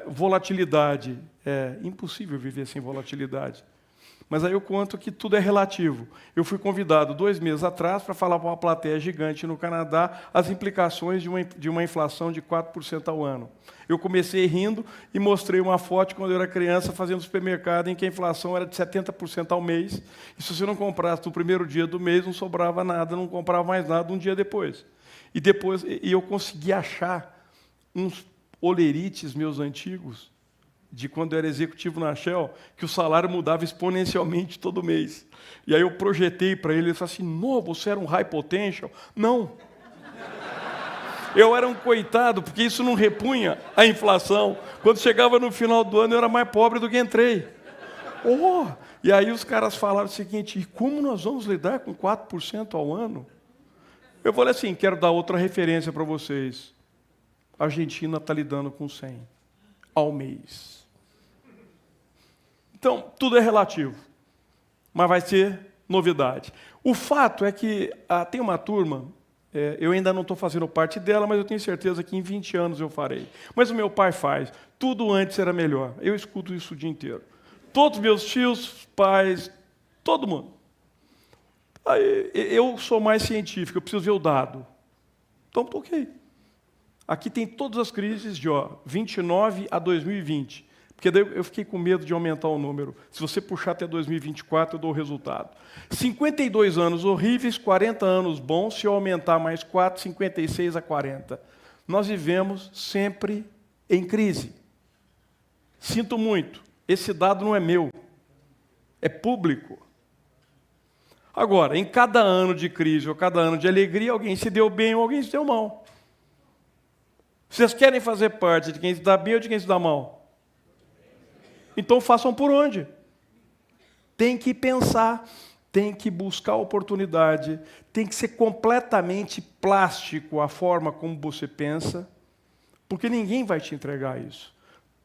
Volatilidade, é impossível viver sem volatilidade. Mas aí eu conto que tudo é relativo. Eu fui convidado 2 meses atrás para falar para uma plateia gigante no Canadá as implicações de uma inflação de 4% ao ano. Eu comecei rindo e mostrei uma foto quando eu era criança fazendo supermercado em que a inflação era de 70% ao mês. E se você não comprasse no primeiro dia do mês, não sobrava nada, não comprava mais nada um dia depois. E eu consegui achar uns olerites meus antigos, de quando eu era executivo na Shell, que o salário mudava exponencialmente todo mês. E aí eu projetei para ele, ele falou assim: não, você era um high potential? Não. Eu era um coitado, porque isso não repunha a inflação. Quando chegava no final do ano, eu era mais pobre do que entrei. E aí os caras falaram o seguinte: e como nós vamos lidar com 4% ao ano? Eu falei assim: quero dar outra referência para vocês. A Argentina está lidando com 100 ao mês. Então, tudo é relativo, mas vai ser novidade. O fato é que tem uma turma, eu ainda não estou fazendo parte dela, mas eu tenho certeza que em 20 anos eu farei. Mas o meu pai faz. Tudo antes era melhor. Eu escuto isso o dia inteiro. Todos meus tios, pais, todo mundo. Aí, eu sou mais científico, eu preciso ver o dado. Então, ok. Aqui tem todas as crises de 29 a 2020. Porque daí eu fiquei com medo de aumentar o número. Se você puxar até 2024, eu dou o resultado. 52 anos horríveis, 40 anos bons. Se eu aumentar mais 4, 56 a 40. Nós vivemos sempre em crise. Sinto muito. Esse dado não é meu. É público. Agora, em cada ano de crise ou cada ano de alegria, alguém se deu bem ou alguém se deu mal. Vocês querem fazer parte de quem se dá bem ou de quem se dá mal? Então façam por onde? Tem que pensar, tem que buscar oportunidade, tem que ser completamente plástico a forma como você pensa, Porque ninguém vai te entregar isso.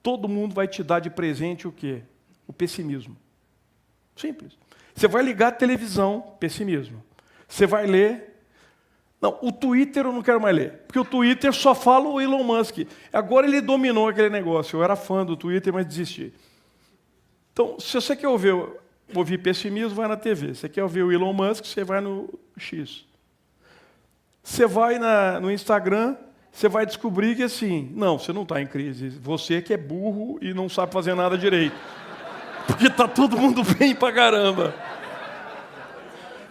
Todo mundo vai te dar de presente o quê? O pessimismo. Simples. Você vai ligar a televisão, pessimismo. Você vai ler... Não, o Twitter eu não quero mais ler, porque o Twitter só fala o Elon Musk. Agora ele dominou aquele negócio. Eu era fã do Twitter, mas desisti. Então, se você quer ouvir pessimismo, vai na TV. Se você quer ouvir o Elon Musk, você vai no X. Você vai no Instagram, você vai descobrir que assim, não, você não está em crise. Você que é burro e não sabe fazer nada direito. Porque está todo mundo bem pra caramba.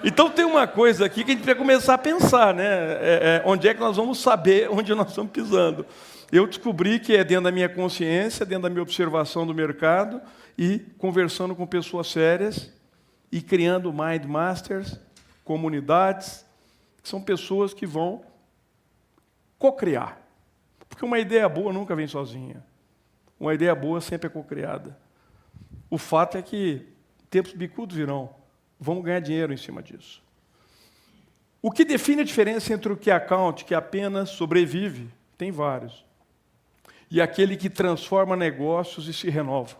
Então tem uma coisa aqui que a gente vai começar a pensar, né? Onde é que nós vamos saber onde nós estamos pisando? Eu descobri que é dentro da minha consciência, dentro da minha observação do mercado e conversando com pessoas sérias e criando Mind Masters, comunidades, que são pessoas que vão co-criar. Porque uma ideia boa nunca vem sozinha. Uma ideia boa sempre é co-criada. O fato é que tempos bicudos virão. Vamos ganhar dinheiro em cima disso. O que define a diferença entre o key account, que apenas sobrevive, tem vários, e aquele que transforma negócios e se renova?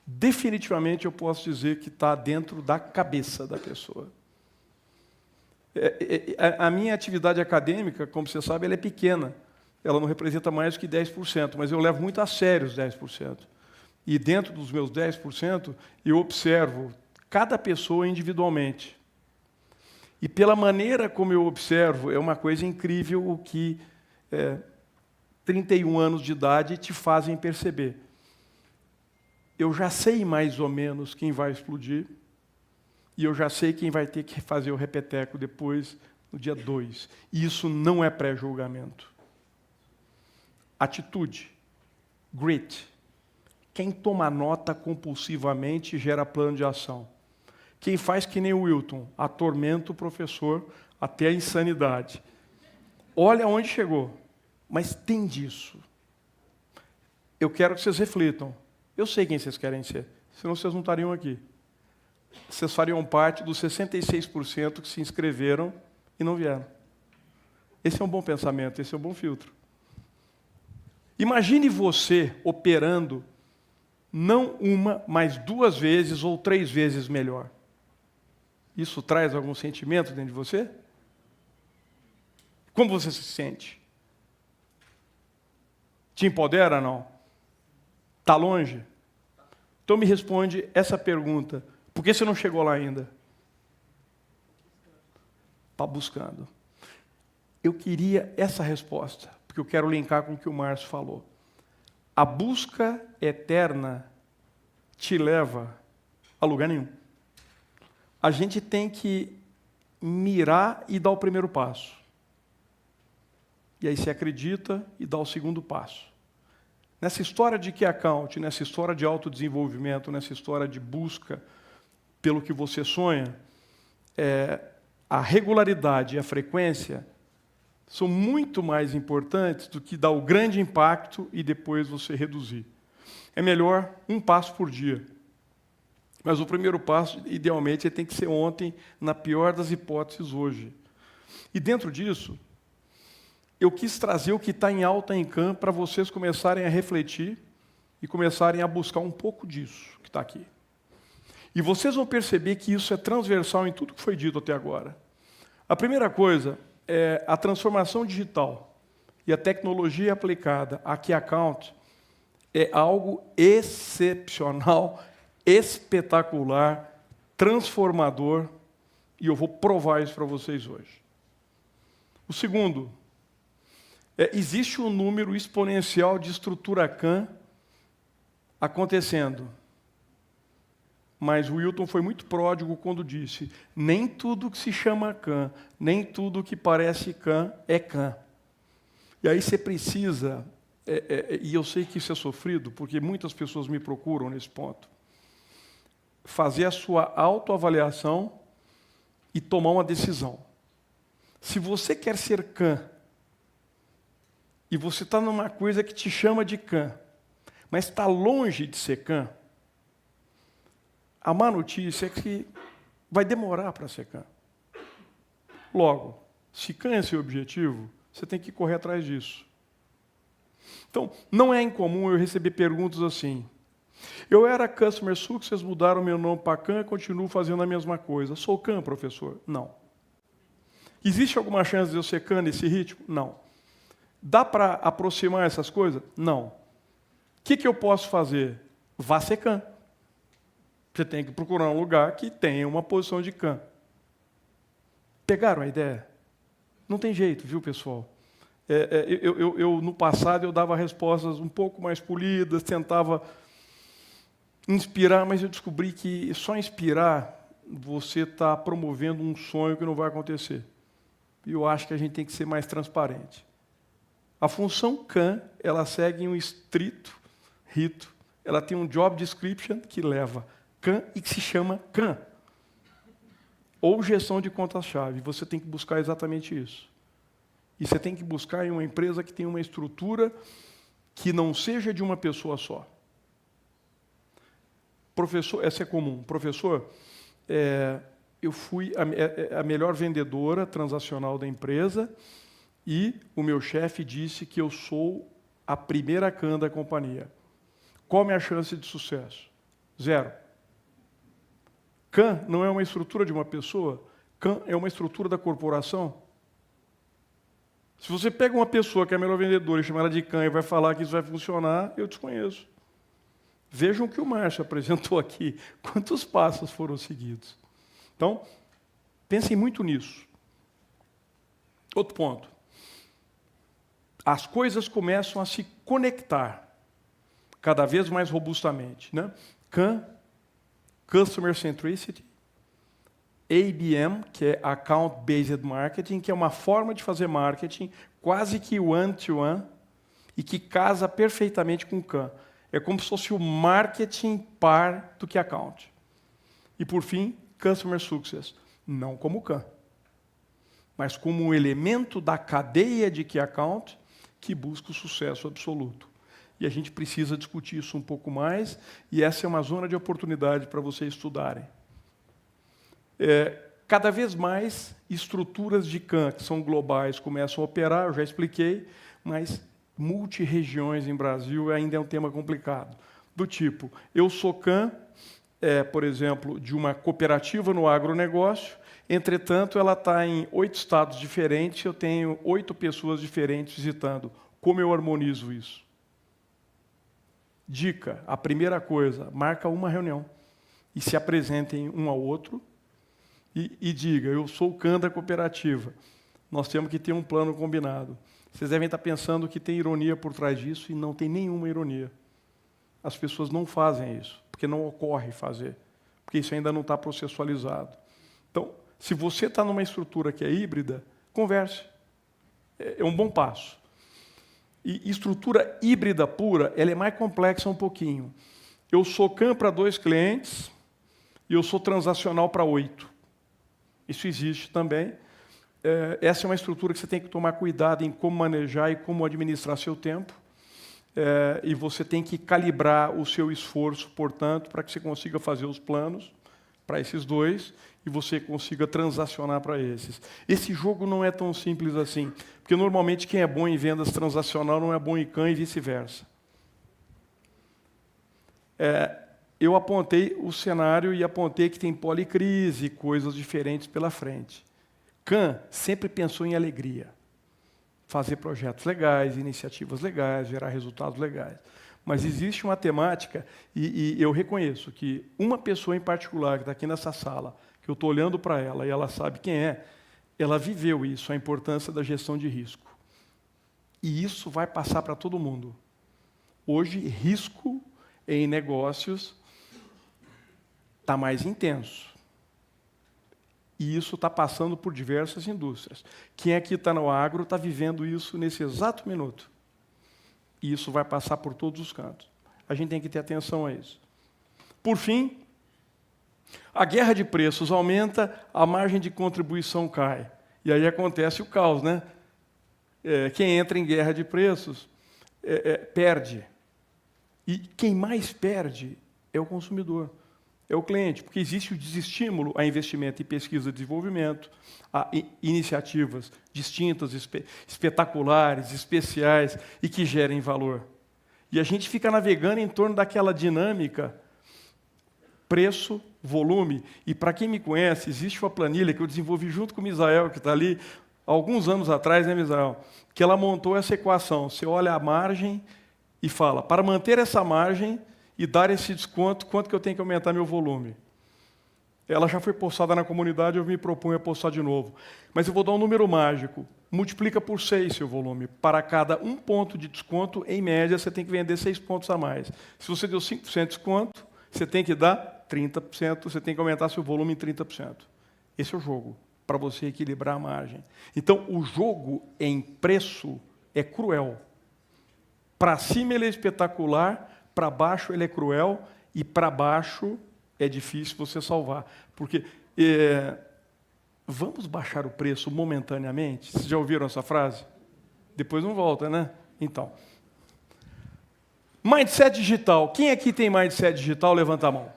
Definitivamente eu posso dizer que está dentro da cabeça da pessoa. A minha atividade acadêmica, como você sabe, ela é pequena. Ela não representa mais do que 10%, mas eu levo muito a sério os 10%. E dentro dos meus 10%, eu observo cada pessoa individualmente. E pela maneira como eu observo, é uma coisa incrível o que 31 anos de idade te fazem perceber. Eu já sei mais ou menos quem vai explodir, e eu já sei quem vai ter que fazer o repeteco depois, no dia 2. E isso não é pré-julgamento. Atitude, grit. Quem toma nota compulsivamente gera plano de ação. Quem faz que nem o Wilton, atormenta o professor até a insanidade. Olha onde chegou, mas tem disso. Eu quero que vocês reflitam. Eu sei quem vocês querem ser, senão vocês não estariam aqui. Vocês fariam parte dos 66% que se inscreveram e não vieram. Esse é um bom pensamento, esse é um bom filtro. Imagine você operando não uma, mas 2 vezes ou 3 vezes melhor. Isso traz algum sentimento dentro de você? Como você se sente? Te empodera, não? Está longe? Então me responde essa pergunta. Por que você não chegou lá ainda? Está buscando. Eu queria essa resposta, porque eu quero linkar com o que o Márcio falou. A busca eterna te leva a lugar nenhum. A gente tem que mirar e dar o primeiro passo. E aí você acredita e dá o segundo passo. Nessa história de key account, nessa história de autodesenvolvimento, nessa história de busca pelo que você sonha, a regularidade e a frequência são muito mais importantes do que dar o grande impacto e depois você reduzir. É melhor 1 passo por dia. Mas o primeiro passo, idealmente, tem que ser ontem, na pior das hipóteses, hoje. E dentro disso, eu quis trazer o que está em alta em campo para vocês começarem a refletir e começarem a buscar um pouco disso que está aqui. E vocês vão perceber que isso é transversal em tudo que foi dito até agora. A primeira coisa é a transformação digital e a tecnologia aplicada a key account é algo excepcional, espetacular, transformador, e eu vou provar isso para vocês hoje. O segundo, existe um número exponencial de estrutura CAN acontecendo. Mas o Wilton foi muito pródigo quando disse, nem tudo que se chama CAN, nem tudo que parece CAN é CAN. E aí você precisa, e eu sei que isso é sofrido, porque muitas pessoas me procuram nesse ponto, fazer a sua autoavaliação e tomar uma decisão. Se você quer ser CAN, e você está numa coisa que te chama de CAN, mas está longe de ser CAN, a má notícia é que vai demorar para ser CAN. Logo, se CAN é seu objetivo, Você tem que correr atrás disso. Então, não é incomum eu receber perguntas assim: eu era Customer Success, mudaram meu nome para CAN e continuo fazendo a mesma coisa. Sou CAN, professor? Não. Existe alguma chance de eu ser CAN nesse ritmo? Não. Dá para aproximar essas coisas? Não. O que eu posso fazer? Vá ser CAN. Você tem que procurar um lugar que tenha uma posição de CAN. Pegaram a ideia? Não tem jeito, viu, pessoal? No passado, eu dava respostas um pouco mais polidas, tentava inspirar, mas eu descobri que só inspirar, você está promovendo um sonho que não vai acontecer. E eu acho que a gente tem que ser mais transparente. A função CAN, ela segue um estrito rito. Ela tem um job description que leva CAN e que se chama CAN. Ou gestão de contas-chave. Você tem que buscar exatamente isso. E você tem que buscar em uma empresa que tenha uma estrutura que não seja de uma pessoa só. Professor, essa é comum. Professor, eu fui a melhor vendedora transacional da empresa e o meu chefe disse que eu sou a primeira CAN da companhia. Qual a minha chance de sucesso? 0. CAN não é uma estrutura de uma pessoa, CAN é uma estrutura da corporação. Se você pega uma pessoa que é a melhor vendedora e chama ela de CAN e vai falar que isso vai funcionar, eu desconheço. Vejam o que o Márcio apresentou aqui. Quantos passos foram seguidos? Então, pensem muito nisso. Outro ponto. As coisas começam a se conectar cada vez mais robustamente, né? CAN, Customer Centricity, ABM, que é Account Based Marketing, que é uma forma de fazer marketing quase que one-to-one e que casa perfeitamente com o CAN. É como se fosse o marketing par do que account. E, por fim, Customer Success. Não como CAN, mas como um elemento da cadeia de Key Account que busca o sucesso absoluto. E a gente precisa discutir isso um pouco mais, e essa é uma zona de oportunidade para vocês estudarem. Cada vez mais, estruturas de CAN, que são globais, começam a operar, eu já expliquei, mas multi-regiões em Brasil ainda é um tema complicado. Do tipo, eu sou CAN, por exemplo, de uma cooperativa no agronegócio, entretanto, ela está em 8 estados diferentes, eu tenho 8 pessoas diferentes visitando. Como eu harmonizo isso? Dica, a primeira coisa, marca uma reunião e se apresentem um ao outro e diga, eu sou o CAN da cooperativa, nós temos que ter um plano combinado. Vocês devem estar pensando que tem ironia por trás disso e não tem nenhuma ironia. As pessoas não fazem isso, porque não ocorre fazer, porque isso ainda não está processualizado. Então, se você está numa estrutura que é híbrida, converse. É um bom passo. E estrutura híbrida pura, ela é mais complexa um pouquinho. Eu sou CAN para 2 clientes e eu sou transacional para 8. Isso existe também. Essa é uma estrutura que você tem que tomar cuidado em como manejar e como administrar seu tempo. E você tem que calibrar o seu esforço, portanto, para que você consiga fazer os planos para esses 2 e você consiga transacionar para esses. Esse jogo não é tão simples assim, porque normalmente quem é bom em vendas transacional não é bom em CAN e vice-versa. Eu apontei o cenário e apontei que tem policrise, coisas diferentes pela frente. CAN sempre pensou em alegria, fazer projetos legais, iniciativas legais, gerar resultados legais. Mas existe uma temática, e eu reconheço que uma pessoa em particular que está aqui nessa sala, que eu estou olhando para ela e ela sabe quem é, ela viveu isso, a importância da gestão de risco. E isso vai passar para todo mundo. Hoje, risco em negócios está mais intenso. E isso está passando por diversas indústrias. Quem aqui está no agro está vivendo isso nesse exato minuto. E isso vai passar por todos os cantos. A gente tem que ter atenção a isso. Por fim, a guerra de preços aumenta, a margem de contribuição cai. E aí acontece o caos, né? Quem entra em guerra de preços perde. E quem mais perde é o consumidor. é o cliente, porque existe o desestímulo a investimento em pesquisa e desenvolvimento, a iniciativas distintas, espetaculares, especiais e que gerem valor. E a gente fica navegando em torno daquela dinâmica preço, volume. E para quem me conhece, existe uma planilha que eu desenvolvi junto com o Misael, que está ali, há alguns anos atrás, né, Misael? Que ela montou essa equação. Você olha a margem e fala, para manter essa margem e dar esse desconto, quanto que eu tenho que aumentar meu volume? Ela já foi postada na comunidade, eu me proponho a postar de novo. Mas eu vou dar um número mágico. Multiplica por 6 seu volume. Para cada 1 ponto de desconto, em média, você tem que vender 6 pontos a mais. Se você deu 5% de desconto, você tem que dar 30%, você tem que aumentar seu volume em 30%. Esse é o jogo, para você equilibrar a margem. Então, o jogo em preço é cruel. Para cima ele é espetacular, para baixo ele é cruel, e para baixo é difícil você salvar. Porque vamos baixar o preço momentaneamente? Vocês já ouviram essa frase? Depois não volta, né? Então. Mindset digital. Quem aqui tem mindset digital? Levanta a mão.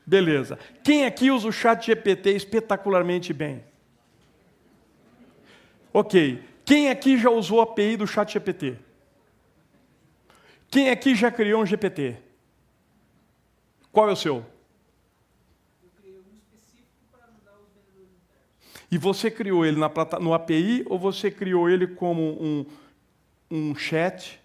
Beleza. Quem aqui usa o ChatGPT espetacularmente bem? Ok. Quem aqui já usou a API do ChatGPT? Quem aqui já criou um GPT? Qual é o seu? Eu criei um específico para ajudar os vendedores internos. E você criou ele no API ou você criou ele como um chat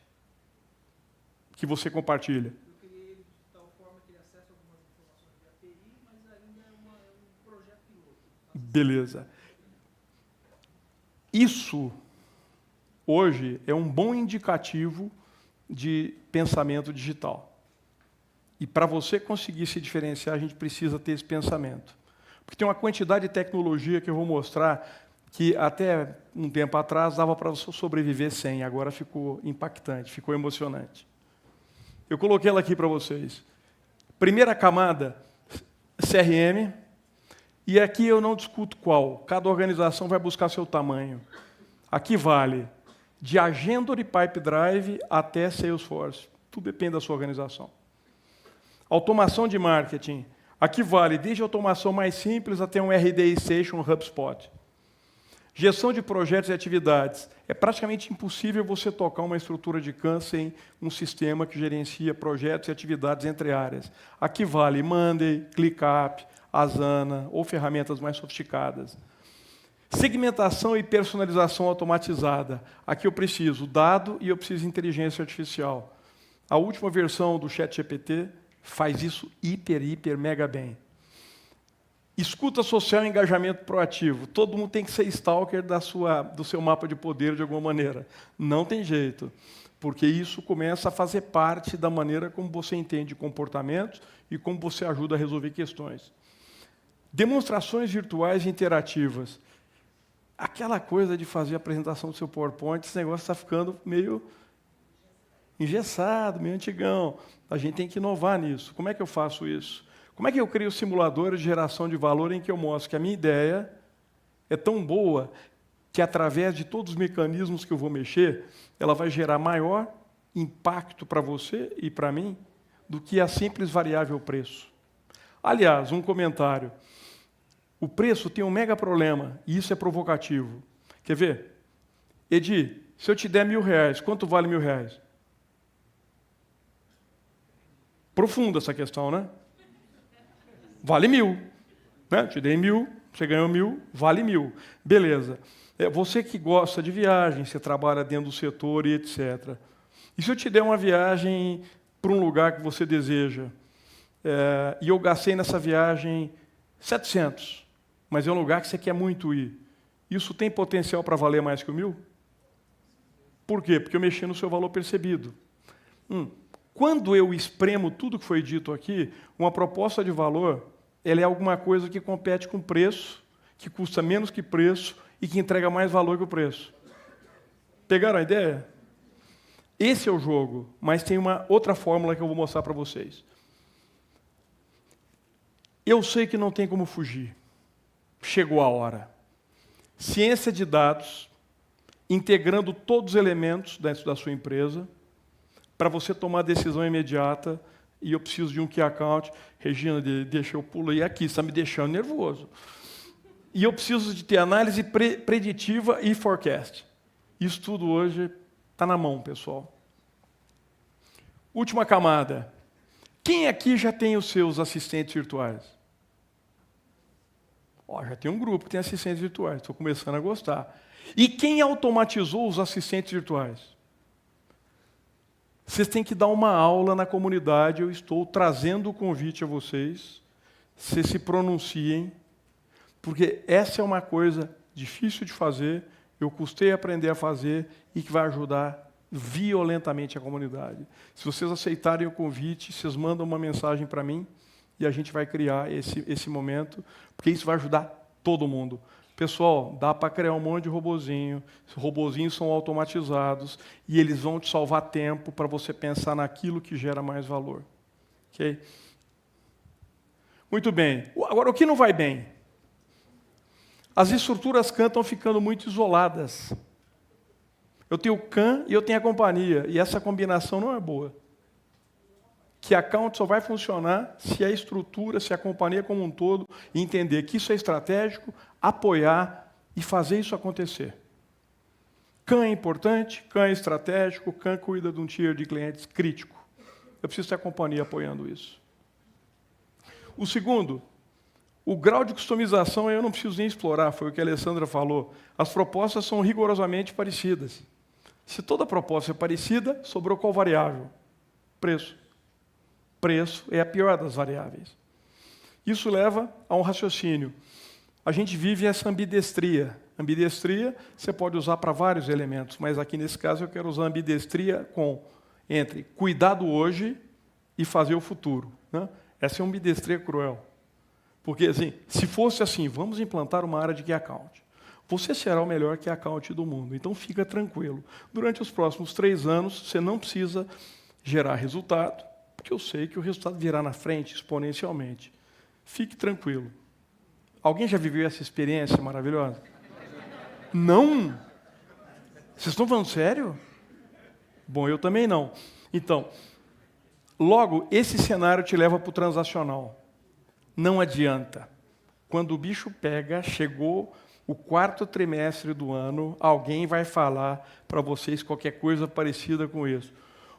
que você compartilha? Eu criei ele de tal forma que ele acessa algumas informações de API, mas ainda é um projeto piloto. Beleza. Isso, hoje, é um bom indicativo de pensamento digital. E para você conseguir se diferenciar, a gente precisa ter esse pensamento. Porque tem uma quantidade de tecnologia que eu vou mostrar que até um tempo atrás dava para você sobreviver sem, agora ficou impactante, ficou emocionante. Eu coloquei ela aqui para vocês. Primeira camada, CRM, e aqui eu não discuto qual, cada organização vai buscar seu tamanho. Aqui vale de Agenda e Pipedrive até Salesforce, tudo depende da sua organização. Automação de marketing. Aqui vale desde automação mais simples até um RD Station, um HubSpot. Gestão de projetos e atividades. É praticamente impossível você tocar uma estrutura de CAN sem um sistema que gerencia projetos e atividades entre áreas. Aqui vale Monday, ClickUp, Asana ou ferramentas mais sofisticadas. Segmentação e personalização automatizada. Aqui eu preciso dado e eu preciso inteligência artificial. A última versão do ChatGPT faz isso hiper, mega bem. Escuta social e engajamento proativo. Todo mundo tem que ser stalker do seu mapa de poder de alguma maneira. Não tem jeito, porque isso começa a fazer parte da maneira como você entende comportamentos e como você ajuda a resolver questões. Demonstrações virtuais e interativas. Aquela coisa de fazer a apresentação do seu PowerPoint, esse negócio está ficando meio engessado, meio antigão. A gente tem que inovar nisso. Como é que eu faço isso? Como é que eu crio simuladores de geração de valor em que eu mostro que a minha ideia é tão boa que, através de todos os mecanismos que eu vou mexer, ela vai gerar maior impacto para você e para mim do que a simples variável preço? Aliás, um comentário. O preço tem um mega problema, e isso é provocativo. Quer ver? Edi, se eu te der R$1.000, quanto vale R$1.000? Profunda essa questão, né? Vale 1.000. Né? Te dei 1.000, você ganhou 1.000, vale 1.000. Beleza. Você que gosta de viagem, você trabalha dentro do setor e etc. E se eu te der uma viagem para um lugar que você deseja, e eu gastei nessa viagem 700, mas é um lugar que você quer muito ir, isso tem potencial para valer mais que o 1.000? Por quê? Porque eu mexi no seu valor percebido. Quando eu espremo tudo que foi dito aqui, uma proposta de valor, ela é alguma coisa que compete com preço, que custa menos que preço e que entrega mais valor que o preço. Pegaram a ideia? Esse é o jogo, mas tem uma outra fórmula que eu vou mostrar para vocês. Eu sei que não tem como fugir. Chegou a hora. Ciência de dados, integrando todos os elementos dentro da sua empresa, para você tomar decisão imediata e eu preciso de um Key Account. Regina, deixa eu pular aqui, você está me deixando nervoso. E eu preciso de ter análise preditiva e forecast. Isso tudo hoje está na mão, pessoal. Última camada. Quem aqui já tem os seus assistentes virtuais? Já tem um grupo que tem assistentes virtuais, estou começando a gostar. E quem automatizou os assistentes virtuais? Vocês têm que dar uma aula na comunidade, eu estou trazendo o convite a vocês, vocês se pronunciem, porque essa é uma coisa difícil de fazer, eu custei aprender a fazer e que vai ajudar violentamente a comunidade. Se vocês aceitarem o convite, vocês mandam uma mensagem para mim e a gente vai criar esse momento, porque isso vai ajudar todo mundo. Pessoal, dá para criar um monte de robozinho, os robozinhos são automatizados e eles vão te salvar tempo para você pensar naquilo que gera mais valor. Ok? Muito bem. Agora, o que não vai bem? As estruturas CAN estão ficando muito isoladas. Eu tenho o CAN e eu tenho a companhia, e essa combinação não é boa. Que account só vai funcionar se a estrutura, se a companhia como um todo entender que isso é estratégico, apoiar e fazer isso acontecer. CAN é importante, CAN é estratégico, CAN cuida de um tier de clientes crítico. Eu preciso ter a companhia apoiando isso. O segundo, o grau de customização eu não preciso nem explorar, foi o que a Alessandra falou. As propostas são rigorosamente parecidas. Se toda proposta é parecida, sobrou qual variável? Preço. Preço é a pior das variáveis. Isso leva a um raciocínio. A gente vive essa ambidestria. Ambidestria você pode usar para vários elementos, mas aqui nesse caso eu quero usar ambidestria entre cuidar do hoje e fazer o futuro. Né? Essa é uma ambidestria cruel. Porque, assim, se fosse assim, vamos implantar uma área de Key Account. Você será o melhor Key Account do mundo, então fica tranquilo. Durante os próximos 3 anos, você não precisa gerar resultado, porque eu sei que o resultado virá na frente exponencialmente. Fique tranquilo. Alguém já viveu essa experiência maravilhosa? Não? Vocês estão falando sério? Bom, eu também não. Então, logo, esse cenário te leva para o transacional. Não adianta. Quando o bicho pega, chegou o 4º trimestre do ano, alguém vai falar para vocês qualquer coisa parecida com isso.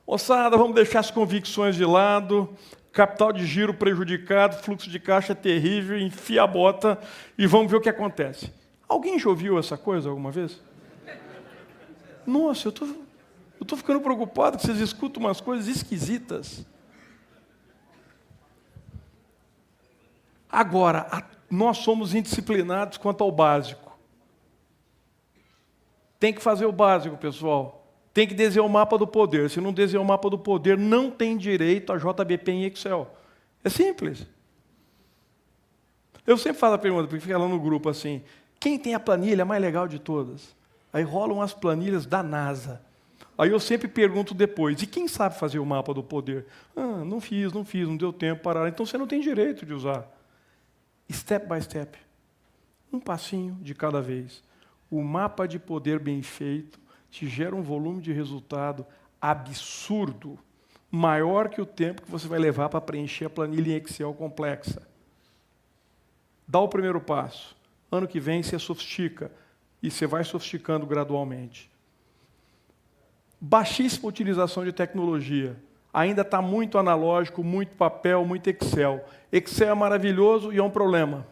Moçada, vamos deixar as convicções de lado, capital de giro prejudicado, fluxo de caixa terrível, enfia a bota e vamos ver o que acontece. Alguém já ouviu essa coisa alguma vez? Nossa, eu tô ficando preocupado que vocês escutam umas coisas esquisitas. Agora, nós somos indisciplinados quanto ao básico. Tem que fazer o básico, pessoal. Tem que desenhar o mapa do poder. Se não desenhar o mapa do poder, não tem direito a JBP em Excel. É simples. Eu sempre faço a pergunta, porque fica lá no grupo assim, quem tem a planilha mais legal de todas? Aí rolam as planilhas da NASA. Aí eu sempre pergunto depois, e quem sabe fazer o mapa do poder? Não fiz, não deu tempo, parar. Então você não tem direito de usar. Step by step. Um passinho de cada vez. O mapa de poder bem feito te gera um volume de resultado absurdo, maior que o tempo que você vai levar para preencher a planilha em Excel complexa. Dá o primeiro passo. Ano que vem você sofistica, e você vai sofisticando gradualmente. Baixíssima utilização de tecnologia. Ainda está muito analógico, muito papel, muito Excel. Excel é maravilhoso e é um problema.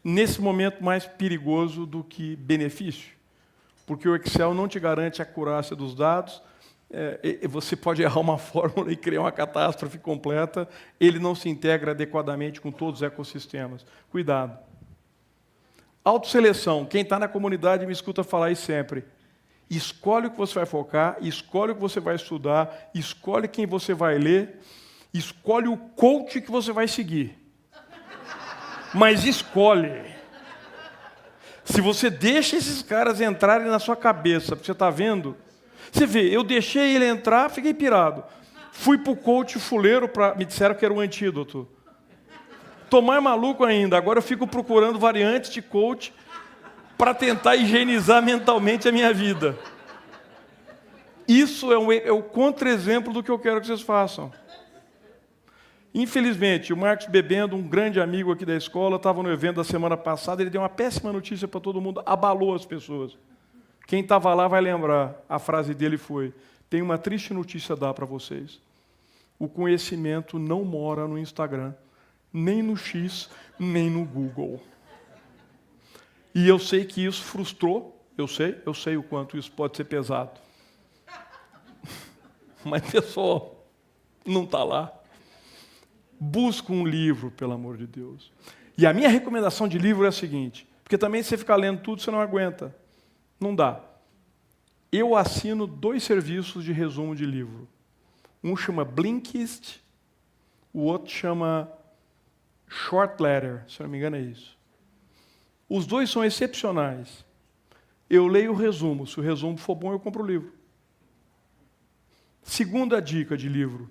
Nesse momento, mais perigoso do que benefício. Porque o Excel não te garante a acurácia dos dados, você pode errar uma fórmula e criar uma catástrofe completa, ele não se integra adequadamente com todos os ecossistemas. Cuidado. Autoseleção. Quem está na comunidade me escuta falar isso sempre. Escolhe o que você vai focar, escolhe o que você vai estudar, escolhe quem você vai ler, escolhe o coach que você vai seguir. Mas escolhe. Se você deixa esses caras entrarem na sua cabeça, porque você está vendo, você vê, eu deixei ele entrar, fiquei pirado. Fui para o coach fuleiro, me disseram que era um antídoto. Estou mais maluco ainda, agora eu fico procurando variantes de coach para tentar higienizar mentalmente a minha vida. Isso é o contra-exemplo do que eu quero que vocês façam. Infelizmente, o Marcos Bebendo, um grande amigo aqui da escola, estava no evento da semana passada, ele deu uma péssima notícia para todo mundo, abalou as pessoas. Quem estava lá vai lembrar, a frase dele foi: tenho uma triste notícia a dar para vocês. O conhecimento não mora no Instagram, nem no X, nem no Google. E eu sei que isso frustrou, eu sei o quanto isso pode ser pesado. Mas, pessoal, não está lá. Busca um livro, pelo amor de Deus. E a minha recomendação de livro é a seguinte, porque também se você ficar lendo tudo, você não aguenta. Não dá. Eu assino 2 serviços de resumo de livro. Um chama Blinkist, o outro chama Short Letter, se não me engano é isso. Os 2 são excepcionais. Eu leio o resumo. Se o resumo for bom, eu compro o livro. Segunda dica de livro.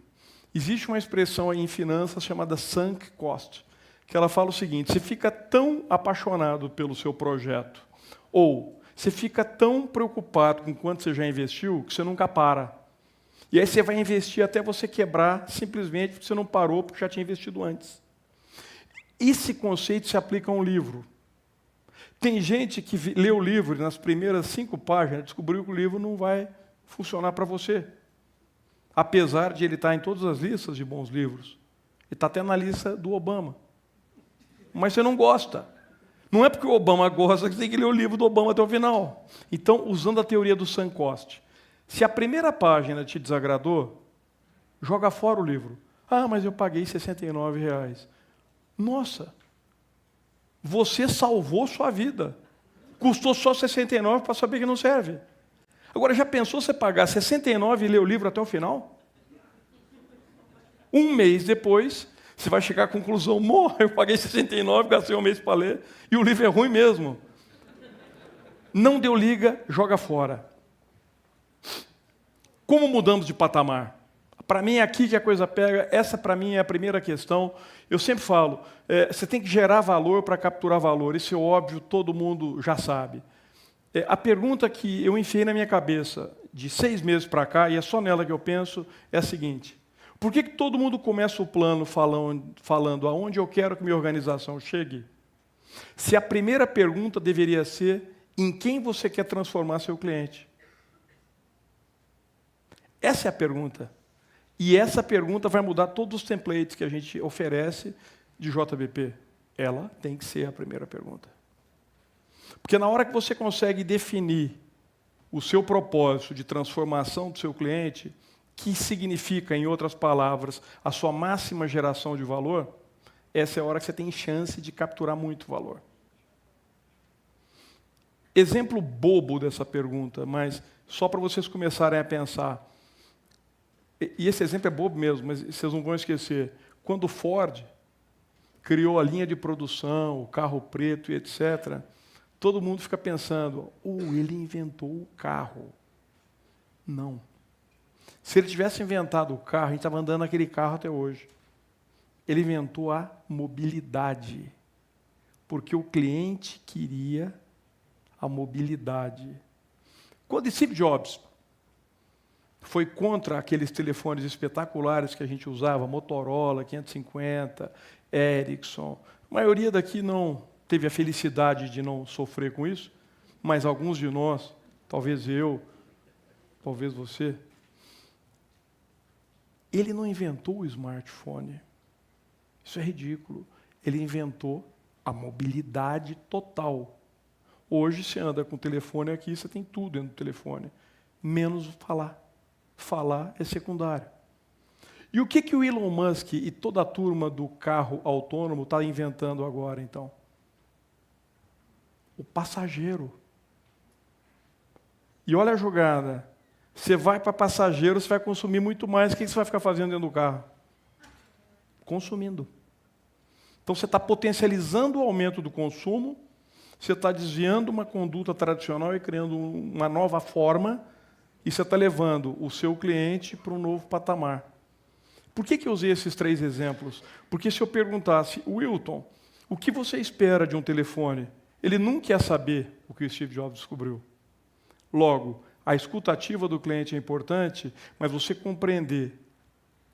Existe uma expressão aí em finanças chamada sunk cost, que ela fala o seguinte: você fica tão apaixonado pelo seu projeto, ou você fica tão preocupado com quanto você já investiu, que você nunca para. E aí você vai investir até você quebrar, simplesmente porque você não parou, porque já tinha investido antes. Esse conceito se aplica a um livro. Tem gente que lê o livro e nas primeiras 5 páginas descobriu que o livro não vai funcionar para você. Apesar de ele estar em todas as listas de bons livros. Ele está até na lista do Obama. Mas você não gosta. Não é porque o Obama gosta que você tem que ler o livro do Obama até o final. Então, usando a teoria do sunk cost, se a primeira página te desagradou, joga fora o livro. Ah, mas eu paguei R$69. Nossa! Você salvou sua vida. Custou só 69 para saber que não serve. Agora, já pensou você pagar 69 e ler o livro até o final? Um mês depois, você vai chegar à conclusão: eu paguei 69, gastei um mês para ler, e o livro é ruim mesmo. Não deu liga, joga fora. Como mudamos de patamar? Para mim é aqui que a coisa pega, essa para mim é a primeira questão. Eu sempre falo, você tem que gerar valor para capturar valor, isso é óbvio, todo mundo já sabe. A pergunta que eu enfiei na minha cabeça de 6 meses para cá, e é só nela que eu penso, é a seguinte: por que todo mundo começa o plano falando aonde eu quero que minha organização chegue, se a primeira pergunta deveria ser em quem você quer transformar seu cliente? Essa é a pergunta. E essa pergunta vai mudar todos os templates que a gente oferece de JBP. Ela tem que ser a primeira pergunta. Porque na hora que você consegue definir o seu propósito de transformação do seu cliente, que significa, em outras palavras, a sua máxima geração de valor, essa é a hora que você tem chance de capturar muito valor. Exemplo bobo dessa pergunta, mas só para vocês começarem a pensar. E esse exemplo é bobo mesmo, mas vocês não vão esquecer. Quando o Ford criou a linha de produção, o carro preto e etc., todo mundo fica pensando: ele inventou o carro. Não. Se ele tivesse inventado o carro, a gente estava andando naquele carro até hoje. Ele inventou a mobilidade, porque o cliente queria a mobilidade. Quando Steve Jobs foi contra aqueles telefones espetaculares que a gente usava, Motorola, 550, Ericsson, a maioria daqui não teve a felicidade de não sofrer com isso, mas alguns de nós, talvez eu, talvez você, ele não inventou o smartphone. Isso é ridículo. Ele inventou a mobilidade total. Hoje, você anda com o telefone aqui, você tem tudo dentro do telefone, menos falar. Falar é secundário. E o que o Elon Musk e toda a turma do carro autônomo está inventando agora, então? O passageiro. E olha a jogada. Você vai para passageiro, você vai consumir muito mais. O que você vai ficar fazendo dentro do carro? Consumindo. Então você está potencializando o aumento do consumo, você está desviando uma conduta tradicional e criando uma nova forma, e você está levando o seu cliente para um novo patamar. Por que eu usei esses 3 exemplos? Porque se eu perguntasse: Wilton, o que você espera de um telefone? Ele nunca ia saber o que o Steve Jobs descobriu. Logo, A escuta ativa do cliente é importante, mas você compreender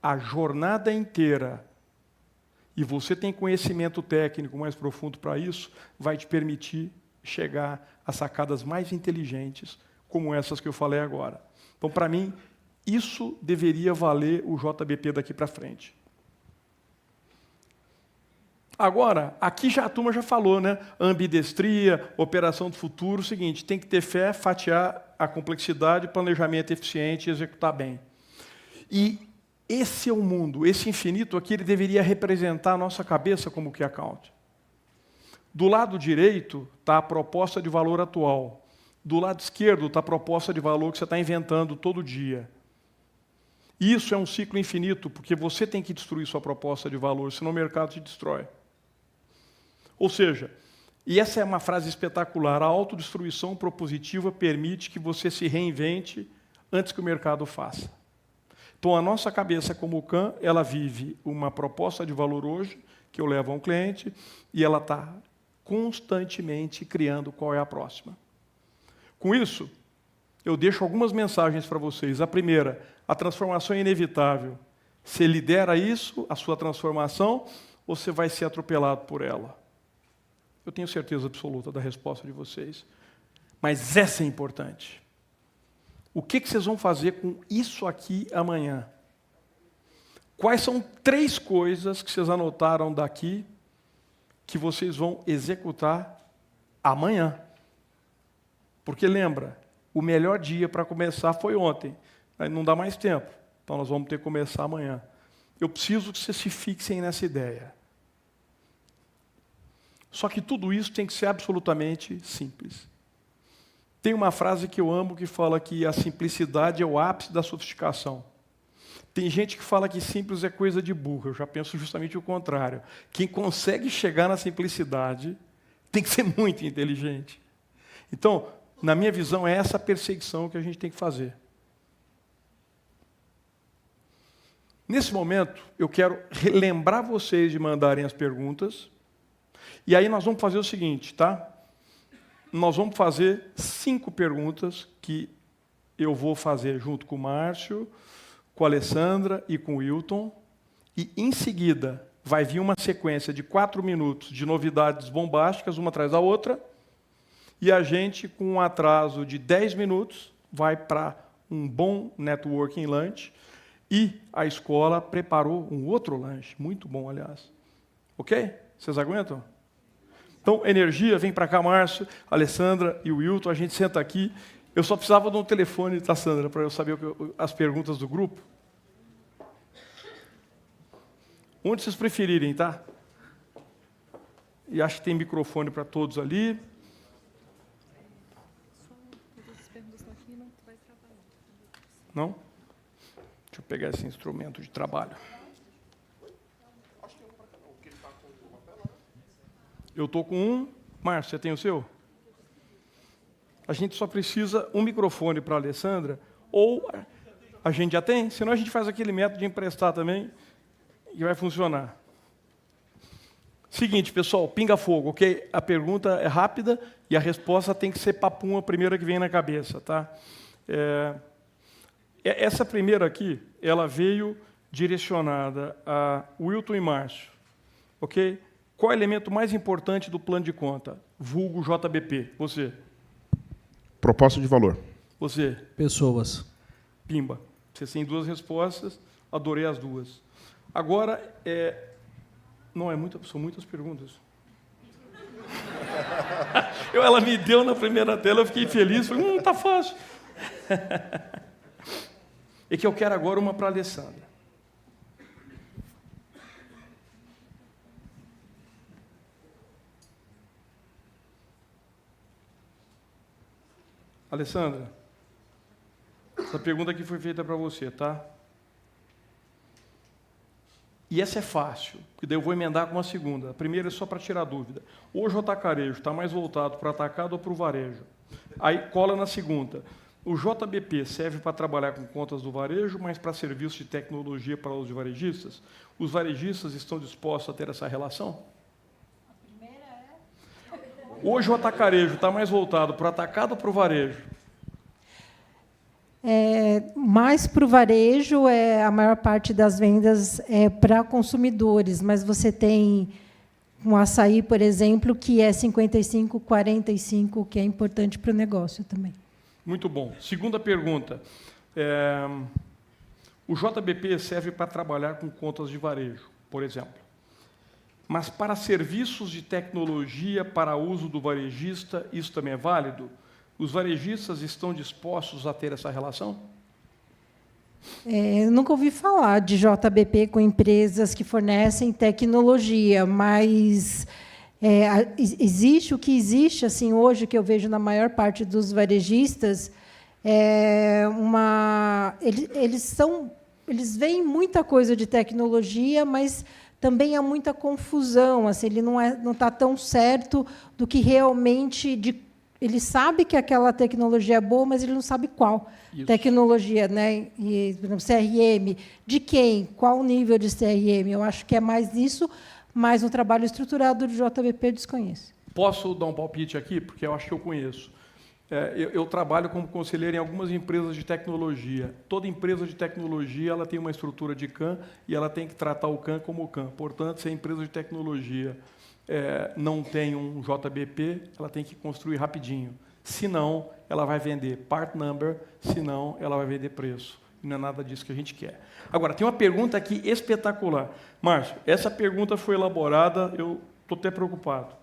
a jornada inteira e você tem conhecimento técnico mais profundo para isso, vai te permitir chegar a sacadas mais inteligentes, como essas que eu falei agora. Então, para mim, isso deveria valer o JBP daqui para frente. Agora, aqui a turma já falou, né? Ambidestria, operação do futuro, o seguinte, tem que ter fé, fatiar a complexidade, planejamento eficiente e executar bem. E esse é o mundo, esse infinito aqui, ele deveria representar a nossa cabeça como Key Account. Do lado direito está a proposta de valor atual. Do lado esquerdo está a proposta de valor que você está inventando todo dia. Isso é um ciclo infinito, porque você tem que destruir sua proposta de valor, senão o mercado te destrói. Ou seja, e essa é uma frase espetacular, a autodestruição propositiva permite que você se reinvente antes que o mercado faça. Então, a nossa cabeça como CAM, ela vive uma proposta de valor hoje, que eu levo a um cliente, e ela está constantemente criando qual é a próxima. Com isso, eu deixo algumas mensagens para vocês. A primeira, a transformação é inevitável. Você lidera isso, a sua transformação, ou você vai ser atropelado por ela? Eu tenho certeza absoluta da resposta de vocês. Mas essa é importante. O que vocês vão fazer com isso aqui amanhã? Quais são 3 coisas que vocês anotaram daqui que vocês vão executar amanhã? Porque lembra, o melhor dia para começar foi ontem. Não dá mais tempo. Então nós vamos ter que começar amanhã. Eu preciso que vocês se fixem nessa ideia. Só que tudo isso tem que ser absolutamente simples. Tem uma frase que eu amo que fala que a simplicidade é o ápice da sofisticação. Tem gente que fala que simples é coisa de burro. Eu já penso justamente o contrário. Quem consegue chegar na simplicidade tem que ser muito inteligente. Então, na minha visão, é essa perseguição que a gente tem que fazer. Nesse momento, eu quero lembrar vocês de mandarem as perguntas. E aí nós vamos fazer o seguinte, tá? Nós vamos fazer 5 perguntas que eu vou fazer junto com o Márcio, com a Alessandra e com o Wilton. E, em seguida, vai vir uma sequência de 4 minutos de novidades bombásticas, uma atrás da outra. E a gente, com um atraso de 10 minutos, vai para um bom networking lunch. E a escola preparou um outro lanche, muito bom, aliás. Ok? Vocês aguentam? Então, energia, vem para cá, Márcio, Alessandra e o Wilton, a gente senta aqui. Eu só precisava de um telefone, tá, Sandra, para eu saber as perguntas do grupo. Onde vocês preferirem, tá? E acho que tem microfone para todos ali. Não? Deixa eu pegar esse instrumento de trabalho. Eu estou com um. Márcio, você tem o seu? A gente só precisa um microfone para a Alessandra, ou a gente já tem, senão a gente faz aquele método de emprestar também, e vai funcionar. Seguinte, pessoal, pinga fogo, ok? A pergunta é rápida e a resposta tem que ser papum, a primeira que vem na cabeça, tá? Essa primeira aqui, ela veio direcionada a Wilton e Márcio, ok? Qual é o elemento mais importante do plano de conta? Vulgo JBP. Você. Proposta de valor. Você. Pessoas. Pimba. Você tem 2 respostas, adorei as 2. Agora, não, são muitas perguntas. Ela me deu na primeira tela, eu fiquei feliz, falei, tá fácil. É que eu quero agora uma para a Alessandra. Alessandra, essa pergunta aqui foi feita para você, tá? E essa é fácil, porque daí eu vou emendar com uma segunda. A primeira é só para tirar dúvida. Hoje o atacarejo está mais voltado para o atacado ou para o varejo? Aí cola na segunda. O JBP serve para trabalhar com contas do varejo, mas para serviços de tecnologia para os varejistas? Os varejistas estão dispostos a ter essa relação? Hoje o atacarejo está mais voltado para o atacado ou para o varejo? mais para o varejo, a maior parte das vendas é para consumidores, mas você tem um açaí, por exemplo, que é 55-45, que é importante para o negócio também. Muito bom. Segunda pergunta. O JBP serve para trabalhar com contas de varejo, por exemplo. Mas para serviços de tecnologia para uso do varejista, isso também é válido? Os varejistas estão dispostos a ter essa relação? Eu nunca ouvi falar de JBP com empresas que fornecem tecnologia, mas existe o que existe assim hoje, que eu vejo na maior parte dos varejistas, eles veem muita coisa de tecnologia, mas também há muita confusão. Assim, ele não está tão certo do que realmente ele sabe que aquela tecnologia é boa, mas ele não sabe qual tecnologia, né? E, por exemplo, CRM, de quem, qual o nível de CRM. Eu acho que é mais isso, mas um trabalho estruturado do JBP eu desconheço. Posso dar um palpite aqui, porque eu acho que eu conheço. Eu trabalho como conselheiro em algumas empresas de tecnologia. Toda empresa de tecnologia ela tem uma estrutura de CAM e ela tem que tratar o CAM como CAM. Portanto, se a empresa de tecnologia não tem um JBP, ela tem que construir rapidinho. Senão, ela vai vender part number, senão, ela vai vender preço. E não é nada disso que a gente quer. Agora, tem uma pergunta aqui espetacular. Márcio, essa pergunta foi elaborada, eu estou até preocupado.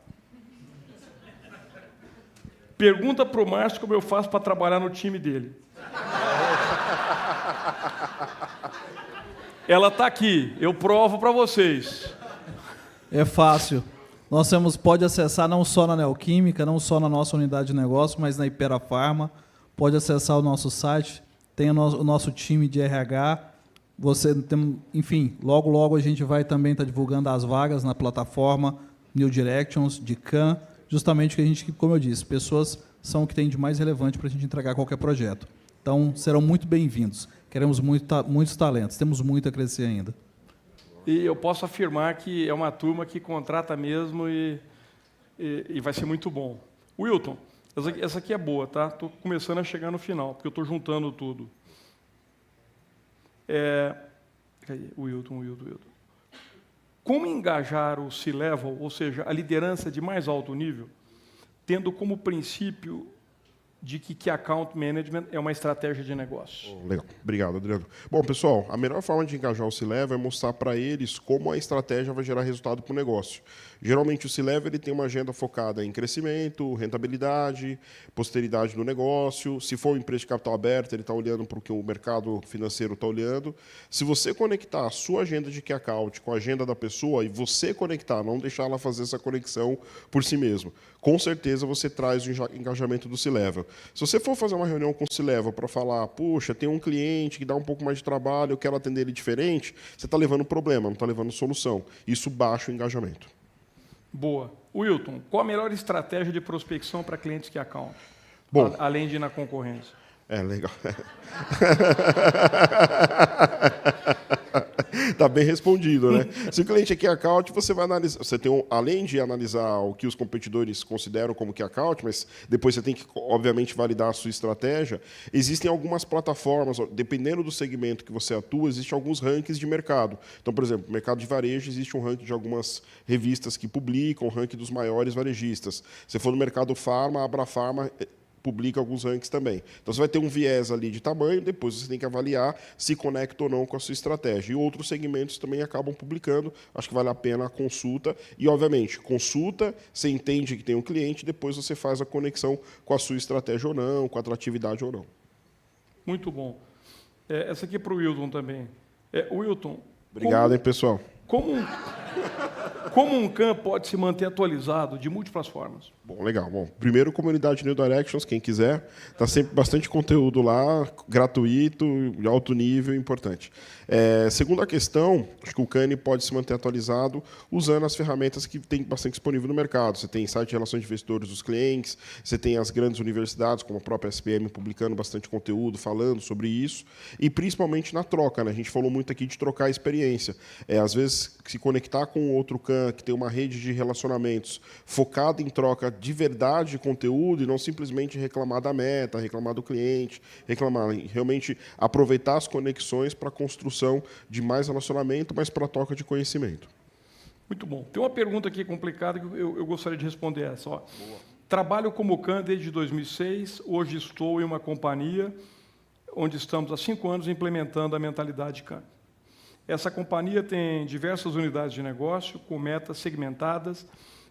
Pergunta para o Márcio como eu faço para trabalhar no time dele. Ela está aqui, eu provo para vocês. É fácil. Pode acessar não só na Neoquímica, não só na nossa unidade de negócio, mas na Ipera Pharma. Pode acessar o nosso site, tem o nosso time de RH. Enfim, logo a gente vai também estar divulgando as vagas na plataforma New Directions, de CAM, justamente que a gente, como eu disse, pessoas são o que tem de mais relevante para a gente entregar qualquer projeto. Então, serão muito bem-vindos. Queremos muitos talentos, temos muito a crescer ainda. E eu posso afirmar que é uma turma que contrata mesmo e vai ser muito bom. Wilton, essa aqui é boa, tá? Estou começando a chegar no final, porque eu estou juntando tudo. Wilton. Como engajar o C-Level, ou seja, a liderança de mais alto nível, tendo como princípio de que Key Account Management é uma estratégia de negócio? Legal. Obrigado, Adriano. Bom, pessoal, a melhor forma de engajar o C-Level é mostrar para eles como a estratégia vai gerar resultado para o negócio. Geralmente, o C-Level ele tem uma agenda focada em crescimento, rentabilidade, posteridade do negócio. Se for uma empresa de capital aberto, ele está olhando para o que o mercado financeiro está olhando. Se você conectar a sua agenda de Key Account com a agenda da pessoa e você conectar, não deixar ela fazer essa conexão por si mesmo, com certeza você traz o engajamento do C-Level. Se você for fazer uma reunião com o C-Level para falar, puxa, tem um cliente que dá um pouco mais de trabalho, eu quero atender ele diferente, você está levando problema, não está levando solução. Isso baixa o engajamento. Boa. Wilton, qual a melhor estratégia de prospecção para clientes Key Account? Bom, além de ir na concorrência. Legal. Está bem respondido, né? Se o cliente é Key Account, você vai analisar. Você tem além de analisar o que os competidores consideram como Key Account, mas depois você tem que, obviamente, validar a sua estratégia. Existem algumas plataformas, dependendo do segmento que você atua, existem alguns rankings de mercado. Então, por exemplo, no mercado de varejo, existe um ranking de algumas revistas que publicam, o ranking dos maiores varejistas. Se for no mercado farma, a Abrafarma publica alguns rankings também. Então, você vai ter um viés ali de tamanho, depois você tem que avaliar se conecta ou não com a sua estratégia. E outros segmentos também acabam publicando, acho que vale a pena a consulta. E, obviamente, consulta, você entende que tem um cliente, depois você faz a conexão com a sua estratégia ou não, com a atratividade ou não. Muito bom. Essa aqui é para o Wilton também. Wilton. Obrigado, pessoal. Como um CAM pode se manter atualizado de múltiplas formas? Bom, legal. Bom, primeiro, comunidade New Directions, quem quiser. Está sempre bastante conteúdo lá, gratuito, de alto nível, importante. Segunda questão, acho que o CAN pode se manter atualizado usando as ferramentas que tem bastante disponível no mercado. Você tem site de relações de investidores dos clientes, você tem as grandes universidades, como a própria SPM, publicando bastante conteúdo, falando sobre isso, e principalmente na troca, né? A gente falou muito aqui de trocar a experiência. Às vezes, se conectar com outro CAN Comucan, que tem uma rede de relacionamentos focada em troca de verdade de conteúdo e não simplesmente reclamar da meta, reclamar do cliente, realmente aproveitar as conexões para a construção de mais relacionamento, mas para a troca de conhecimento. Muito bom. Tem uma pergunta aqui complicada que eu gostaria de responder essa. Ó. Trabalho como CAN desde 2006, hoje estou em uma companhia onde estamos há 5 anos implementando a mentalidade CAN. Essa companhia tem diversas unidades de negócio com metas segmentadas.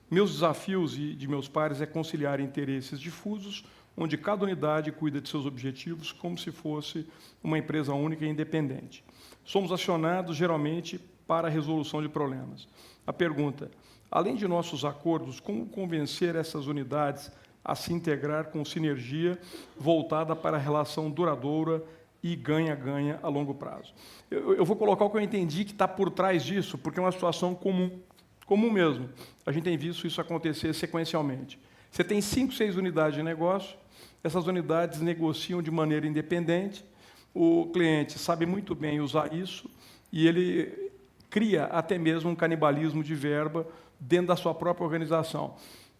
Meus desafios e de meus pares é conciliar interesses difusos, onde cada unidade cuida de seus objetivos como se fosse uma empresa única e independente. Somos acionados, geralmente, para a resolução de problemas. A pergunta, além de nossos acordos, como convencer essas unidades a se integrar com sinergia voltada para a relação duradoura e ganha-ganha a longo prazo? Eu vou colocar o que eu entendi que está por trás disso, porque é uma situação comum mesmo. A gente tem visto isso acontecer sequencialmente. Você tem 5, 6 unidades de negócio, essas unidades negociam de maneira independente, o cliente sabe muito bem usar isso e ele cria até mesmo um canibalismo de verba dentro da sua própria organização.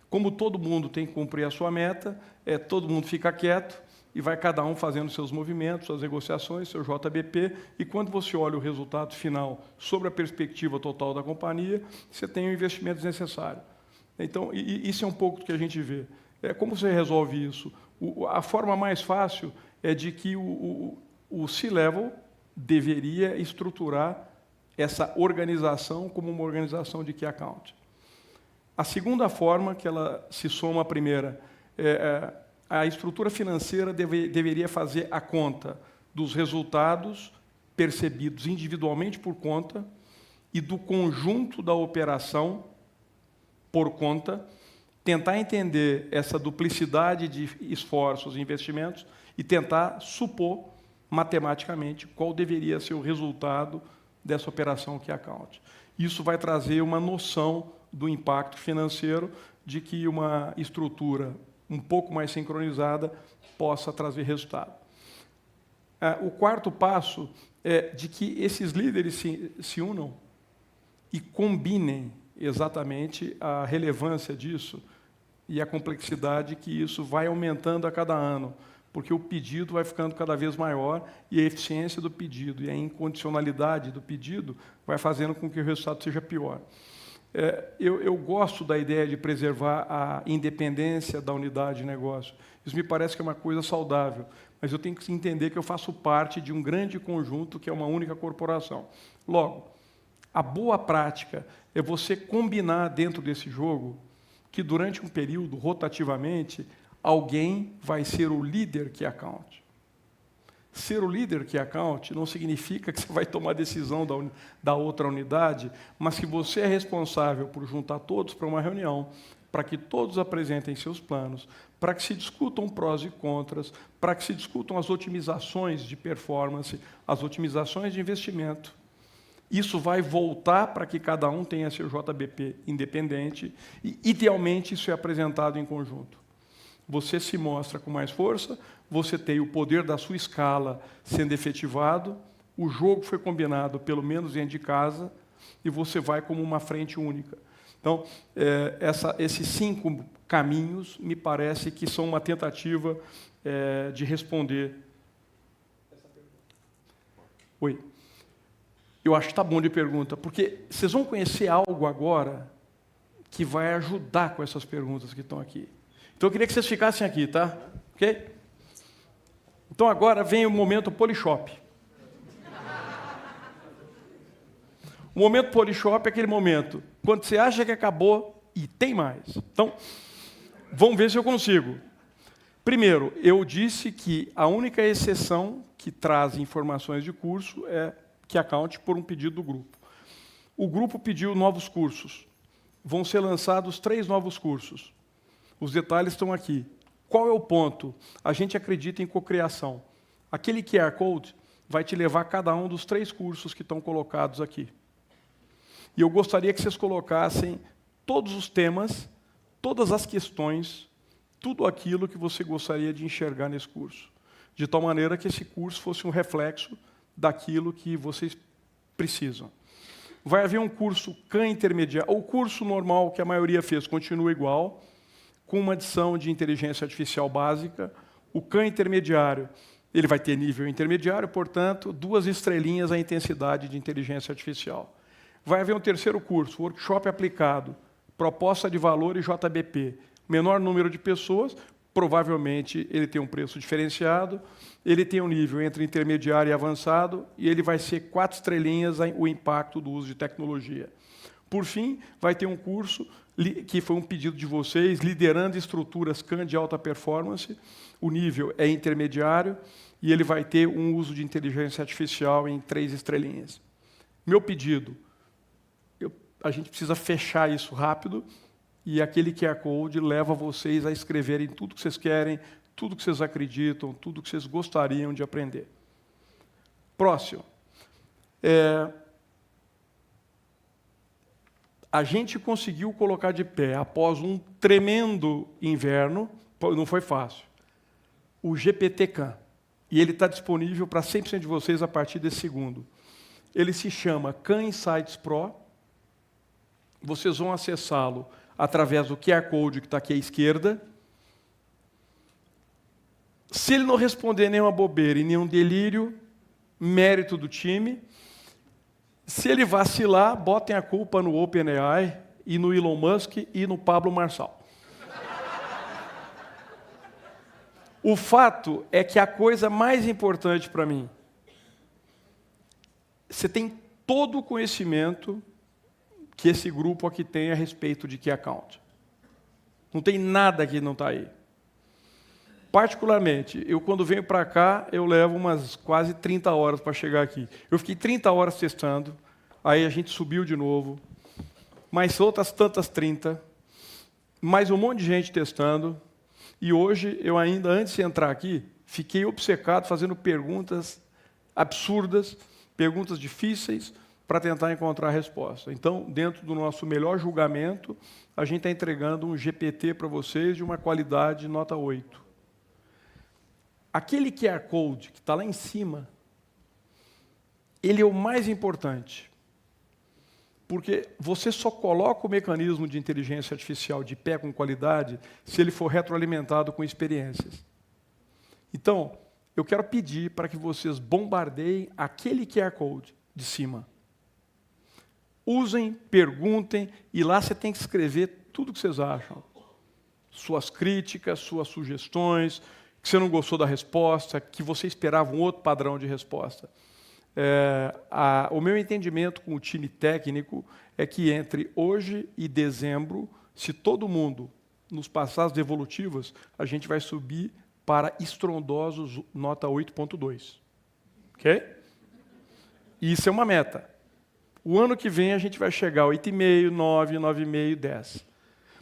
Como todo mundo tem que cumprir a sua meta, todo mundo fica quieto e vai cada um fazendo seus movimentos, suas negociações, seu JBP, e quando você olha o resultado final sobre a perspectiva total da companhia, você tem o investimento desnecessário. Então, isso é um pouco do que a gente vê. Como você resolve isso? A forma mais fácil é de que o C-Level deveria estruturar essa organização como uma organização de Key Account. A segunda forma, que ela se soma à primeira, a estrutura financeira deveria fazer a conta dos resultados percebidos individualmente por conta e do conjunto da operação por conta, tentar entender essa duplicidade de esforços e investimentos e tentar supor matematicamente qual deveria ser o resultado dessa operação Key Account. Isso vai trazer uma noção do impacto financeiro de que uma estrutura um pouco mais sincronizada possa trazer resultado. O quarto passo é de que esses líderes se unam e combinem exatamente a relevância disso e a complexidade que isso vai aumentando a cada ano, porque o pedido vai ficando cada vez maior e a eficiência do pedido e a incondicionalidade do pedido vai fazendo com que o resultado seja pior. Eu gosto da ideia de preservar a independência da unidade de negócio. Isso me parece que é uma coisa saudável, mas eu tenho que entender que eu faço parte de um grande conjunto que é uma única corporação. Logo, a boa prática é você combinar dentro desse jogo que, durante um período, rotativamente, alguém vai ser o líder Key Account. Ser o líder Key Account não significa que você vai tomar decisão da outra unidade, mas que você é responsável por juntar todos para uma reunião, para que todos apresentem seus planos, para que se discutam prós e contras, para que se discutam as otimizações de performance, as otimizações de investimento. Isso vai voltar para que cada um tenha seu JBP independente e, idealmente, isso é apresentado em conjunto. Você se mostra com mais força, você tem o poder da sua escala sendo efetivado, o jogo foi combinado, pelo menos dentro de casa, e você vai como uma frente única. Então, esses 5 caminhos, me parece que são uma tentativa de responder essa pergunta. Oi. Eu acho que está bom de pergunta, porque vocês vão conhecer algo agora que vai ajudar com essas perguntas que estão aqui. Então, eu queria que vocês ficassem aqui, tá? Ok? Então, agora vem o momento Polishop. O momento Polishop é aquele momento quando você acha que acabou e tem mais. Então, vamos ver se eu consigo. Primeiro, eu disse que a única exceção que traz informações de curso é Key Account por um pedido do grupo. O grupo pediu novos cursos. Vão ser lançados 3 novos cursos. Os detalhes estão aqui. Qual é o ponto? A gente acredita em cocriação. Aquele QR Code vai te levar a cada um dos 3 cursos que estão colocados aqui. E eu gostaria que vocês colocassem todos os temas, todas as questões, tudo aquilo que você gostaria de enxergar nesse curso, de tal maneira que esse curso fosse um reflexo daquilo que vocês precisam. Vai haver um curso CAN intermediário. O curso normal que a maioria fez continua igual, com uma adição de inteligência artificial básica. O CAN intermediário, ele vai ter nível intermediário, portanto, 2 estrelinhas a intensidade de inteligência artificial. Vai haver um terceiro curso, workshop aplicado, proposta de valor e JBP. Menor número de pessoas, provavelmente ele tem um preço diferenciado, ele tem um nível entre intermediário e avançado, e ele vai ser 4 estrelinhas o impacto do uso de tecnologia. Por fim, vai ter um curso que foi um pedido de vocês, liderando estruturas CAN de alta performance. O nível é intermediário e ele vai ter um uso de inteligência artificial em 3 estrelinhas. Meu pedido, a gente precisa fechar isso rápido, e aquele QR Code leva vocês a escreverem tudo que vocês querem, tudo que vocês acreditam, tudo que vocês gostariam de aprender. Próximo. A gente conseguiu colocar de pé, após um tremendo inverno, não foi fácil, o GPT-CAN. E ele está disponível para 100% de vocês a partir desse segundo. Ele se chama CAN Insights Pro. Vocês vão acessá-lo através do QR Code que está aqui à esquerda. Se ele não responder nenhuma bobeira e nenhum delírio, mérito do time. Se ele vacilar, botem a culpa no OpenAI e no Elon Musk e no Pablo Marçal. O fato é que a coisa mais importante para mim, você tem todo o conhecimento que esse grupo aqui tem a respeito de Key Account. Não tem nada que não está aí. Particularmente, eu quando venho para cá, eu levo umas quase 30 horas para chegar aqui. Eu fiquei 30 horas testando, aí a gente subiu de novo, mais outras tantas 30, mais um monte de gente testando, e hoje, eu ainda, antes de entrar aqui, fiquei obcecado fazendo perguntas absurdas, perguntas difíceis, para tentar encontrar a resposta. Então, dentro do nosso melhor julgamento, a gente está entregando um GPT para vocês de uma qualidade nota 8. Aquele QR Code que está lá em cima, ele é o mais importante. Porque você só coloca o mecanismo de inteligência artificial de pé com qualidade se ele for retroalimentado com experiências. Então, eu quero pedir para que vocês bombardeiem aquele QR Code de cima. Usem, perguntem, e lá você tem que escrever tudo o que vocês acham. Suas críticas, suas sugestões, que você não gostou da resposta, que você esperava um outro padrão de resposta. O meu entendimento com o time técnico é que entre hoje e dezembro, se todo mundo nos passar as devolutivas, a gente vai subir para estrondosos nota 8.2. Ok? E isso é uma meta. O ano que vem a gente vai chegar a 8,5, 9, 9,5, 10.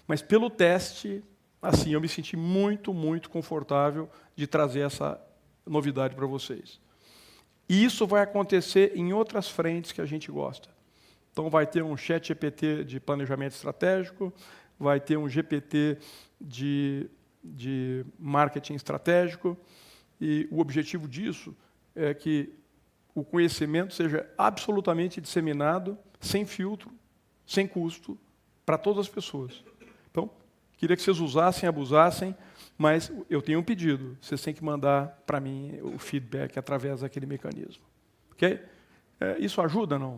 Mas pelo teste, assim, eu me senti muito, muito confortável de trazer essa novidade para vocês. E isso vai acontecer em outras frentes que a gente gosta. Então vai ter um chat GPT de planejamento estratégico, vai ter um GPT de marketing estratégico, e o objetivo disso é que o conhecimento seja absolutamente disseminado, sem filtro, sem custo, para todas as pessoas. Então, queria que vocês usassem, abusassem, mas eu tenho um pedido. Vocês têm que mandar para mim o feedback através daquele mecanismo. Ok? Isso ajuda ou não?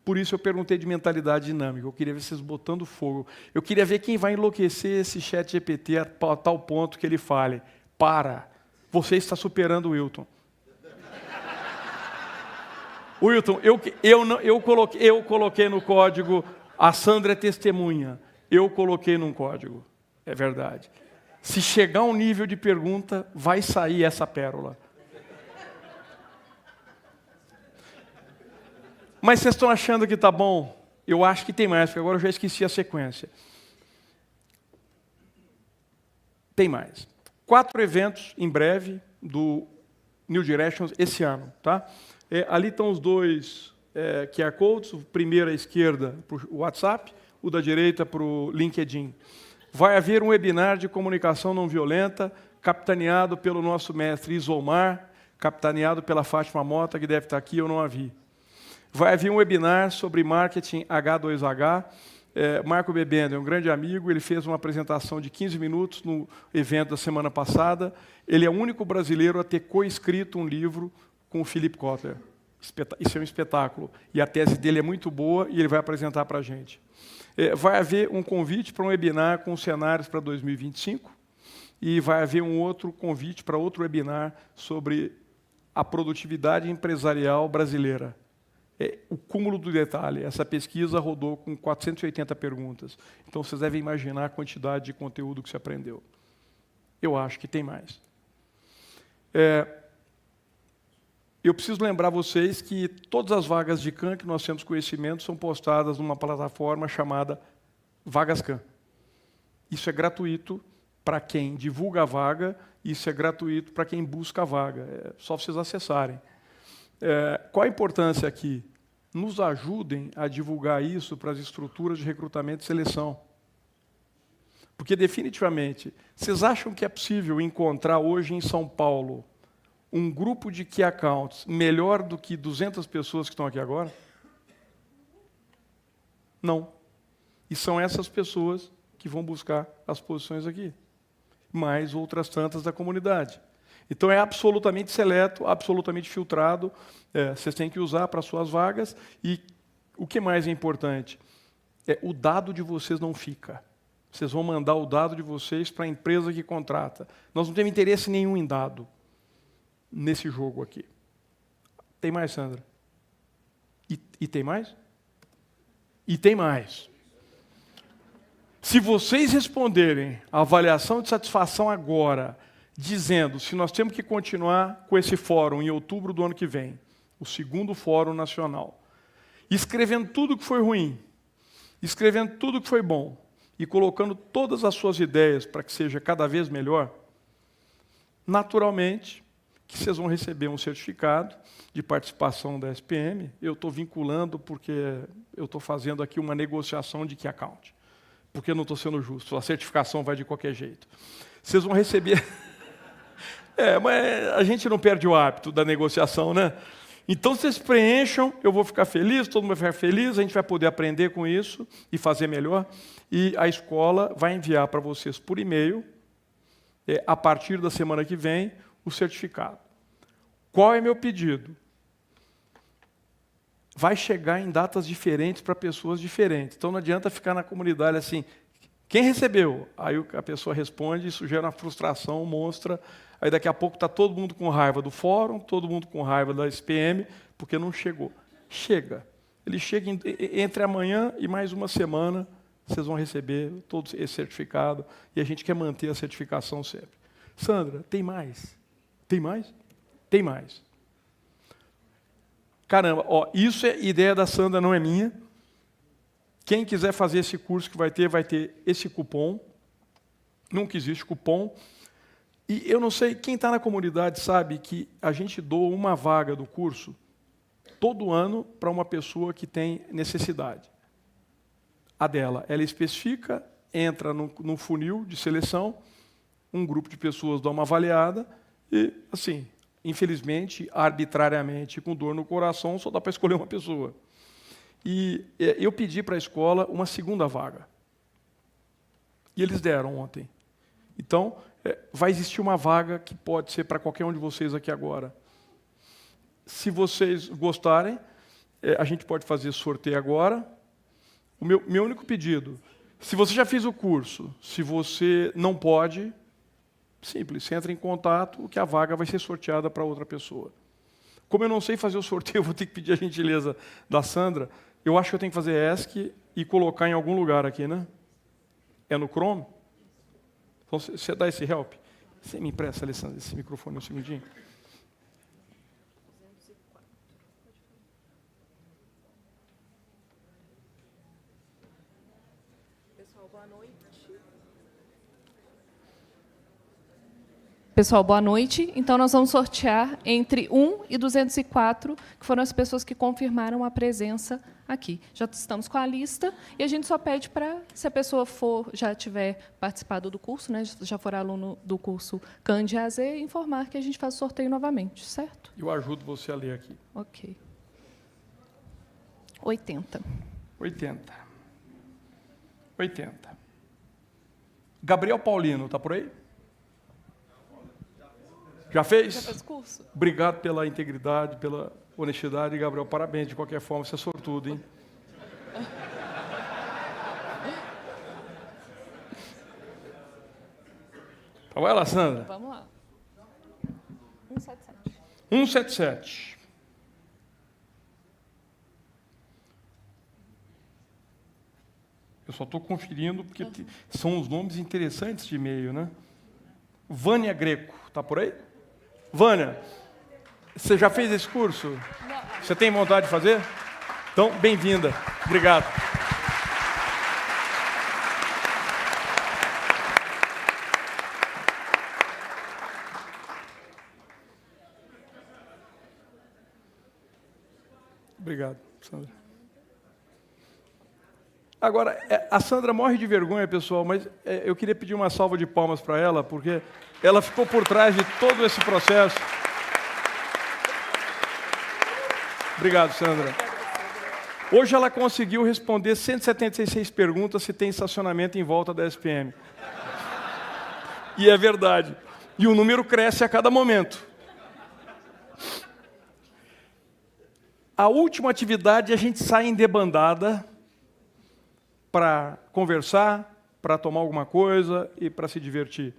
Por isso eu perguntei de mentalidade dinâmica. Eu queria ver vocês botando fogo. Eu queria ver quem vai enlouquecer esse chat GPT a tal ponto que ele fale: para, você está superando o Wilton. Wilton, eu coloquei no código, a Sandra é testemunha. Eu coloquei num código. É verdade. Se chegar a um nível de pergunta, vai sair essa pérola. Mas vocês estão achando que está bom? Eu acho que tem mais, porque agora eu já esqueci a sequência. Tem mais. 4 eventos em breve do New Directions esse ano. Tá? Ali estão os 2 QR Codes, o primeiro à esquerda para o WhatsApp, o da direita para o LinkedIn. Vai haver um webinar de comunicação não violenta, capitaneado pelo nosso mestre Isomar, capitaneado pela Fátima Mota, que deve estar aqui, eu não a vi. Vai haver um webinar sobre marketing H2H. Marco Bebendo é um grande amigo, ele fez uma apresentação de 15 minutos no evento da semana passada. Ele é o único brasileiro a ter coescrito um livro com o Philip Kotler. Isso é um espetáculo. E a tese dele é muito boa e ele vai apresentar para a gente. Vai haver um convite para um webinar com cenários para 2025 e vai haver um outro convite para outro webinar sobre a produtividade empresarial brasileira. O cúmulo do detalhe. Essa pesquisa rodou com 480 perguntas. Então, vocês devem imaginar a quantidade de conteúdo que se aprendeu. Eu acho que tem mais. Eu preciso lembrar vocês que todas as vagas de CAN que nós temos conhecimento são postadas numa plataforma chamada VagasCAN. Isso é gratuito para quem divulga a vaga, isso é gratuito para quem busca a vaga. É só vocês acessarem. Qual a importância aqui? Nos ajudem a divulgar isso para as estruturas de recrutamento e seleção. Porque, definitivamente, vocês acham que é possível encontrar hoje em São Paulo um grupo de Key Accounts melhor do que 200 pessoas que estão aqui agora? Não. E são essas pessoas que vão buscar as posições aqui, mais outras tantas da comunidade. Então, é absolutamente seleto, absolutamente filtrado, vocês têm que usar para suas vagas, e o que mais é importante? O dado de vocês não fica. Vocês vão mandar o dado de vocês para a empresa que contrata. Nós não temos interesse nenhum em dado nesse jogo aqui. Tem mais, Sandra? E tem mais? E tem mais. Se vocês responderem a avaliação de satisfação agora, dizendo se nós temos que continuar com esse fórum em outubro do ano que vem, o segundo Fórum Nacional, escrevendo tudo que foi ruim, escrevendo tudo que foi bom, e colocando todas as suas ideias para que seja cada vez melhor, naturalmente, que vocês vão receber um certificado de participação da SPM. Eu estou vinculando porque eu estou fazendo aqui uma negociação de Key Account, porque eu não estou sendo justo, a certificação vai de qualquer jeito. Vocês vão receber... mas a gente não perde o hábito da negociação, né? Então, vocês preencham, eu vou ficar feliz, todo mundo vai ficar feliz, a gente vai poder aprender com isso e fazer melhor. E a escola vai enviar para vocês por e-mail, a partir da semana que vem, o certificado. Qual é meu pedido? Vai chegar em datas diferentes para pessoas diferentes. Então, não adianta ficar na comunidade assim, quem recebeu? Aí a pessoa responde, isso gera uma frustração monstra. Aí daqui a pouco está todo mundo com raiva do fórum, todo mundo com raiva da SPM, porque não chegou. Chega. Ele chega entre amanhã e mais uma semana, vocês vão receber todo esse certificado, e a gente quer manter a certificação sempre. Sandra, tem mais? Tem mais? Tem mais. Caramba, isso é ideia da Sandra, não é minha. Quem quiser fazer esse curso que vai ter esse cupom. Nunca existe cupom. E eu não sei, quem está na comunidade sabe que a gente doa uma vaga do curso todo ano para uma pessoa que tem necessidade. A dela, ela especifica, entra no funil de seleção, um grupo de pessoas dá uma avaliada e, assim, infelizmente, arbitrariamente, com dor no coração, só dá para escolher uma pessoa. E eu pedi para a escola uma segunda vaga. E eles deram ontem. Então, vai existir uma vaga que pode ser para qualquer um de vocês aqui agora. Se vocês gostarem, a gente pode fazer sorteio agora. O meu único pedido, se você já fez o curso, se você não pode, simples, você entra em contato, que a vaga vai ser sorteada para outra pessoa. Como eu não sei fazer o sorteio, eu vou ter que pedir a gentileza da Sandra. Eu acho que eu tenho que fazer ESC e colocar em algum lugar aqui, né? É no Chrome? Então, você dá esse help? Você me empresta, Alessandra, esse microfone um segundinho? Pessoal, boa noite. Pessoal, boa noite. Então, nós vamos sortear entre 1 e 204, que foram as pessoas que confirmaram a presença aqui. Já estamos com a lista e a gente só pede para, se a pessoa já tiver participado do curso, né, já for aluno do curso CAN de AZ, informar que a gente faz o sorteio novamente, certo? Eu ajudo você a ler aqui. Ok. 80. 80. 80. Gabriel Paulino, está por aí? Já fez? Já fez curso? Obrigado pela integridade, pela honestidade, Gabriel. Parabéns, de qualquer forma, você é sortudo, hein? Então vai lá, Sandra. Vamos lá. 177. 177. Eu só estou conferindo porque são uns nomes interessantes de e-mail, né? Vânia Greco, está por aí? Vânia, você já fez esse curso? Não. Você tem vontade de fazer? Então, bem-vinda. Obrigado. Obrigado, Sandra. Agora, a Sandra morre de vergonha, pessoal, mas eu queria pedir uma salva de palmas para ela, porque ela ficou por trás de todo esse processo. Obrigado, Sandra. Hoje ela conseguiu responder 176 perguntas se tem estacionamento em volta da SPM. E é verdade. E o número cresce a cada momento. A última atividade, a gente sai em debandada para conversar, para tomar alguma coisa e para se divertir.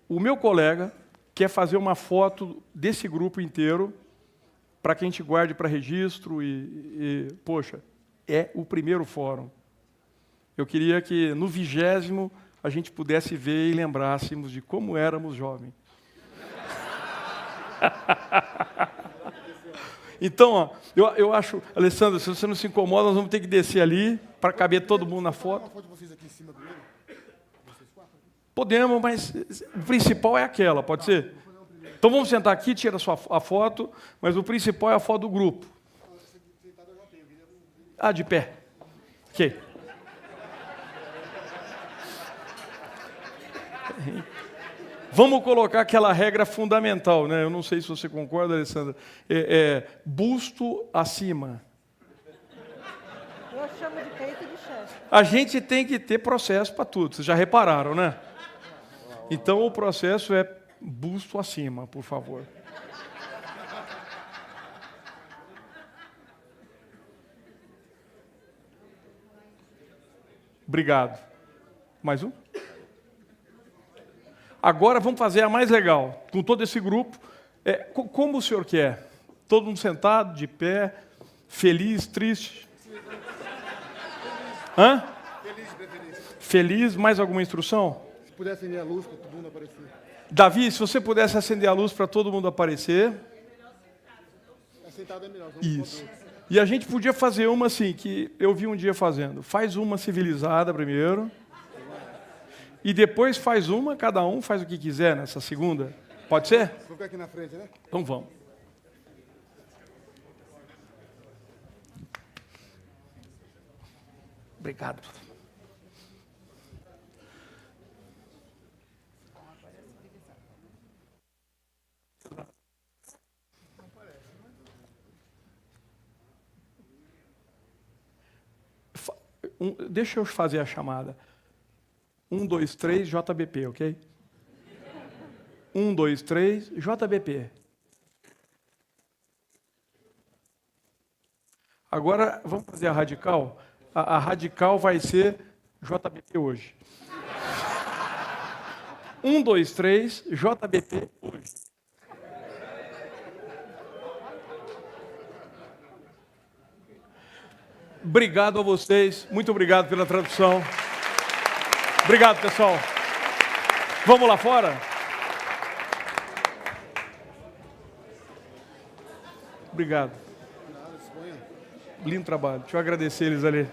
O meu colega quer fazer uma foto desse grupo inteiro para que a gente guarde para registro poxa, é o primeiro fórum. Eu queria que no 20º a gente pudesse ver e lembrássemos de como éramos jovens. Então, ó, eu acho, Alessandro, se você não se incomoda, nós vamos ter que descer ali para caber todo mundo na foto. Podemos, mas o principal é aquela, pode ser? Então vamos sentar aqui, tira a foto, mas o principal é a foto do grupo. Ah, de pé. Ok. Vamos colocar aquela regra fundamental, né? Eu não sei se você concorda, Alessandra. Busto acima. Eu chamo de peito de chefe. A gente tem que ter processo para tudo. Vocês já repararam, né? Então o processo é busto acima, por favor. Obrigado. Mais um? Agora vamos fazer a mais legal, com todo esse grupo. Como o senhor quer? Todo mundo sentado, de pé, feliz, triste? Hã? Feliz, mais alguma instrução? Se puder acender a luz para todo mundo aparecer. Davi, se você pudesse acender a luz para todo mundo aparecer. Sentado é melhor. Isso. E a gente podia fazer uma assim, que eu vi um dia fazendo. Faz uma civilizada primeiro. E depois faz uma, cada um faz o que quiser nessa segunda. Pode ser? Vou ficar aqui na frente, né? Então vamos. Obrigado. Deixa eu fazer a chamada. 1, 2, 3, JBP, ok? 1, 2, 3, JBP. Agora, vamos fazer a radical? A radical vai ser JBP hoje. 1, 2, 3, JBP hoje. Obrigado a vocês, muito obrigado pela tradução. Obrigado, pessoal. Vamos lá fora? Obrigado. Lindo trabalho. Deixa eu agradecer eles ali.